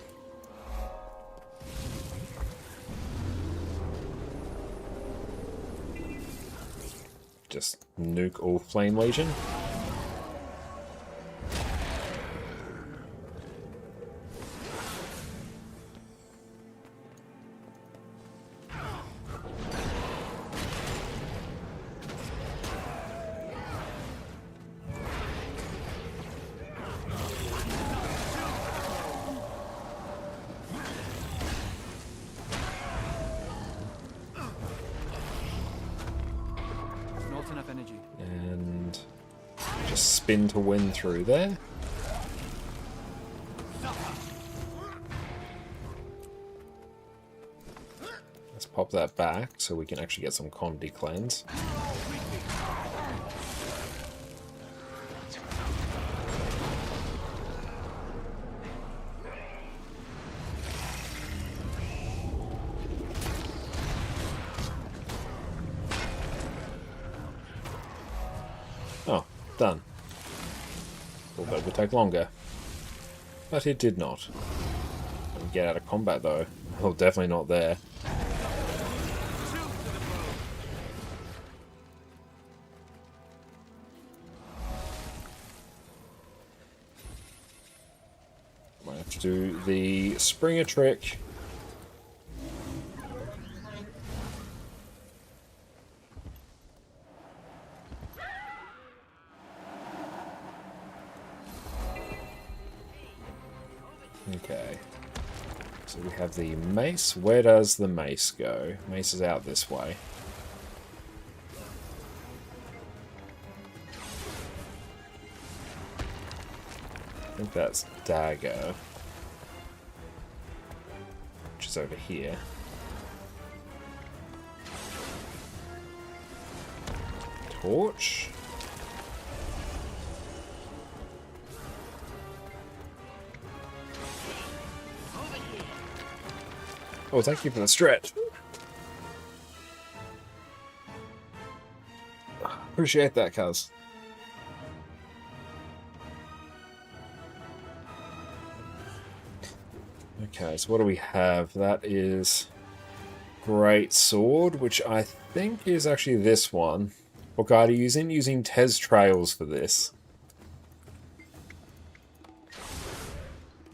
Just nuke all Flame Legion. Enough energy. And just spin to win through there. Let's pop that back so we can actually get some Condi cleanse. Oh, done. Thought that would take longer. But it did not. And get out of combat though. Well, definitely not there. Might have to do the Springer trick. Okay. So we have the mace. Where does the mace go? Mace is out this way. I think that's dagger, which is over here. Torch. Oh, thank you for the stretch. Appreciate that, cuz. Okay, so what do we have? That is Great Sword, which I think is actually this one. What guide are you using? Using Tez Trails for this.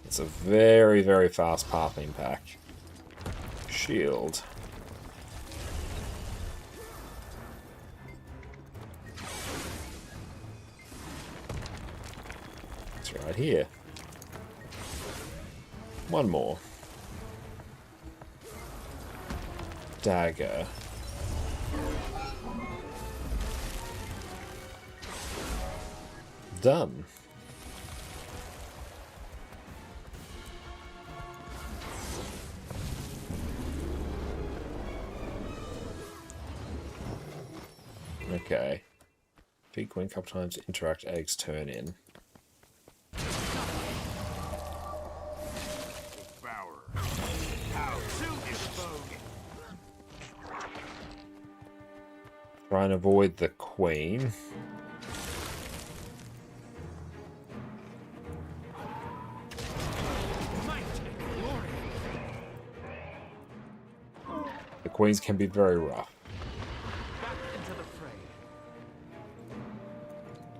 It's a very, very fast pathing pack. Shield. It's right here. One more. Dagger. Done. Okay. Peak when couple times interact eggs turn in. Try and avoid the queen. The queens can be very rough. Back into the fray.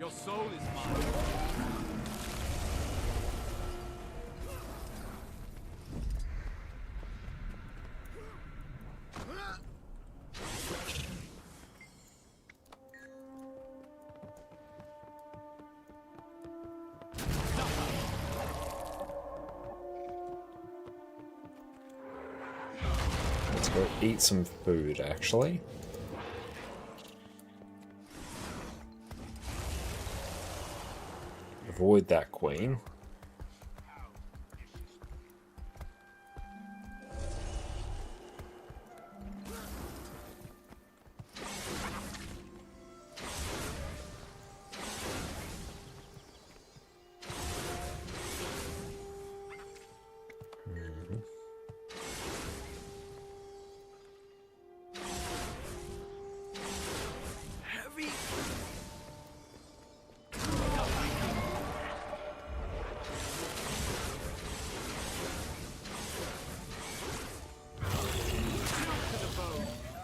Your soul is mine. Let's go eat some food, actually. Avoid that queen.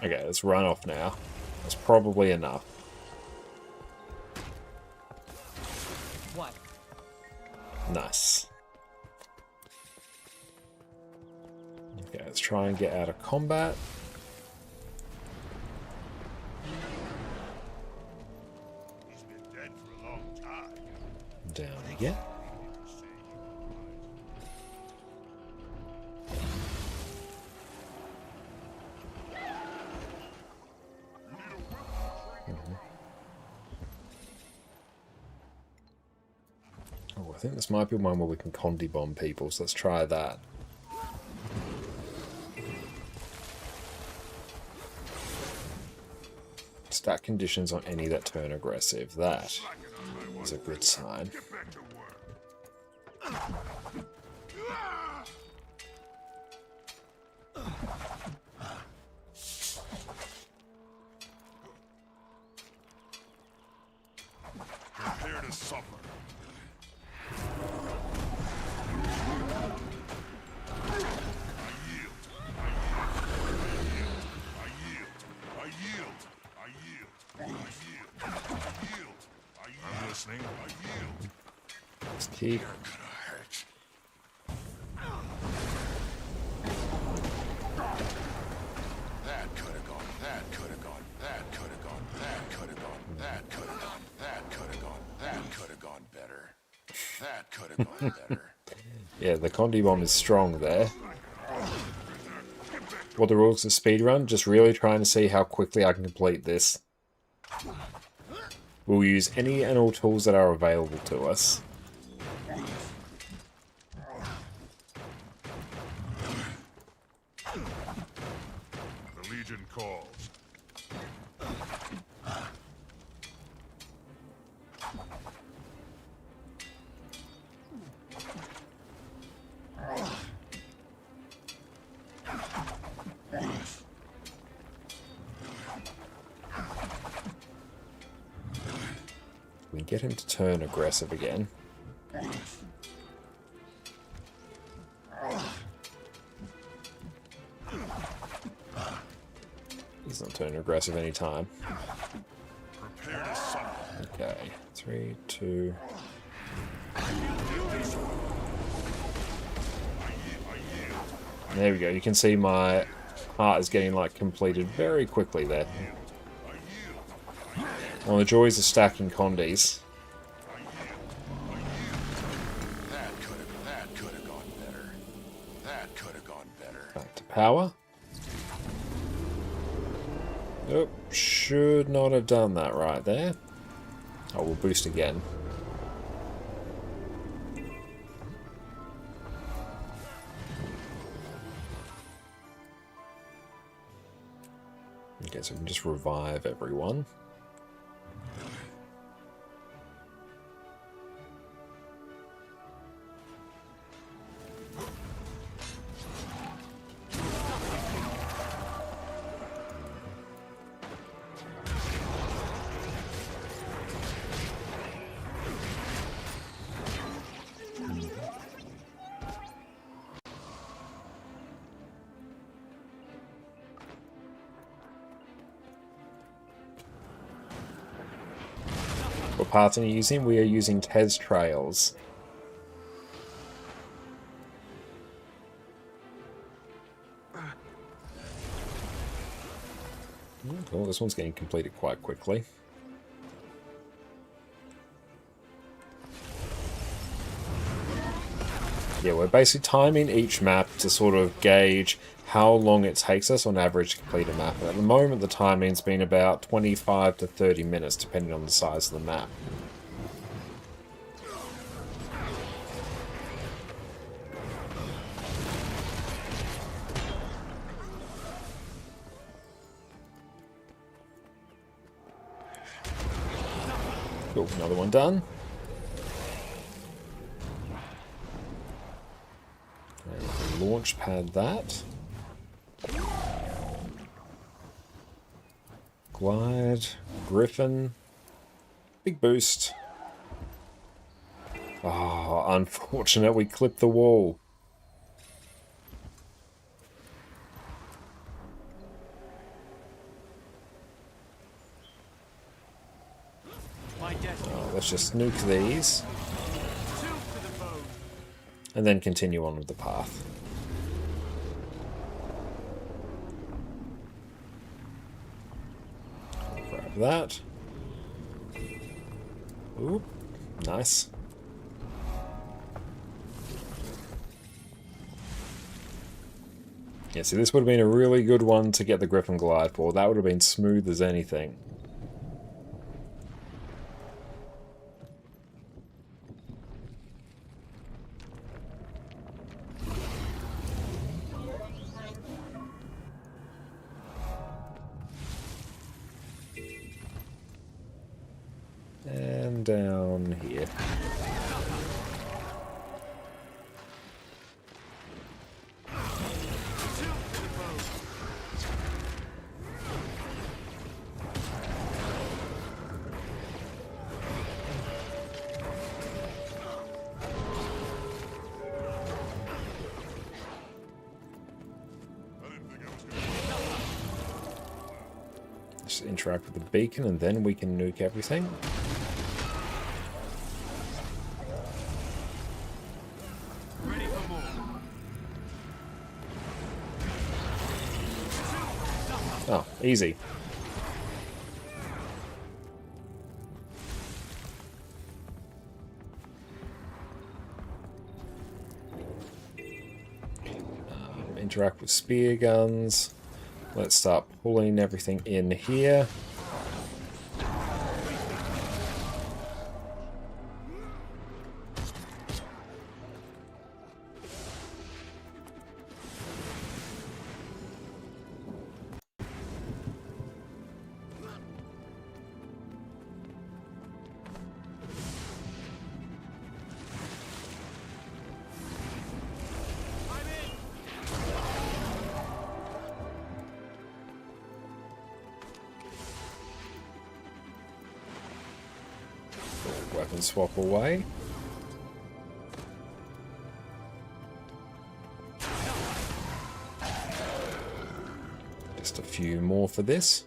Okay, let's run off now. That's probably enough. What? Nice. Okay, let's try and get out of combat. He's been dead for a long time. Down again. Oh, I think this might be one where we can Condi bomb people, so let's try that. Stat conditions on any that turn aggressive. That is a good sign. Get back to work. Prepare to suffer. Let's keep. That could have gone. That could have gone. That could have gone. That could have gone. That could have gone. That could have gone. That could have gone better. That could have gone better. Yeah, the Condi bomb is strong there. What the rules of speedrun? Just really trying to see how quickly I can complete this. We'll use any and all tools that are available to us. The Legion calls. We get him to turn aggressive again. He's not turning aggressive anytime. Prepare to summon. Okay, 3, 2. There we go. You can see my heart is getting like completed very quickly there. One of the joys of stacking Condis. That could have gone better. That could have gone better. Back to power. Nope, should not have done that right there. Oh, we'll boost again. Okay, so we can just revive everyone. What parts are you using? We are using Tez Trails. Cool, this one's getting completed quite quickly. Yeah, we're basically timing each map to sort of gauge how long it takes us on average to complete a map. And at the moment, the timing's been about 25 to 30 minutes, depending on the size of the map. Cool, another one done. Launch pad that. Glide, Griffin, big boost. Oh, unfortunate, we clipped the wall. Oh, let's just nuke these. And then continue on with the path. Grab that. Ooh, nice. Yeah, see, this would have been a really good one to get the Griffin glide for. That would have been smooth as anything. And down here. Just interact with the beacon and then we can nuke everything. Oh, easy. interact with spear guns. Let's start pulling everything in here. Weapon swap away. Just a few more for this.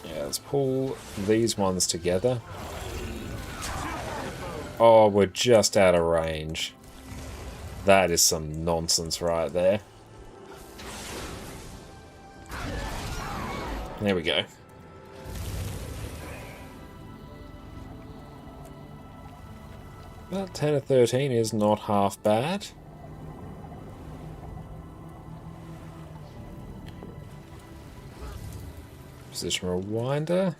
Yeah, let's pull these ones together. Oh, we're just out of range. That is some nonsense right there. There we go. But 10 of 13 is not half bad. Position rewinder.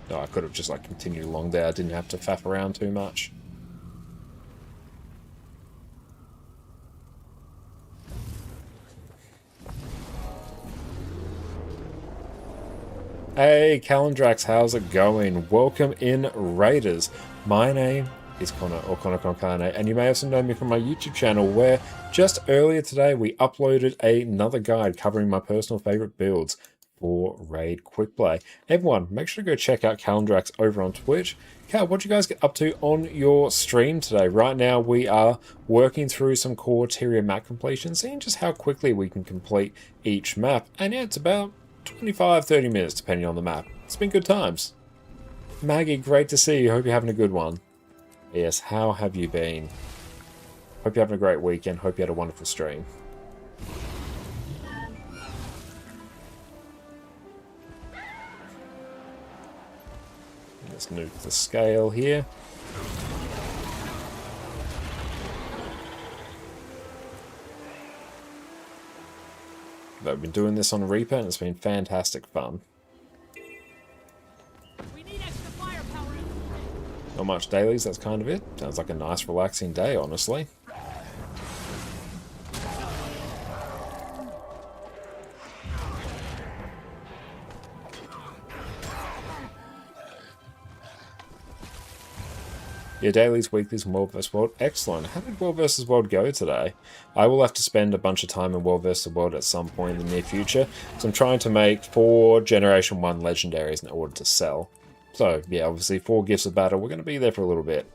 Oh, I could have just like continued along there. I didn't have to faff around too much. Hey, Calendrax, how's it going? Welcome in, Raiders. My name is Connor, or ConnorConCarne, and you may also know me from my YouTube channel, where just earlier today we uploaded another guide covering my personal favorite builds for Raid Quickplay. Everyone, make sure to go check out Calendrax over on Twitch. Cal, what you guys get up to on your stream today? Right now we are working through some core Tyria map completion, seeing just how quickly we can complete each map. And yeah, it's about 25-30 minutes depending on the map. It's been good times. Maggie, great to see you. Hope you're having a good one. Yes, how have you been? Hope you're having a great weekend. Hope you had a wonderful stream. Let's nuke the scale here. I've been doing this on Reaper and it's been fantastic fun. We need extra firepower. Not much dailies, that's kind of it. Sounds like a nice relaxing day, honestly. Yeah, dailies, weeklies, and World vs. World. Excellent. How did World vs. World go today? I will have to spend a bunch of time in World vs. World at some point in the near future, because I'm trying to make 4 Generation 1 Legendaries in order to sell. So, yeah, obviously 4 Gifts of Battle. We're going to be there for a little bit.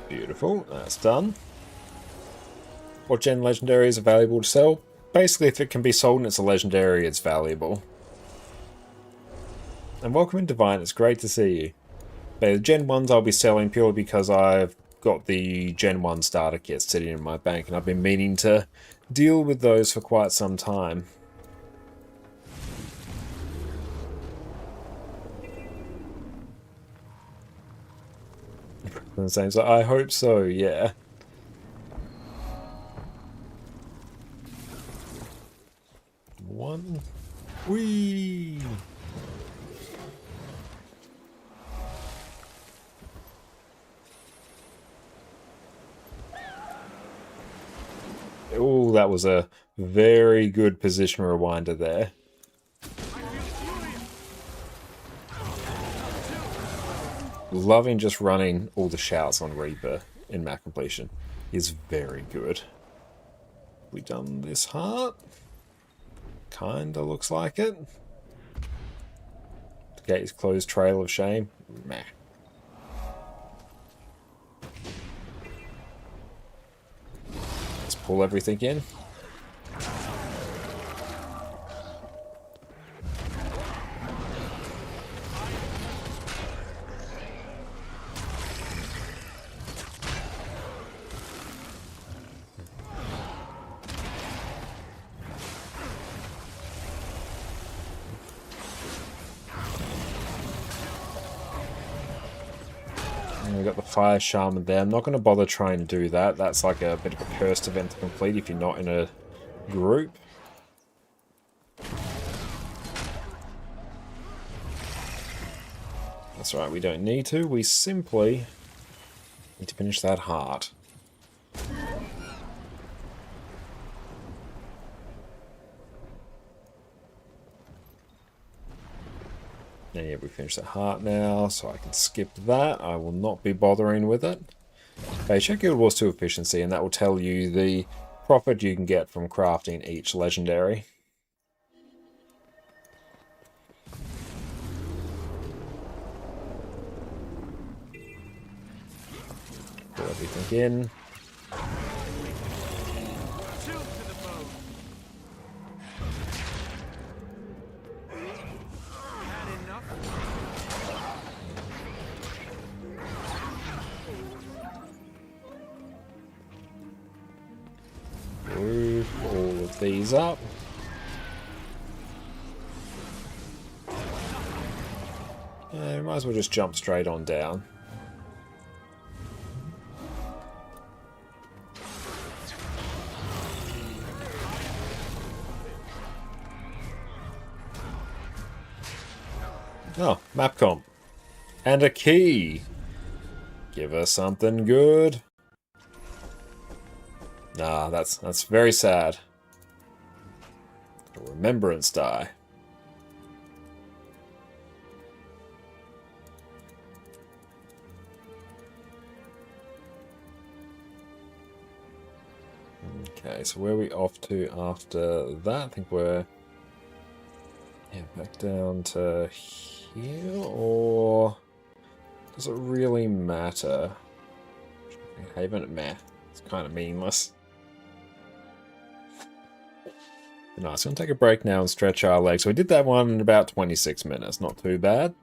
Beautiful, that's done. What gen legendaries are valuable to sell? Basically, if it can be sold and it's a legendary, it's valuable. And welcome in, Divine, it's great to see you. But the Gen 1s I'll be selling purely because I've got the Gen 1 starter kits sitting in my bank, and I've been meaning to deal with those for quite some time. The same, so I hope so, yeah. One. Whee! Oh, that was a very good position rewinder there. Loving just running all the shouts on Reaper in map completion is very good. We done this heart? Kinda looks like it. The gate is closed, trail of shame. Meh. pull everything in. We've got the Fire Shaman there. I'm not going to bother trying to do that. That's like a bit of a cursed event to complete if you're not in a group. That's right, we don't need to. We simply need to finish that heart. And yeah, we finished the heart now, so I can skip that. I will not be bothering with it. Okay, check Guild Wars 2 efficiency, and that will tell you the profit you can get from crafting each legendary. Put everything in. Move all of these up. Might as well just jump straight on down. Oh, map comp. And a key. Give us something good. Nah, that's very sad. A remembrance die. Okay, so where are we off to after that? I think we're back down to here, or does it really matter? Haven, meh. It's kind of meaningless. Nice. We're going to take a break now and stretch our legs. So we did that one in about 26 minutes. Not too bad.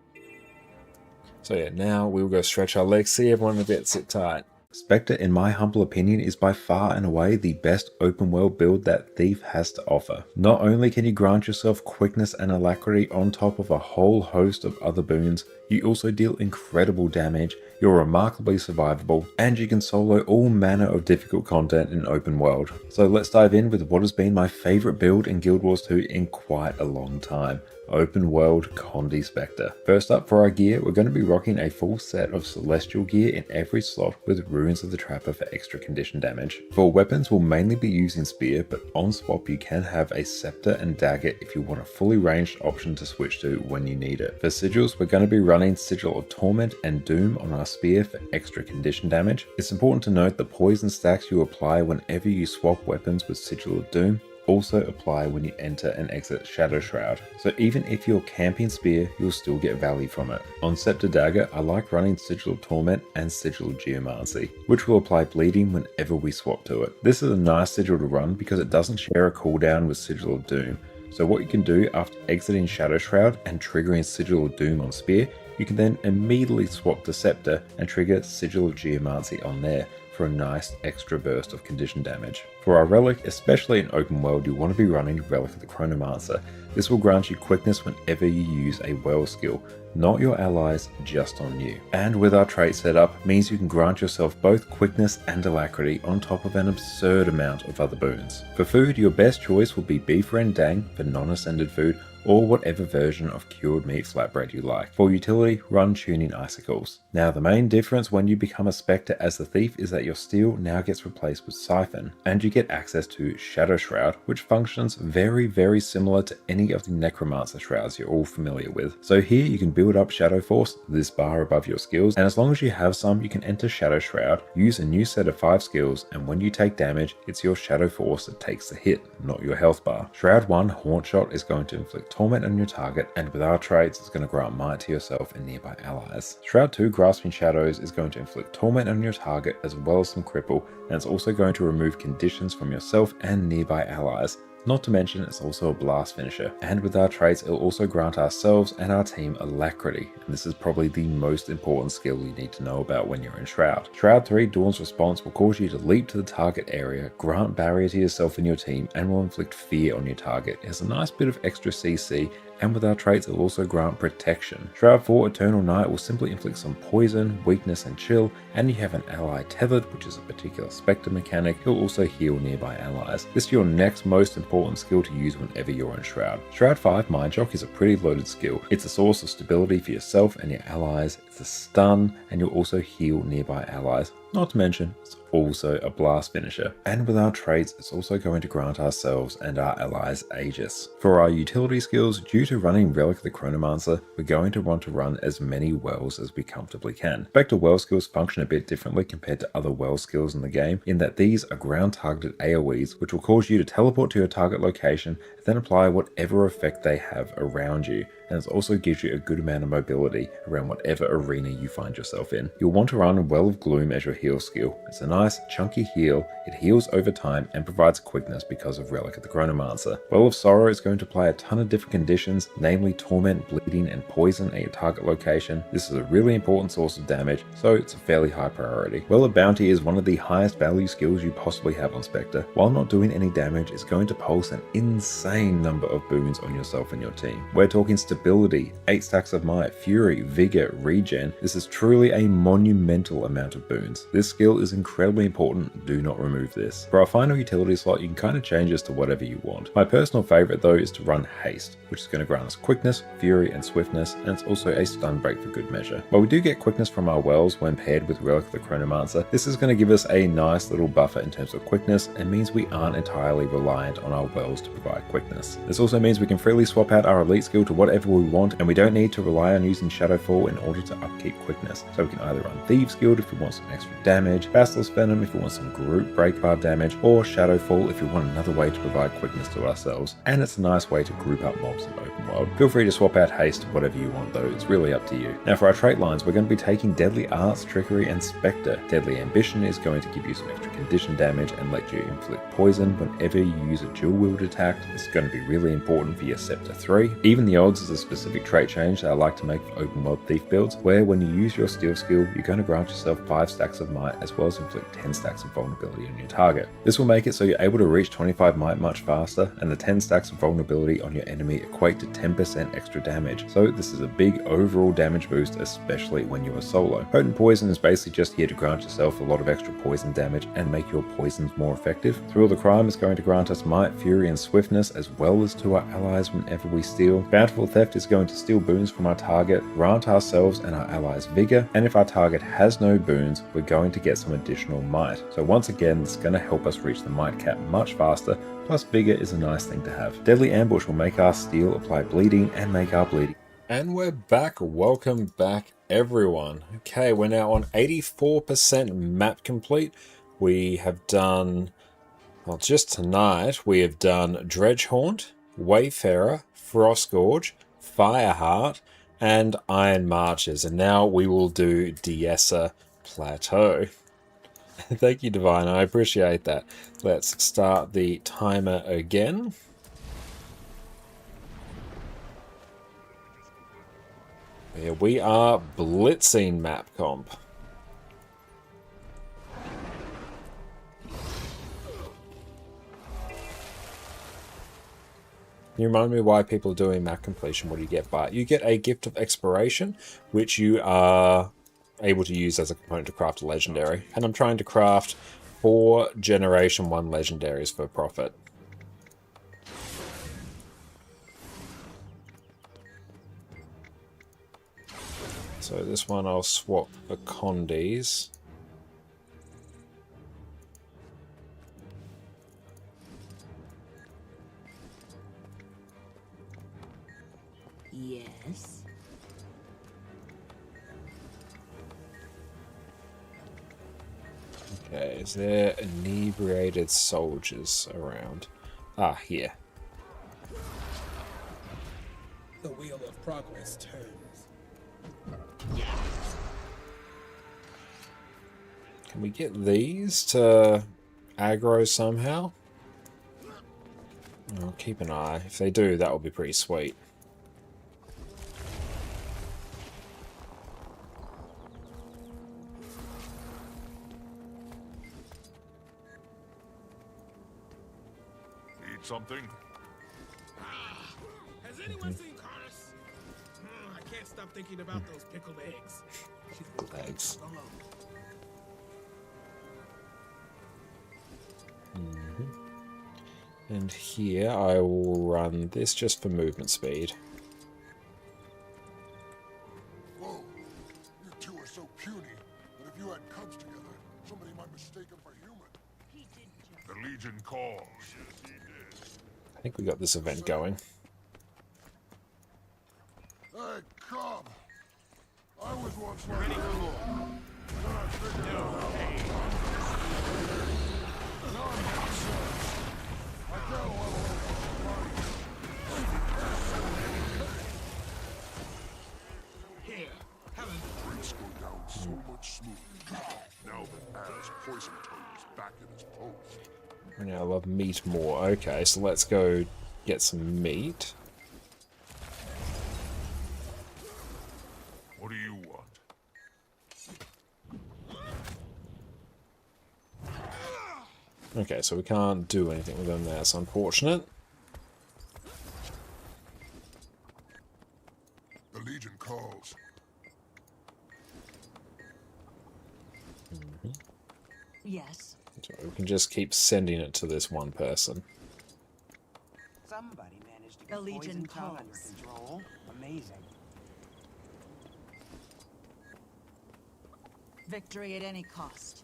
So yeah, now we will go stretch our legs. See everyone a bit, sit tight. Spectre, in my humble opinion, is by far and away the best open world build that Thief has to offer. Not only can you grant yourself quickness and alacrity on top of a whole host of other boons, you also deal incredible damage, you're remarkably survivable, and you can solo all manner of difficult content in open world. So let's dive in with what has been my favourite build in Guild Wars 2 in quite a long time. Open World Condi Spectre. First up for our gear, we're going to be rocking a full set of celestial gear in every slot with Ruins of the Trapper for extra condition damage. For weapons, we'll mainly be using Spear, but on swap you can have a Scepter and Dagger if you want a fully ranged option to switch to when you need it. For sigils, we're going to be running Sigil of Torment and Doom on our Spear for extra condition damage. It's important to note that poison stacks you apply whenever you swap weapons with Sigil of Doom also apply when you enter and exit Shadow Shroud, so even if you're camping Spear, you'll still get value from it. On Scepter Dagger, I like running Sigil of Torment and Sigil of Geomancy, which will apply bleeding whenever we swap to it. This is a nice sigil to run because it doesn't share a cooldown with Sigil of Doom, so what you can do after exiting Shadow Shroud and triggering Sigil of Doom on Spear, you can then immediately swap to Scepter and trigger Sigil of Geomancy on there for a nice extra burst of condition damage. For our relic, especially in open world, you'll want to be running Relic of the Chronomancer. This will grant you quickness whenever you use a well skill, not your allies, just on you. And with our trait setup, means you can grant yourself both quickness and alacrity on top of an absurd amount of other boons. For food, your best choice will be beef rendang for non-ascended food, or whatever version of cured meat flatbread you like. For utility, run tuning icicles. Now the main difference when you become a Spectre as the Thief is that your steel now gets replaced with Siphon, and you get access to Shadow Shroud, which functions very similar to any of the Necromancer shrouds you're all familiar with. So here you can build up Shadow Force, this bar above your skills, and as long as you have some, you can enter Shadow Shroud, use a new set of 5 skills, and when you take damage, it's your Shadow Force that takes the hit, not your health bar. Shroud 1 Haunt Shot is going to inflict torment on your target, and with our traits, it's going to grant might to yourself and nearby allies. Shroud 2 Grasping Shadows is going to inflict torment on your target as well as some cripple, and it's also going to remove conditions from yourself and nearby allies. Not to mention, it's also a blast finisher. And with our traits, it'll also grant ourselves and our team alacrity. And this is probably the most important skill you need to know about when you're in Shroud. Shroud 3 Dawn's Response will cause you to leap to the target area, grant barrier to yourself and your team, and will inflict fear on your target. It has a nice bit of extra CC, and with our traits, it'll also grant protection. Shroud 4 Eternal Night will simply inflict some poison, weakness, and chill, and you have an ally tethered, which is a particular spectre mechanic. It'll also heal nearby allies. This is your next most important skill to use whenever you're in Shroud. Shroud 5 Mind Shock is a pretty loaded skill. It's a source of stability for yourself and your allies. It's a stun, and you'll also heal nearby allies. Not to mention, it's also a blast finisher. And with our traits, it's also going to grant ourselves and our allies Aegis. For our utility skills, due to running Relic of the Chronomancer, we're going to want to run as many wells as we comfortably can. Spectre well skills function a bit differently compared to other well skills in the game, in that these are ground targeted AoEs, which will cause you to teleport to your target location and then apply whatever effect they have around you. And it also gives you a good amount of mobility around whatever arena you find yourself in. You'll want to run Well of Gloom as your heal skill. It's a nice chunky heal, it heals over time and provides quickness because of Relic of the Chronomancer. Well of Sorrow is going to apply a ton of different conditions, namely torment, bleeding, and poison at your target location. This is a really important source of damage, so it's a fairly high priority. Well of Bounty is one of the highest value skills you possibly have on Spectre. While not doing any damage, it's going to pulse an insane number of boons on yourself and your team. We're talking stability, 8 stacks of might, fury, vigor, regen. This is truly a monumental amount of boons. This skill is incredibly important, do not remove this. For our final utility slot, you can kind of change this to whatever you want. My personal favorite though is to run haste, which is going to grant us quickness, fury, and swiftness, and it's also a stun break for good measure. While we do get quickness from our wells when paired with Relic of the Chronomancer, this is going to give us a nice little buffer in terms of quickness and means we aren't entirely reliant on our wells to provide quickness. This also means we can freely swap out our elite skill to whatever we want, and we don't need to rely on using Shadowfall in order to upkeep quickness. So we can either run Thieves Guild if we want some extra damage, Basilisk Venom if we want some group break bar damage, or Shadowfall if we want another way to provide quickness to ourselves. And it's a nice way to group up mobs in open world. Feel free to swap out haste to whatever you want though, it's really up to you. Now for our trait lines, we're going to be taking Deadly Arts, Trickery, and Spectre. Deadly Ambition is going to give you some extra condition damage and let you inflict poison whenever you use a dual wield attack. It's going to be really important for your Scepter 3. Even the Odds is a specific trait change that I like to make for open world thief builds, where when you use your steal skill, you're going to grant yourself 5 stacks of might as well as inflict 10 stacks of vulnerability on your target. This will make it so you're able to reach 25 might much faster, and the 10 stacks of vulnerability on your enemy equate to 10% extra damage. So this is a big overall damage boost, especially when you are solo. Potent Poison is basically just here to grant yourself a lot of extra poison damage and make your poisons more effective. Thrill the Crime is going to grant us might, fury, and swiftness as well as to our allies whenever we steal. Bountiful Theft is going to steal boons from our target, grant ourselves and our allies vigor, and if our target has no boons, we're going to get some additional might. So once again, this is going to help us reach the might cap much faster, plus vigor is a nice thing to have. Deadly Ambush will make our steal apply bleeding and make our bleeding. And we're back. Welcome back, everyone. Okay, we're now on 84% map complete. We have done, well, just tonight, we have done Dredgehaunt, Wayfarer, Frostgorge, Fireheart, and Iron Marches. And now we will do Diessa Plateau. Thank you, Divine. I appreciate that. Let's start the timer again. Here we are, blitzing map comp. Can you remind me why people are doing map completion? What do you get by it? You get a Gift of Exploration, which you are able to use as a component to craft a legendary. And I'm trying to craft 4 Generation 1 legendaries for profit. So this one I'll swap for Condies. Yes. Okay, is there inebriated soldiers around? Ah, here. progress terms. Can we get these to aggro somehow? I'll keep an eye. If they do, that will be pretty sweet. Need something? Has anyone seen Cars? I can't stop thinking about those pickled eggs. Legs. Alone. And here I will run this just for movement speed. Whoa, you two are so puny that if you had cubs together, somebody might mistake them for human. The Legion calls. I think we got this event going. Hey, cub! I was once like you. Then I figured it out. Now I'm getting sense. I gotta level up my body. Here, have a Drinks go down so much smoother. Now that Adam's poison toad is back in his post. Now I love meat more. Okay, so let's go get some meat. What do you want? Okay, so we can't do anything with them. That's unfortunate. The Legion calls. Yes. So we can just keep sending it to this one person. Somebody managed to The get Legion poison tongue under calls. control. Amazing. Victory at any cost.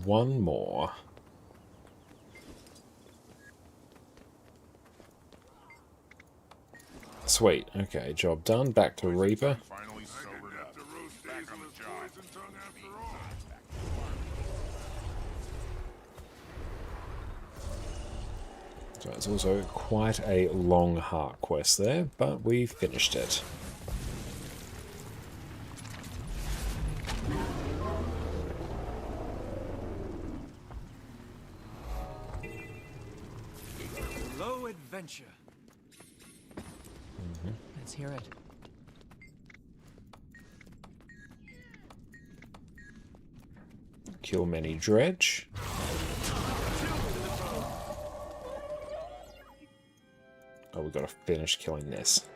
One more. Sweet. Okay, job done. Back to Reaper. Finally sobered up. Back on the job. So it's also quite a long heart quest there, but we finished it. Low adventure. Let's hear it. Kill many dredge. Oh, we've got to finish killing this.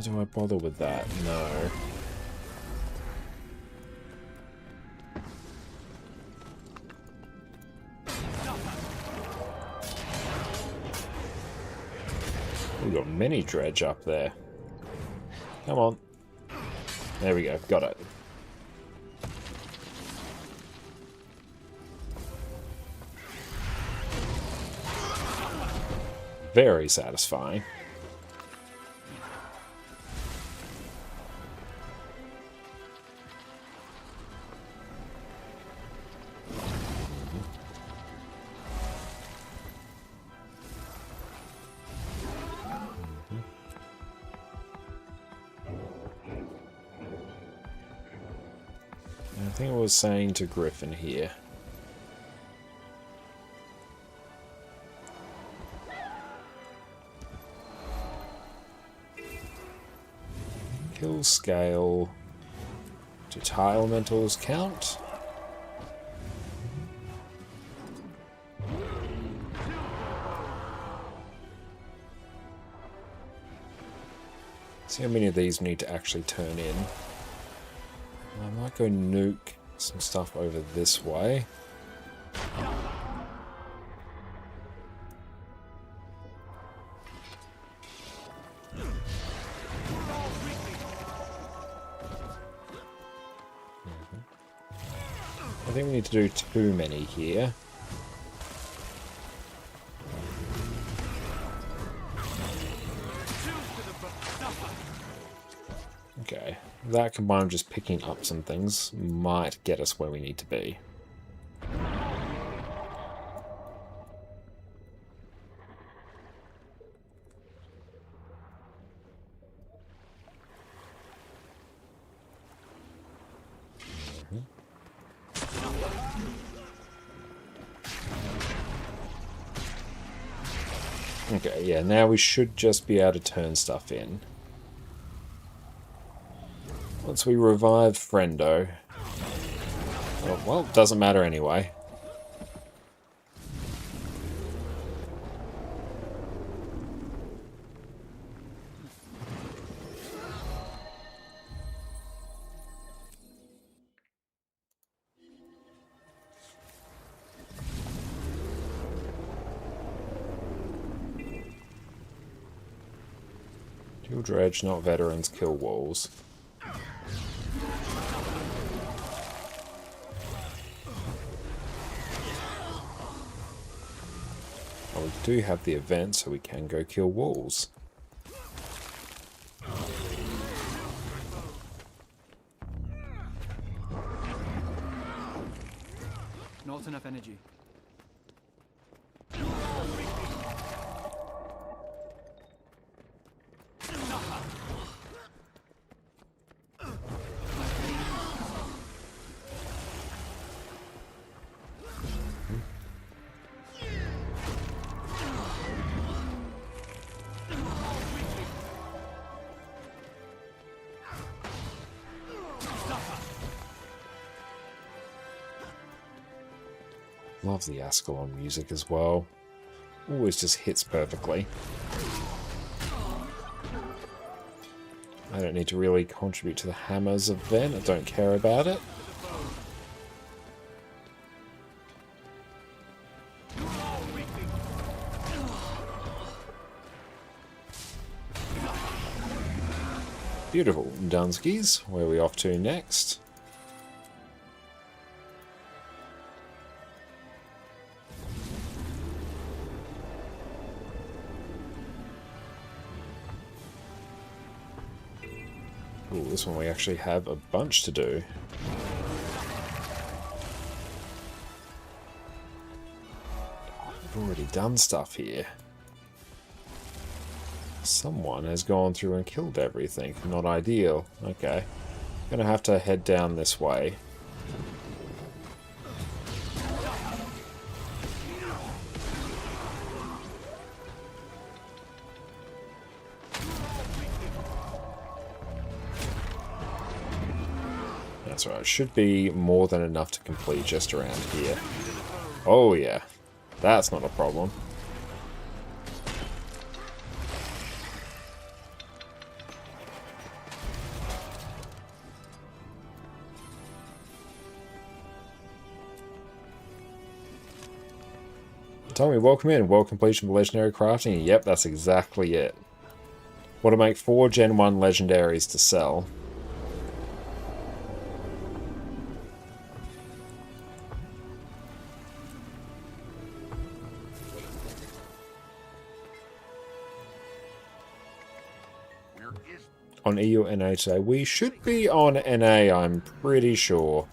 Do I bother with that? No. We've got many dredge up there. Come on. There we go. Got it. Very satisfying. I think I was saying to Griffin here. Kill scale. Do tile elementals count? See how many of these we need to actually turn in. I might go nuke some stuff over this way. I think we need to do too many here. Okay, that combined with just picking up some things might get us where we need to be. Okay, yeah, now we should just be able to turn stuff in. Once we revive Friendo. Oh, well, doesn't matter anyway. Kill dredge, not veterans, kill walls. Well, we do have the event, so we can go kill walls. Not enough energy. Love the Ascalon music as well. Always just hits perfectly. I don't need to really contribute to the Hammer's event. I don't care about it. Beautiful. Dunskies. Where are we off to next? Ooh, this one we actually have a bunch to do. I've already done stuff here. Someone has gone through and killed everything. Not ideal. Okay. Gonna have to head down this way. That's right. Should be more than enough to complete just around here. Oh yeah. That's not a problem. Tommy, welcome in. World completion of legendary crafting. Yep, that's exactly it. Want to make 4 Gen 1 legendaries to sell. On EU and NA today. We should be on NA, I'm pretty sure.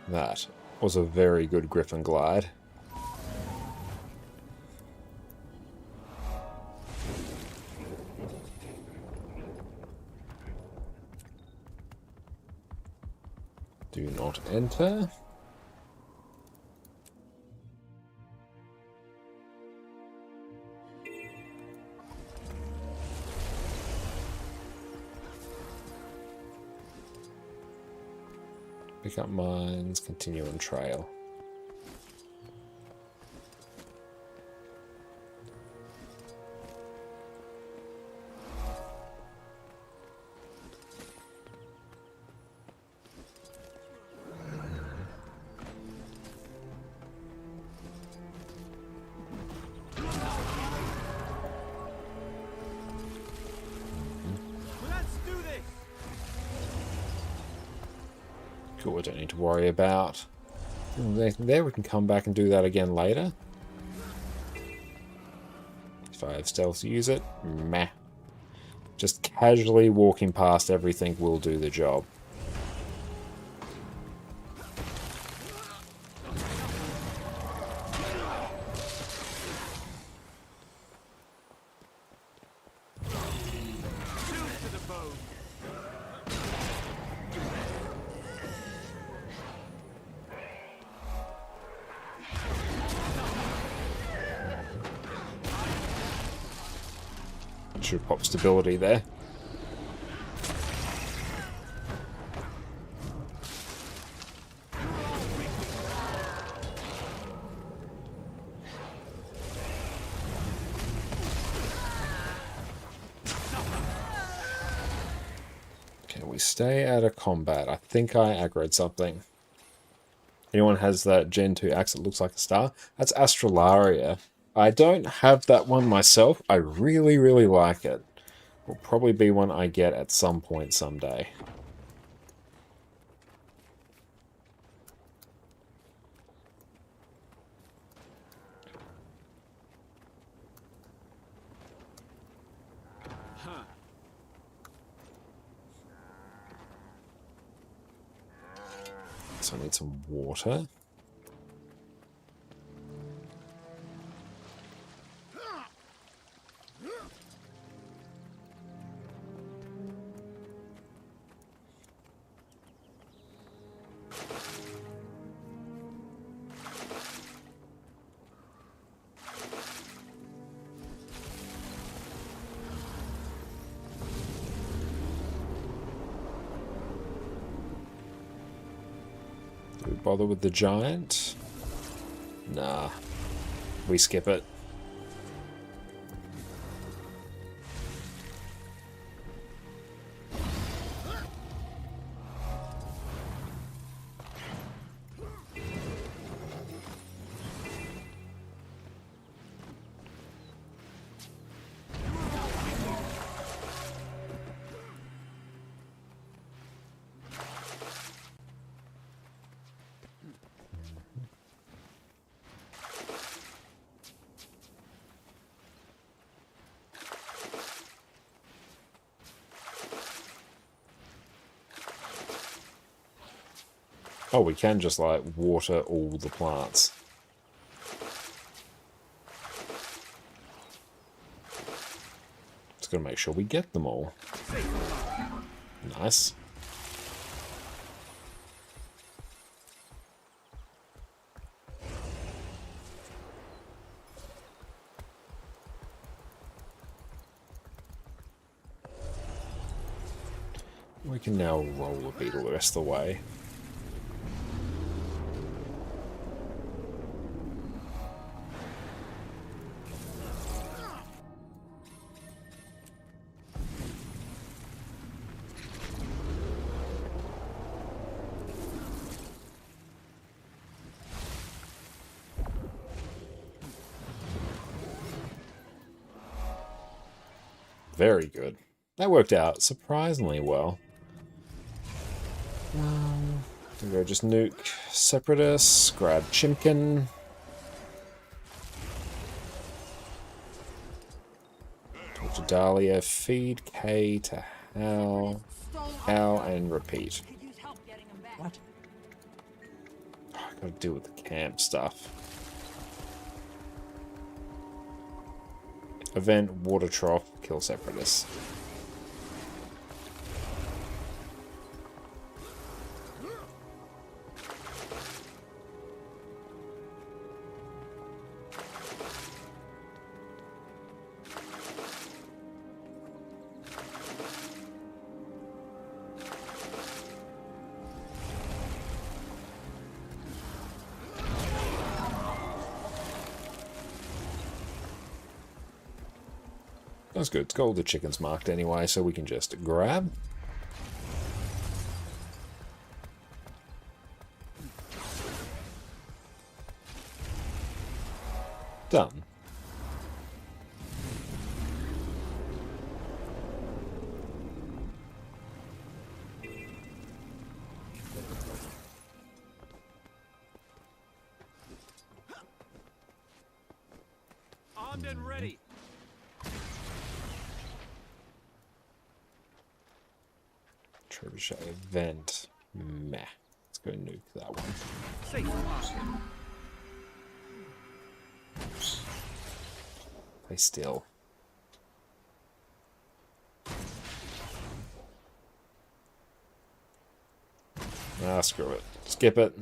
That was a very good Griffin glide. Do not enter. Pick up mines, continue on trail. Cool, we don't need to worry about anything there. We can come back and do that again later. If I have stealth to use it, meh. Just casually walking past everything will do the job. Should pop stability there. Can we stay out of combat? I think I aggroed something. Anyone has that Gen 2 axe that looks like a star? That's Astralaria. I don't have that one myself. I really, really like it. Will probably be one I get at some point someday. So I need some water. Do we bother with the giant? Nah. We skip it. Oh, we can just, like, water all the plants. Just gotta make sure we get them all. Nice. We can now roll a beetle the rest of the way. Very good. That worked out surprisingly well. There we go, just nuke Separatists, grab Chimkin. Talk to Dahlia, feed K to Hal, and repeat. What? I gotta deal with the camp stuff. Event, water trough, kill Separatists. That's good. It's got all the chickens marked anyway, so we can just grab. Done. getting ready. Trebuchet event. Meh. Let's go nuke that one. Safe spot. Play still. Ah, screw it. Skip it.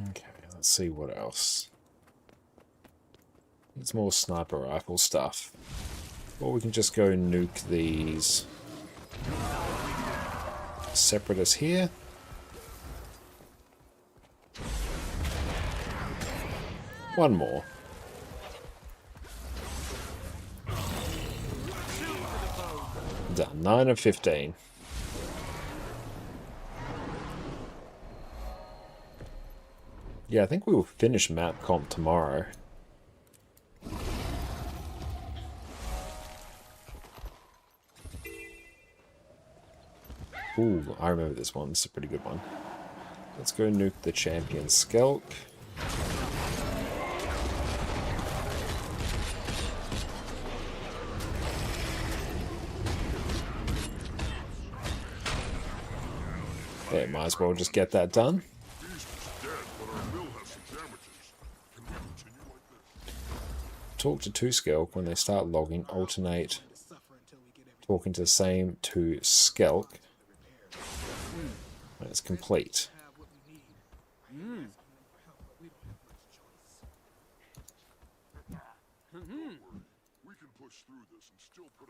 Okay, let's see what else. It's more sniper rifle stuff. Or we can just go nuke these separatists here. One more. Done. 9 of 15. Yeah, I think we will finish map comp tomorrow. Ooh, I remember this one. This is a pretty good one. Let's go nuke the champion Skelk. Yeah, might as well just get that done. Talk to two Skelk when they start logging, alternate talking to the same two Skelk when it's complete. We can push through this and still put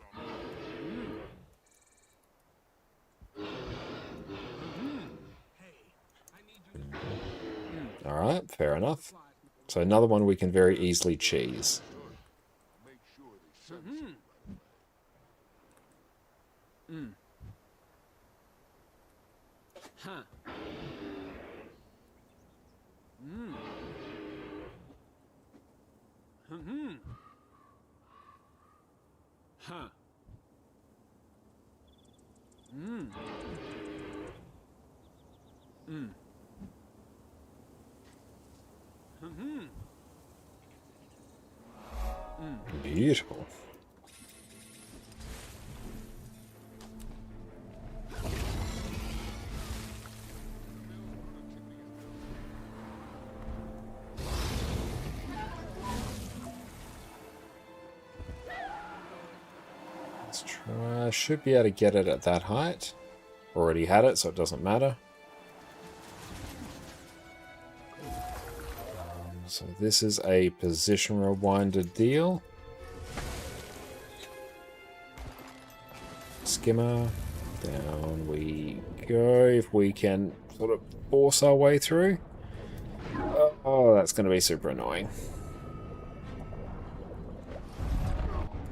on. Alright, fair enough. So another one we can very easily cheese. Make sure they sense it right away. Huh. Huh. Beautiful. Let's try. Should be able to get it at that height. Already had it, so it doesn't matter. So this is a position rewinder deal. Skimmer. Down we go. If we can sort of force our way through. Oh, that's going to be super annoying.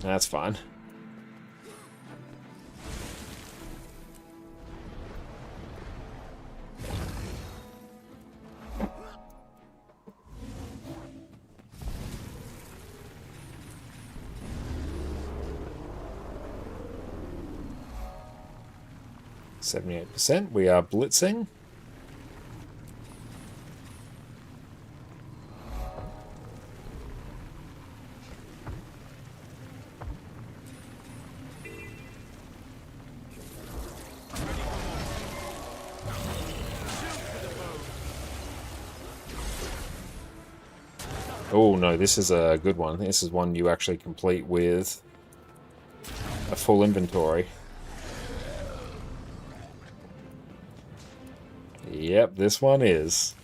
That's fine. %. We are blitzing. Oh no, this is a good one. This is one you actually complete with a full inventory. Yep, this one is.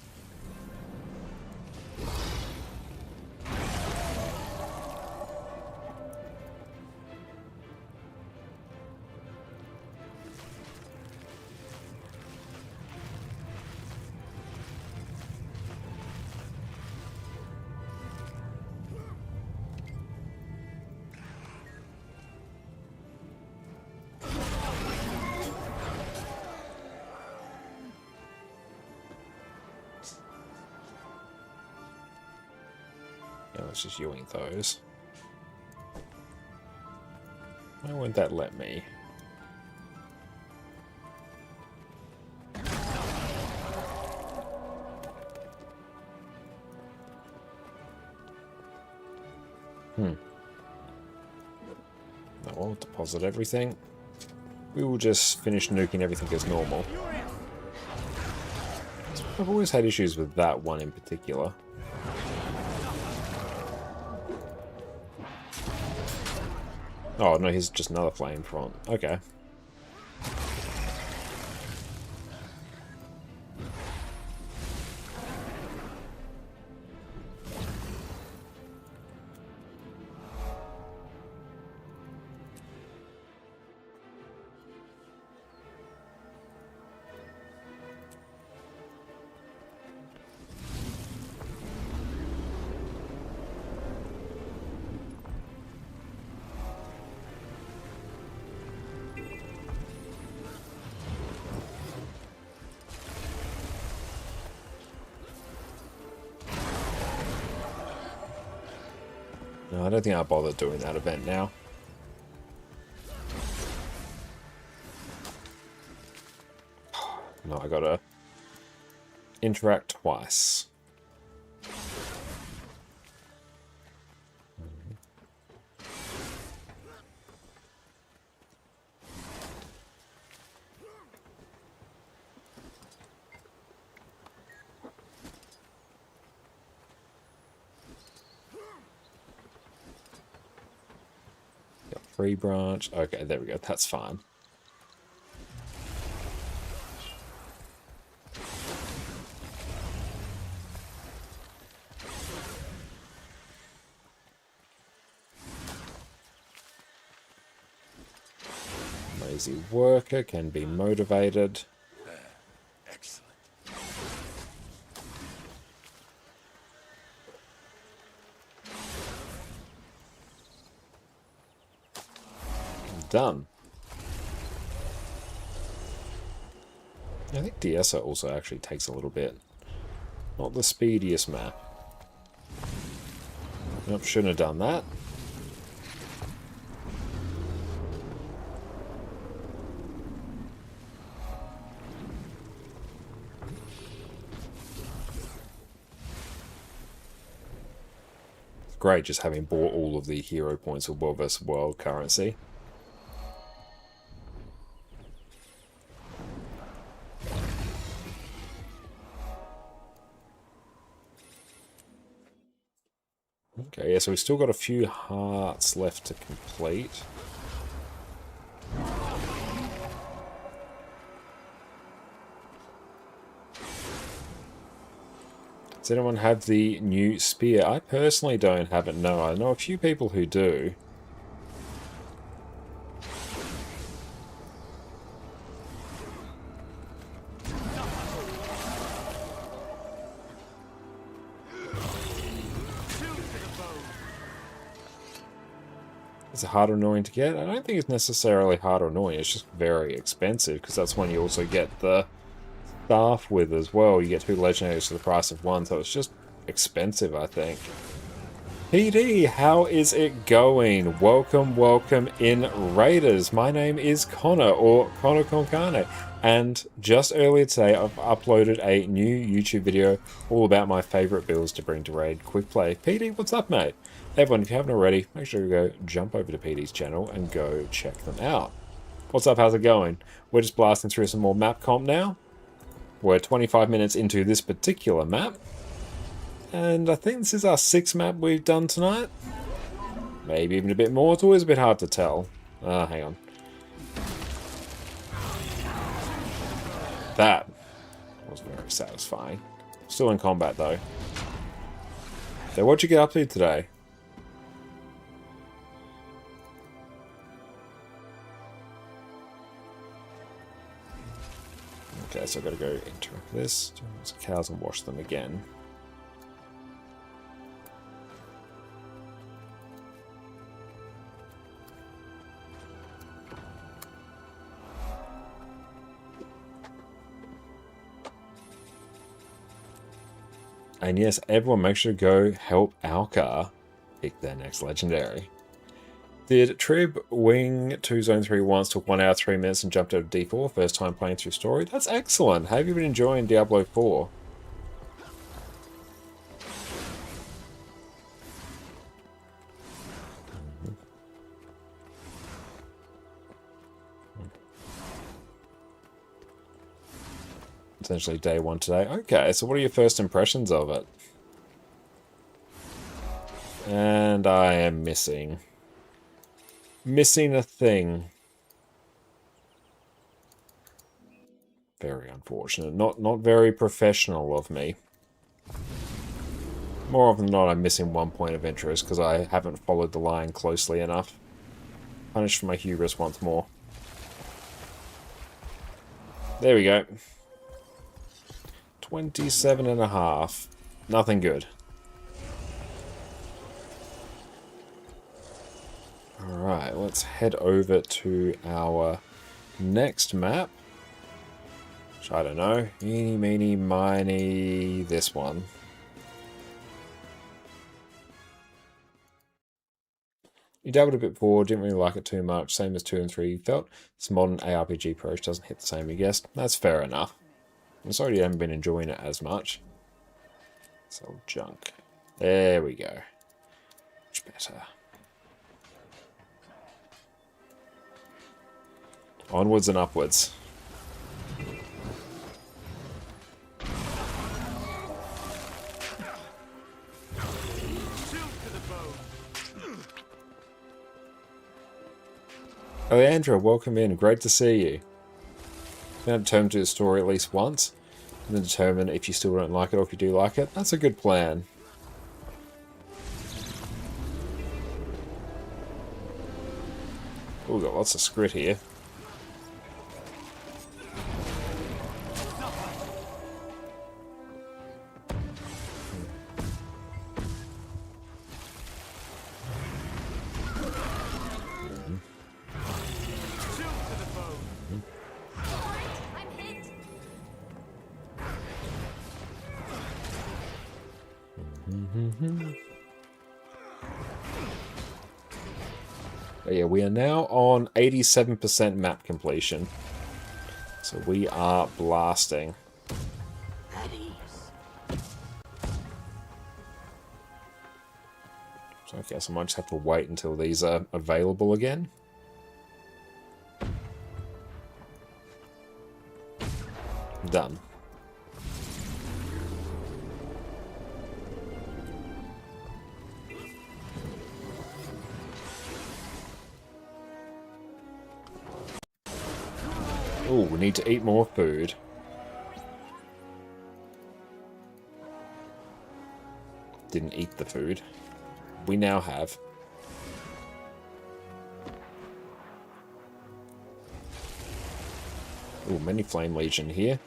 let's just yoink those. Why won't that let me? I won't deposit everything. We will just finish nuking everything as normal. I've always had issues with that one in particular. Oh no, here's just another flame front. Okay. No, I don't think I'll bother doing that event now. No, I gotta interact twice. Free branch. Okay, there we go. That's fine. Lazy worker can be motivated. Excellent. Done. I think DSO also actually takes a little bit. Not the speediest map. Nope, shouldn't have done that. It's great just having bought all of the hero points of world vs. world currency. Okay, yeah, so we've still got a few hearts left to complete. Does anyone have the new spear? I personally don't have it, no. I know a few people who do. Is it hard or annoying to get? I don't think it's necessarily hard or annoying, it's just very expensive, because that's when you also get the staff with as well. You get 2 legendaries for the price of 1, so it's just expensive, I think. PD, how is it going? Welcome, welcome in Raiders. My name is Connor, or ConnorConCarne, and just earlier today I've uploaded a new YouTube video all about my favourite builds to bring to Raid Quick Play. PD, what's up, mate? Everyone, if you haven't already, make sure you go jump over to PD's channel and go check them out. What's up, how's it going? We're just blasting through some more map comp now. We're 25 minutes into this particular map. And I think this is our 6th map we've done tonight. Maybe even a bit more. It's always a bit hard to tell. Hang on. That was very satisfying. Still in combat, though. So what'd you get up to today? Okay, so I've got to go interact this. Cows and wash them again. And yes, everyone make sure to go help our car pick their next legendary. Did Trib wing to Zone 3 once, took 1 hour 3 minutes and jumped out of D4, first time playing through story? That's excellent. How have you been enjoying Diablo 4? Essentially day 1 today. Okay, so what are your first impressions of it? And I am missing a thing. Very unfortunate. Not very professional of me. More often than not, I'm missing one point of interest because I haven't followed the line closely enough. Punished for my hubris once more. There we go. 27.5. Nothing good. Alright, let's head over to our next map. Which I don't know. Eeny, meeny, miny, this one. You dabbled a bit before, didn't really like it too much, same as 2 and 3. You felt this modern ARPG approach doesn't hit the same, you guessed. That's fair enough. I'm sorry you haven't been enjoying it as much. It's all junk. There we go. Much better. Onwards and upwards. Leandra, welcome in. Great to see you. Now determine to do the story at least once, and then determine if you still don't like it or if you do like it. That's a good plan. Oh, we've got lots of scrit here. But yeah, we are now on 87% map completion. So we are blasting. So I guess I might just have to wait until these are available again. Done. Oh, we need to eat more food. Didn't eat the food. We now have. Oh, many Flame Legion here.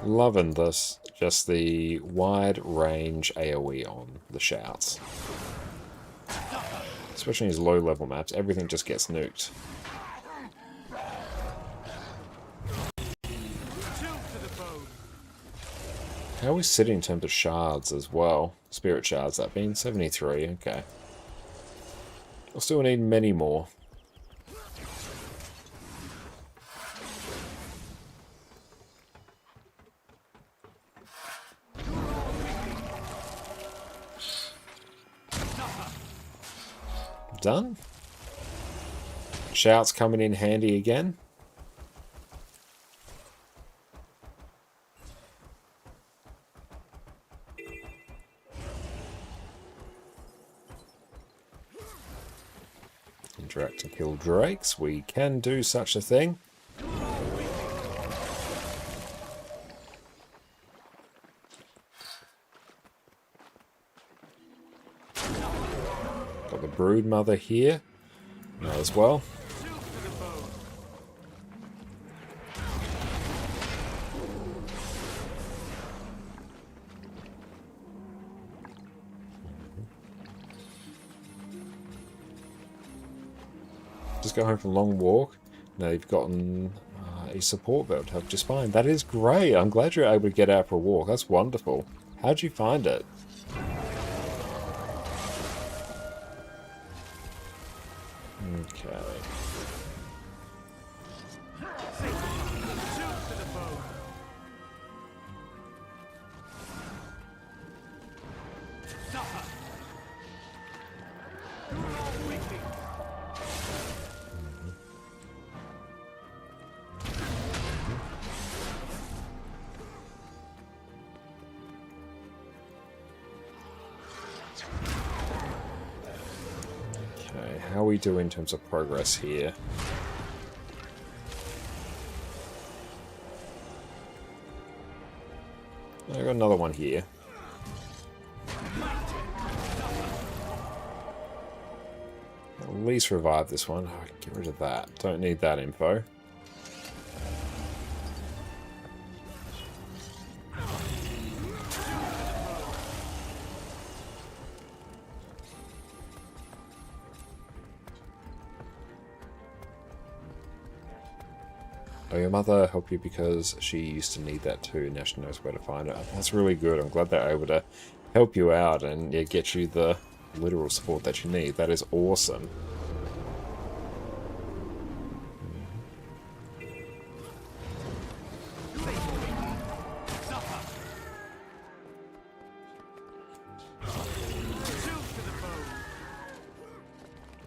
Loving this, just the wide range AoE on the shouts. Especially in these low level maps, everything just gets nuked. How are we sitting in terms of shards as well? Spirit shards, that being 73, okay. We'll still need many more. Done. Shouts coming in handy again. Interact to kill drakes. We can do such a thing. Got the brood mother here as well. Just go home from a long walk. Now you've gotten a support belt to help just fine. That is great. I'm glad you're able to get out for a walk. That's wonderful. How'd you find it? Okay. How are we do in terms of progress here? I got another one here. At least revive this one. Oh, get rid of that. Don't need that info. Oh, your mother helped you because she used to need that too. Now she knows where to find it. That's really good. I'm glad they're able to help you out and yeah, get you the literal support that you need. That is awesome.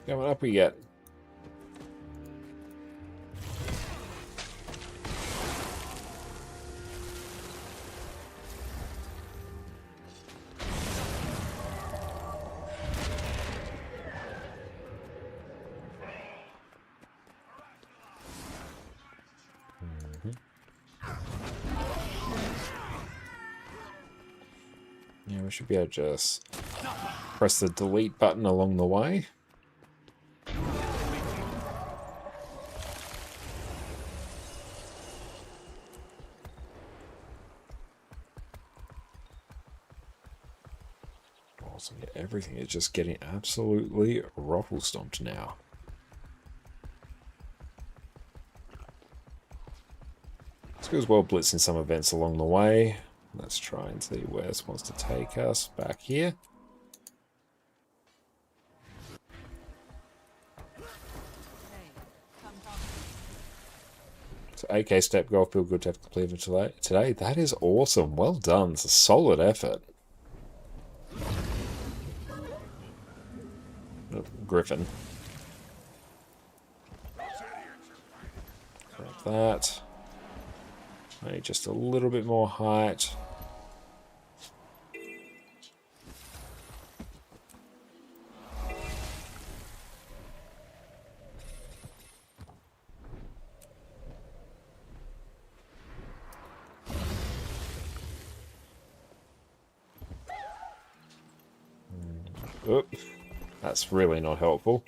Coming up we get. Yeah, we should be able to just press the delete button along the way. Awesome. Yeah, everything is just getting absolutely ruffle stomped now. This goes well blitzing some events along the way. Let's try and see where this wants to take us. Back here. So 8k step goal, feel good to have completed today. That is awesome. Well done. It's a solid effort. Oh, Griffin. Grab that. I need just a little bit more height. Oop, that's really not helpful.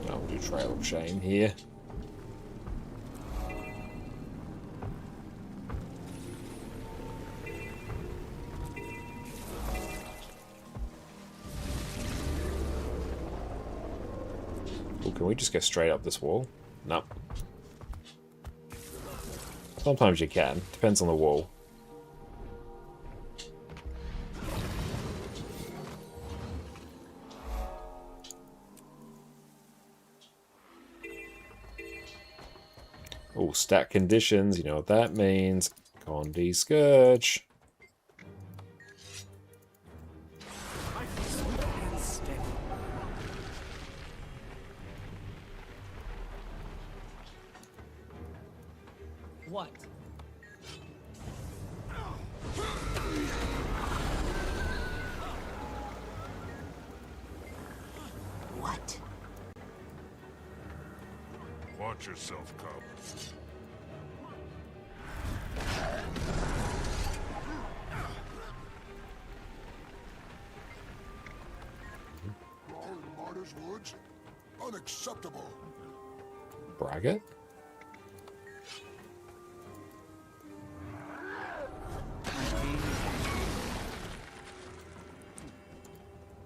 I'll do Trail of Shame here. Ooh, can we just go straight up this wall? No. Sometimes you can. Depends on the wall. Oh, stat conditions. You know what that means. Condi Scourge. What? What? Watch yourself, cub. these woods. Unacceptable. Braggart?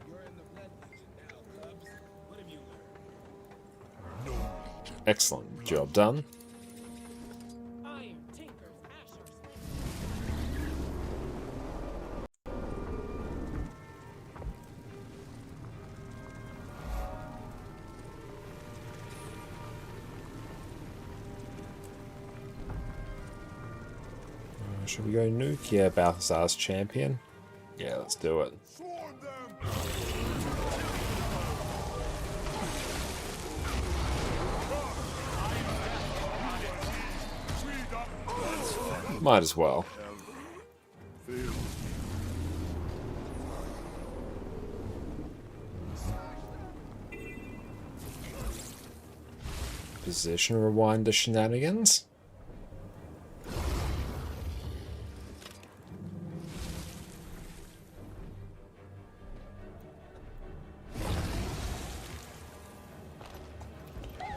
You're in the Blood Legion now, Cubs. What have you learned? No legion. Excellent job done. Iron Tinker's Asher. Should we go nuke? Yeah, Balthazar's champion. Yeah, let's do it. Swarm them! Might as well. Position rewind the shenanigans.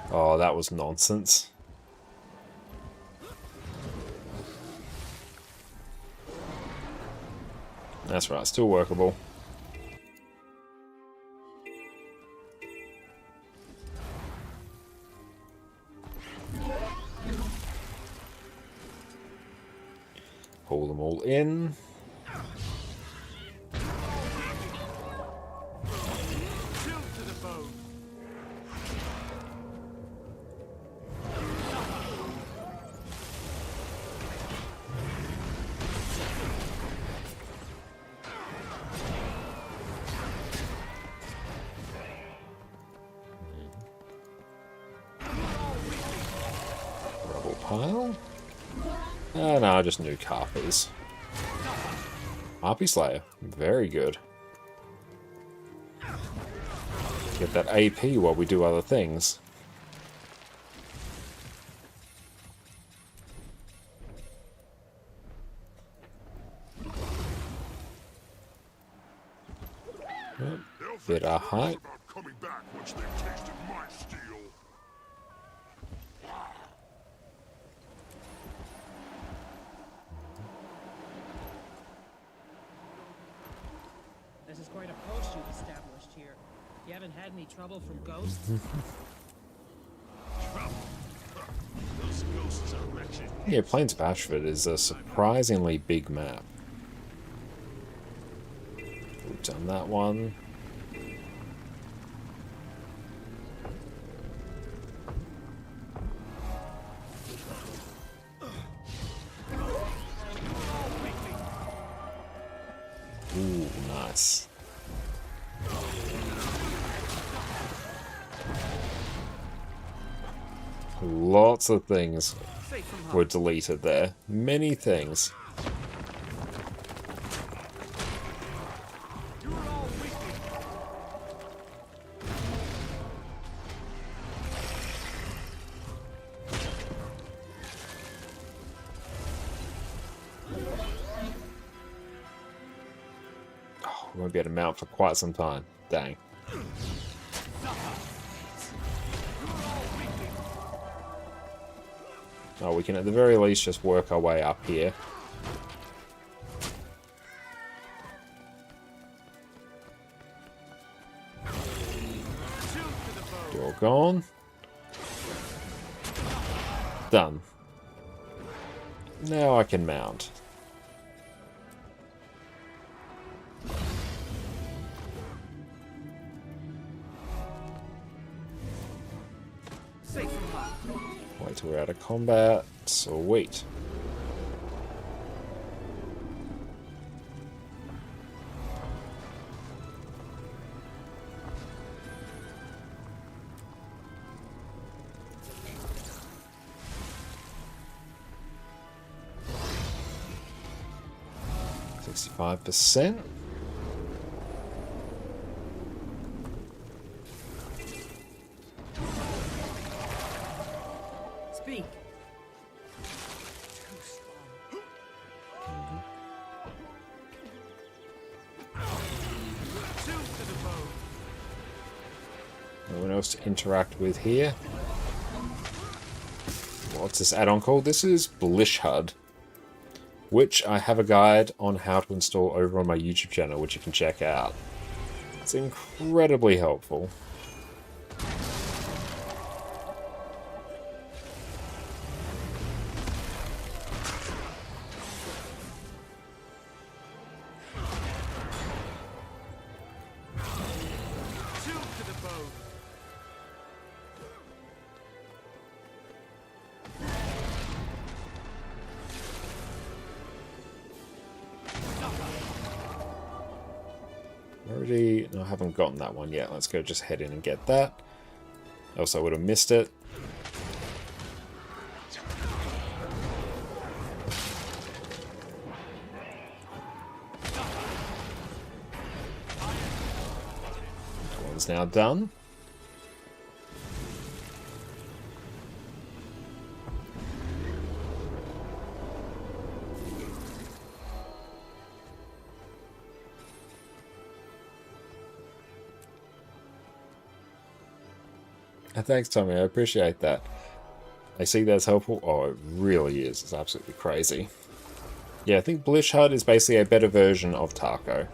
Oh, that was nonsense. That's right, still workable. Pull them all in. Rubble pile. No, just nuke Harpies. Harpy Slayer. Very good. Get that AP while we do other things. Yep. Bit of height. About coming back once they've tasted my steel. This is quite a post you've established here. You haven't had any trouble from ghosts? Those ghosts are wretched. Yeah, Plains of Ashford is a surprisingly big map. We've done that one. Ooh, nice. Lots of things were deleted there. Many things. Oh, we won't be able to mount for quite some time. Dang. Oh, we can at the very least just work our way up here. You're gone. Done. Now I can mount. Wait till we're out of combat. Sweet. %. Speak. else to interact with here. What's this add-on called? This is Blish HUD, which I have a guide on how to install over on my YouTube channel, which you can check out. It's incredibly helpful. No, I haven't gotten that one yet. Let's go just head in and get that. Else I would have missed it. That one's now done. Thanks, Tommy. I appreciate that. I see that's helpful. Oh, it really is. It's absolutely crazy. Yeah, I think Blish HUD is basically a better version of Taco.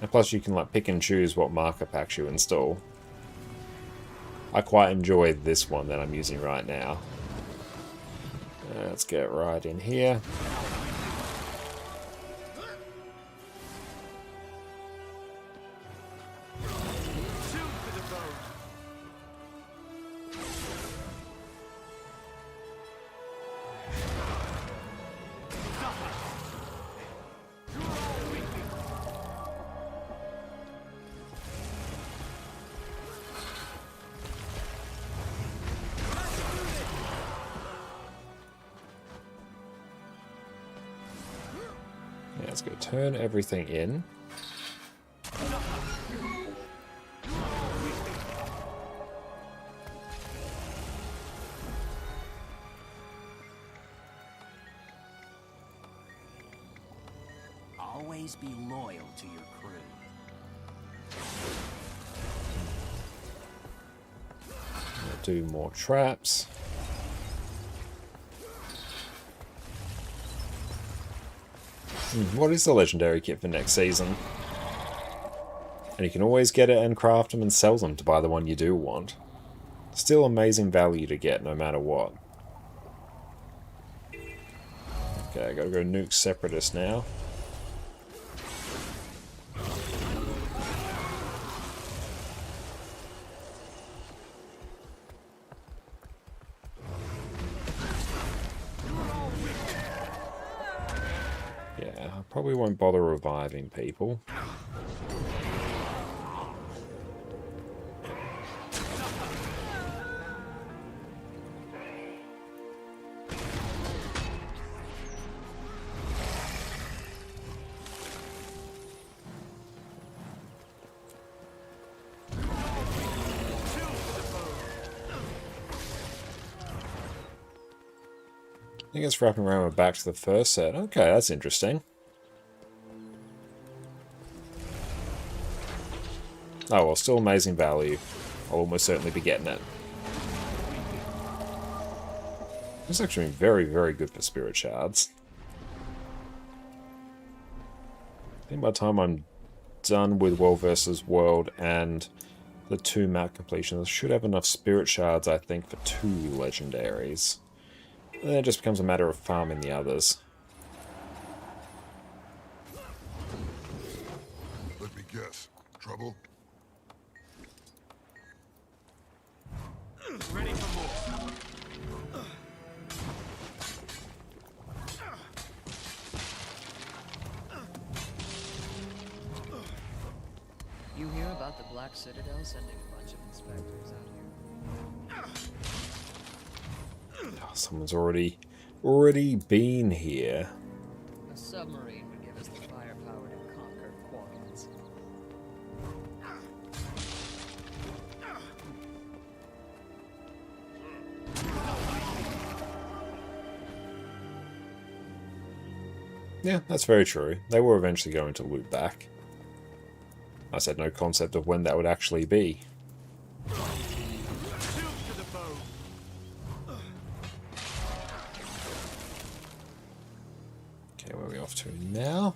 And plus you can like pick and choose what marker packs you install. I quite enjoy this one that I'm using right now. Let's get right in here. Let's go turn everything in. Always be loyal to your crew. Do more traps. What is the legendary kit for next season? And you can always get it and craft them and sell them to buy the one you do want. Still amazing value to get no matter what. Okay, I gotta go nuke Separatist now. Probably won't bother reviving people. I think it's wrapping around. We're back to the first set. Okay, that's interesting. Oh well, still amazing value. I'll almost certainly be getting it. It's actually very, very good for spirit shards. I think by the time I'm done with World versus World and the 2 map completions, I should have enough spirit shards, I think, for 2 legendaries. And then it just becomes a matter of farming the others. Let me guess. Trouble? Ready for more. You hear about the Black Citadel sending a bunch of inspectors out here? Oh, someone's already been here. A submarine would give us the firepower to conquer Quarians. Yeah, that's very true. They were eventually going to loop back. I said no concept of when that would actually be. Okay, where are we off to now?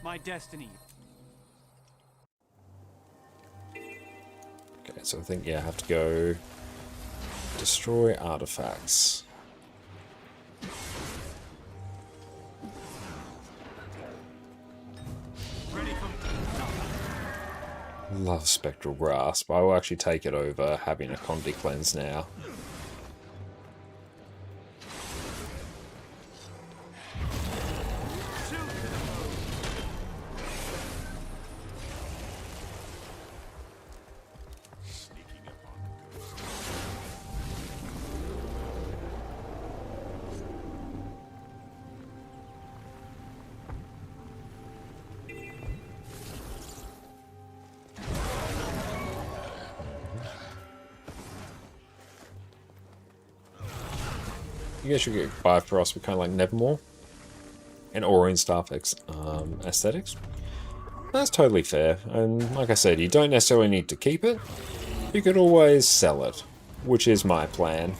My destiny. Okay, so I think, yeah, I have to go destroy artifacts. Love Spectral Grasp. I will actually take it over having a Condi Cleanse now. I guess you get Bifrost with kind of like Nevermore and Orion Staff aesthetics. That's totally fair, and like I said, you don't necessarily need to keep it. You could always sell it, which is my plan.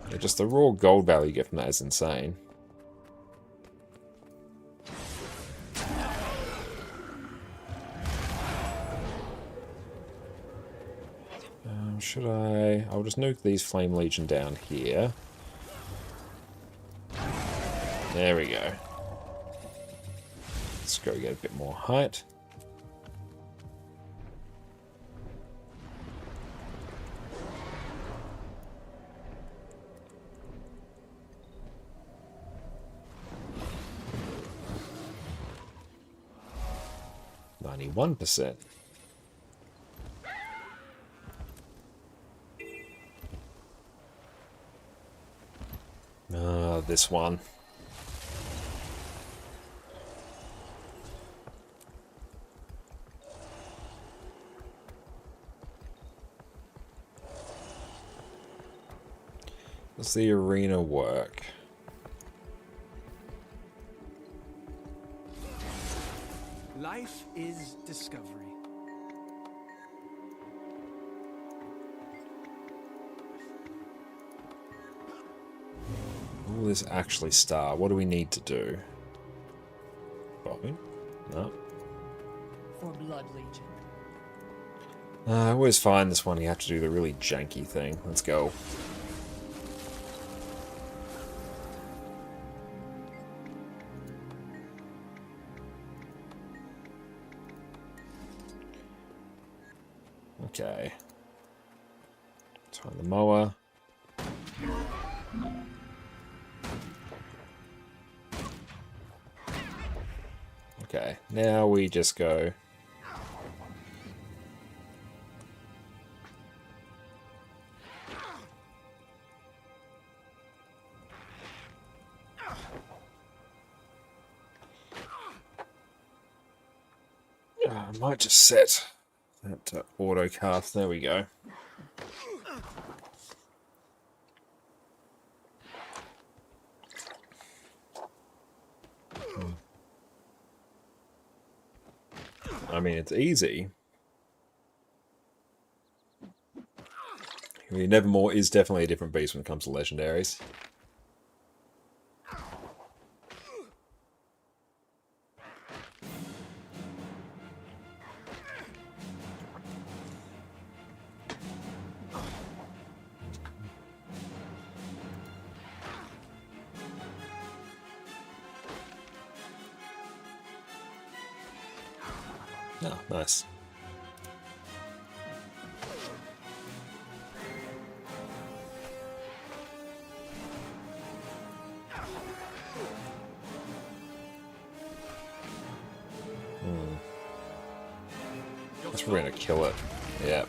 Yeah, just the raw gold value you get from that is insane. Should I... I'll just nuke these Flame Legion down here. There we go. Let's go get a bit more height. %. This one. Does the arena work? Life is discovery. Will this actually start? What do we need to do? Bobby? No. For Blood Legion. I always find this one you have to do the really janky thing. Let's go. Okay. Time the mower. Okay, now we just go. I might just set that auto cast. There we go. I mean, it's easy. I mean, Nevermore is definitely a different beast when it comes to legendaries. Oh, nice. That's probably gonna kill it. Yeah.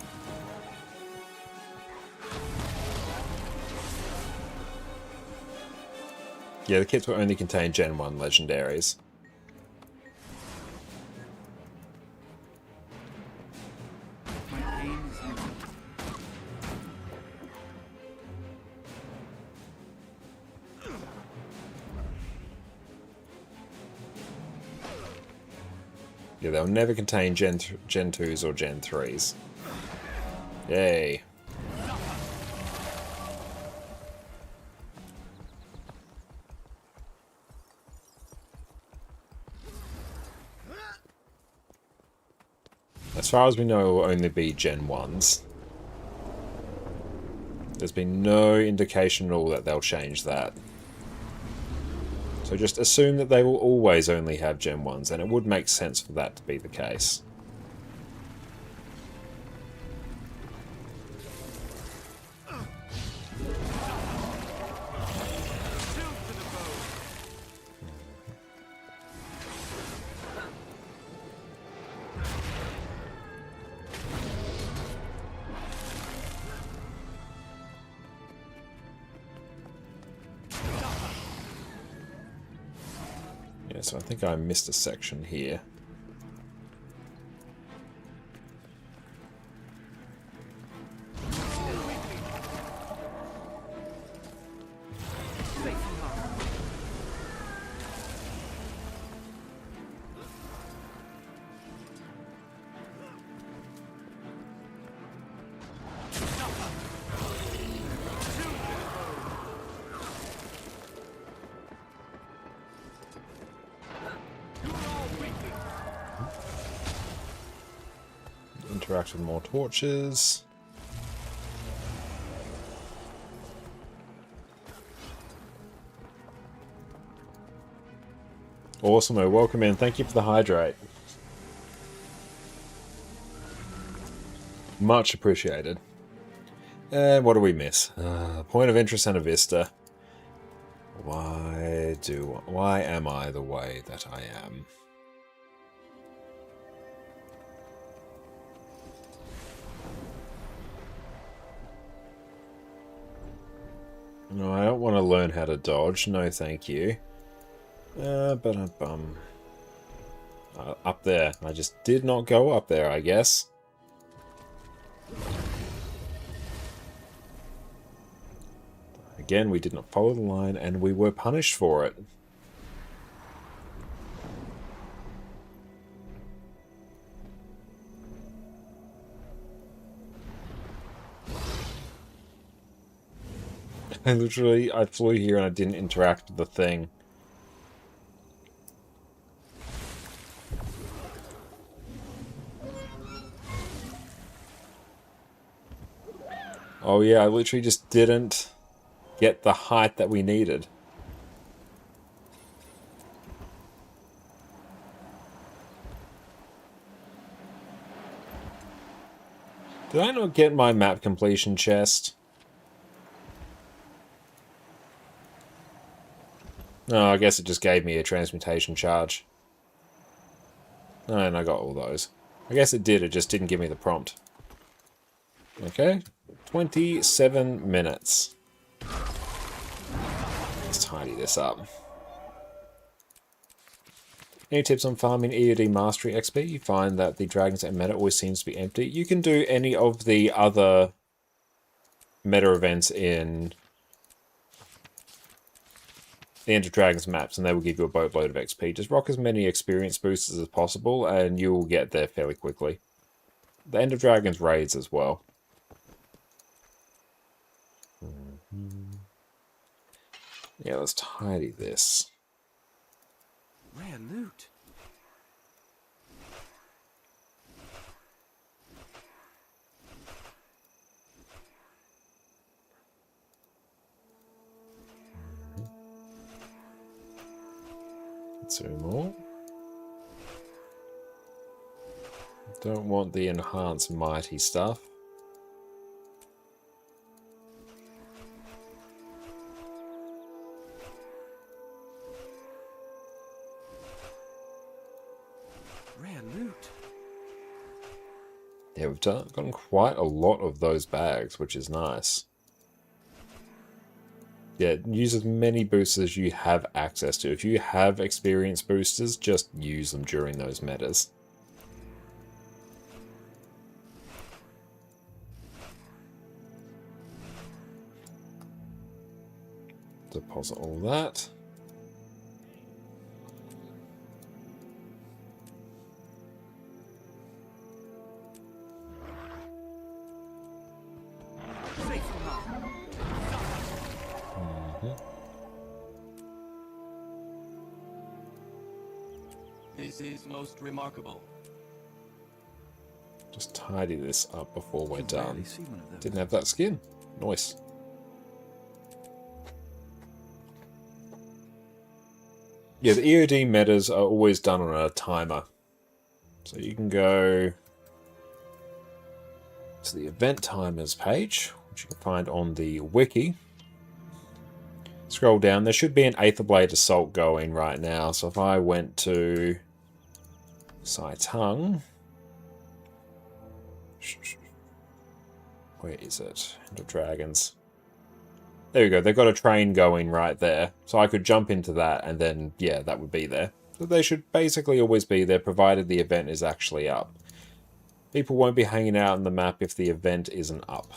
Yeah, the kits will only contain Gen 1 legendaries. My pain is new. Yeah, they'll never contain Gen 2s or Gen 3s. Yay. As far as we know, it will only be Gen 1s. There's been no indication at all that they'll change that. So just assume that they will always only have Gen 1s, and it would make sense for that to be the case. Yeah, so I think I missed a section here. Interact with more torches. Awesome, welcome in. Thank you for the hydrate. Much appreciated. And what do we miss? Point of interest and a vista. Why am I the way that I am? No, I don't want to learn how to dodge. No, thank you. Up there. I just did not go up there, I guess. Again, we did not follow the line, and we were punished for it. I flew here and I didn't interact with the thing. Oh yeah, I literally just didn't get the height that we needed. Did I not get my map completion chest? No, I guess it just gave me a transmutation charge. No, and I got all those. I guess it did, it just didn't give me the prompt. Okay, 27 minutes. Let's tidy this up. Any tips on farming EOD Mastery XP? You find that the Dragons and meta always seems to be empty. You can do any of the other meta events in the End of Dragons maps, and they will give you a boatload of XP. Just rock as many experience boosters as possible, and you will get there fairly quickly. The End of Dragons raids as well. Yeah, let's tidy this. Rare loot. Two more. Don't want the enhanced mighty stuff. Rare loot. Yeah, we've gotten quite a lot of those bags, which is nice. Yeah, use as many boosters as you have access to. If you have experience boosters, just use them during those metas. Deposit all that. This is most remarkable. Just tidy this up before we're done. Rarely see one of those. Didn't have that skin. Nice. Yeah, the EOD metas are always done on a timer. So you can go to the event timers page, which you can find on the wiki. Scroll down. There should be an Aether Blade Assault going right now. So if I went to Saitang, where is it? Into Dragons. There you go. They've got a train going right there. So I could jump into that and then, yeah, that would be there. So they should basically always be there, provided the event is actually up. People won't be hanging out on the map if the event isn't up.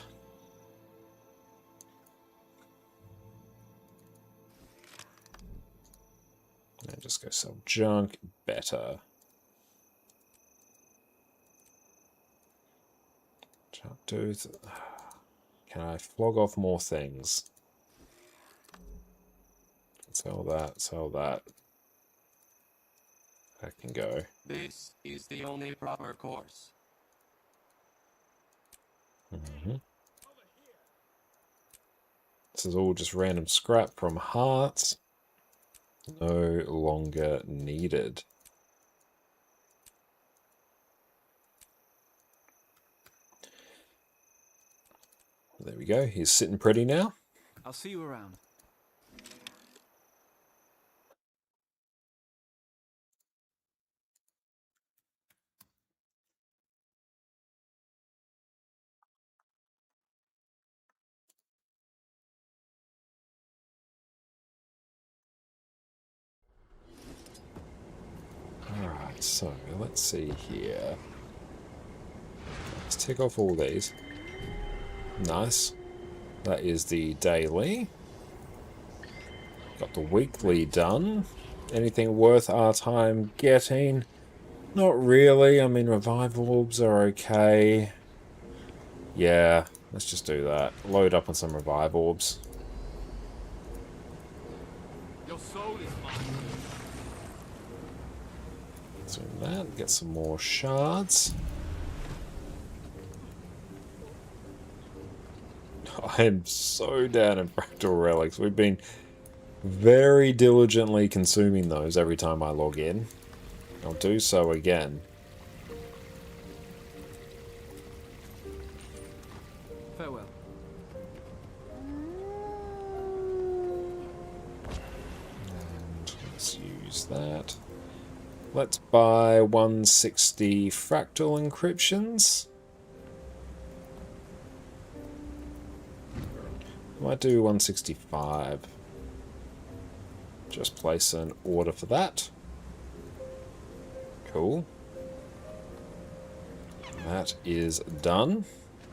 And just go sell junk. Better. Tooth. Can I flog off more things? Sell that, sell that. That can go. This is the only proper course. This is all just random scrap from hearts. No longer needed. There we go. He's sitting pretty now. I'll see you around. Alright, so let's see here. Let's tick off all these. Nice. That is the daily. Got the weekly done. Anything worth our time getting? Not really. I mean, revival orbs are okay. Yeah, let's just do that. Load up on some revive orbs. Your soul is mine. Let's do that. Get some more shards. I am so down in fractal relics. We've been very diligently consuming those every time I log in. I'll do so again. Farewell. And let's use that. Let's buy 160 fractal encryptions. Might do 165. Just place an order for that. Cool. That is done.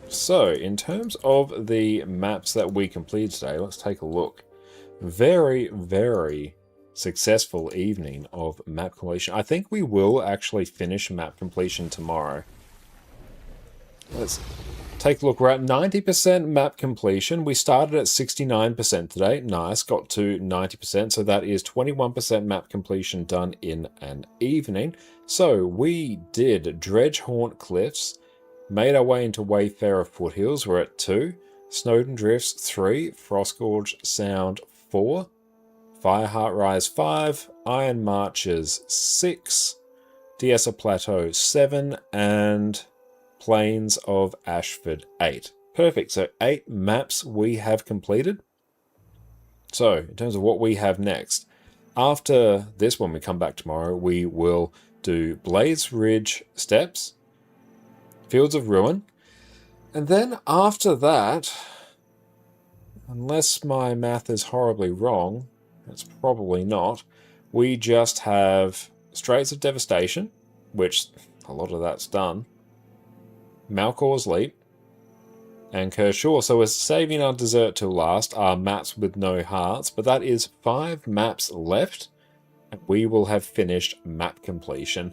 So, in terms of the maps that we completed today, let's take a look. Very, very successful evening of map completion. I think we will actually finish map completion tomorrow. Let's take a look. We're at 90% map completion. We started at 69% today. Nice. Got to 90%. So that is 21% map completion done in an evening. So we did Dredge Haunt Cliffs. Made our way into Wayfarer Foothills. We're at 2. Snowden Drifts 3. Frostgorge Sound 4. Fireheart Rise 5. Iron Marches 6. Diessa Plateau 7. And Plains of Ashford 8. Perfect. So 8 maps we have completed. So in terms of what we have next, after this, when we come back tomorrow, we will do Blaze Ridge Steps, Fields of Ruin. And then after that, unless my math is horribly wrong, it's probably not, we just have Straits of Devastation, which a lot of that's done, Malcor's Leap, and Kershaw. So we're saving our dessert till last, our maps with no hearts, but that is 5 maps left, and we will have finished map completion.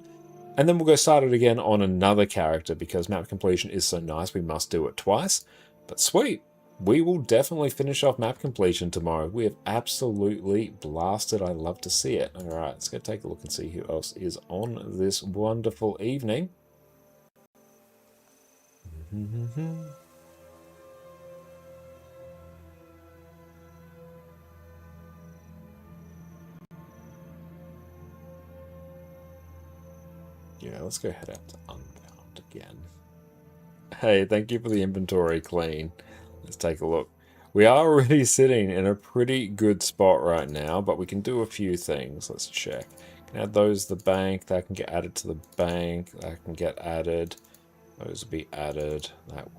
And then we'll go start it again on another character, because map completion is so nice, we must do it twice. But sweet, we will definitely finish off map completion tomorrow. We have absolutely blasted. I love to see it. Alright, let's go take a look and see who else is on this wonderful evening. Yeah, let's go head out to Unbound again. Hey, thank you for the inventory clean. Let's take a look. We are already sitting in a pretty good spot right now, but we can do a few things. Let's check. Can add those to the bank. That can get added to the bank. That can get added. Those will be added. That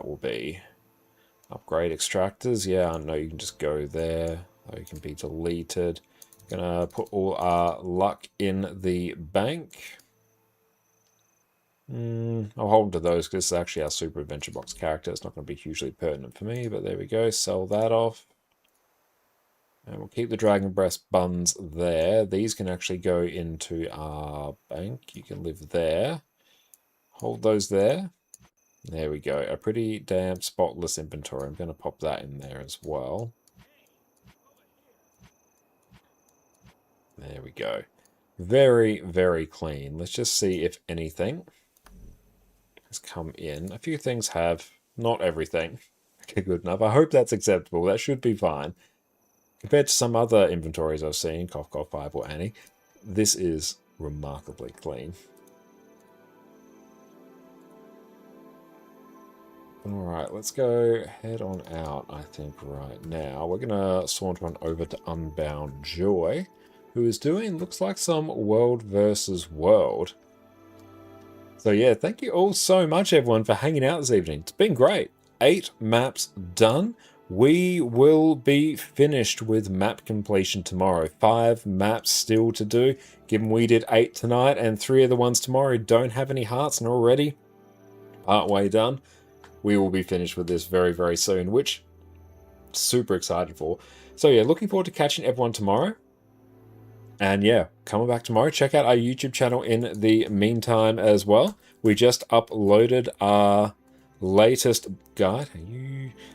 will be. Upgrade extractors. Yeah, I know you can just go there. They can be deleted. Gonna put all our luck in the bank. I'll hold to those because this is actually our Super Adventure Box character. It's not going to be hugely pertinent for me, but there we go. Sell that off. And we'll keep the Dragon Breast buns there. These can actually go into our bank. You can live there. Hold those there. There we go. A pretty damn spotless inventory. I'm going to pop that in there as well. There we go. Very, very clean. Let's just see if anything has come in. A few things have, not everything. Okay, good enough. I hope that's acceptable. That should be fine. Compared to some other inventories I've seen, Cough Cough 5 or Annie, this is remarkably clean. Alright, let's go head on out, I think, right now. We're going to saunter on over to Unbound Joy, who is doing, looks like, some world versus world. So yeah, thank you all so much, everyone, for hanging out this evening. It's been great. 8 maps done. We will be finished with map completion tomorrow. 5 maps still to do, given we did 8 tonight, and 3 of the ones tomorrow don't have any hearts and already partway done. We will be finished with this very, very soon, which I'm super excited for. So yeah, looking forward to catching everyone tomorrow. And yeah, coming back tomorrow, check out our YouTube channel in the meantime as well. We just uploaded our latest guide.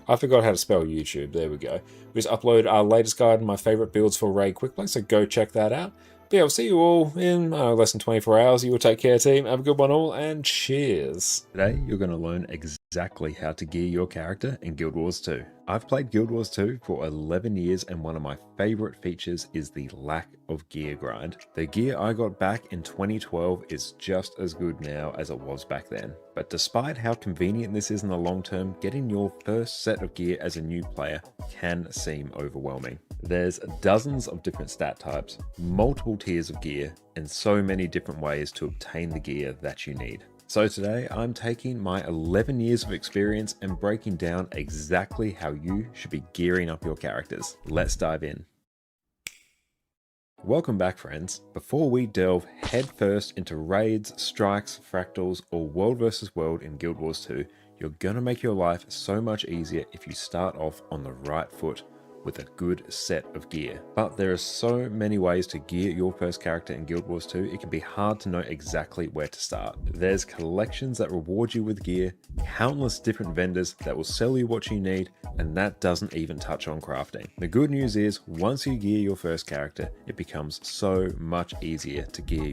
I forgot how to spell YouTube. There we go. We just uploaded our latest guide and my favorite builds for Raid Quickplay, so go check that out. But yeah, I'll see you all in less than 24 hours. You will take care, team. Have a good one all, and cheers. Today, you're going to learn exactly how to gear your character in Guild Wars 2. I've played Guild Wars 2 for 11 years, and one of my favorite features is the lack of gear grind. The gear I got back in 2012 is just as good now as it was back then. But despite how convenient this is in the long term, getting your first set of gear as a new player can seem overwhelming. There's dozens of different stat types, multiple tiers of gear, and so many different ways to obtain the gear that you need. So today I'm taking my 11 years of experience and breaking down exactly how you should be gearing up your characters. Let's dive in. Welcome back, friends. Before we delve headfirst into raids, strikes, fractals, or world versus world in Guild Wars 2, you're gonna make your life so much easier if you start off on the right foot with a good set of gear. But there are so many ways to gear your first character in Guild Wars 2, it can be hard to know exactly where to start. There's collections that reward you with gear, countless different vendors that will sell you what you need, and that doesn't even touch on crafting. The good news is, once you gear your first character, it becomes so much easier to gear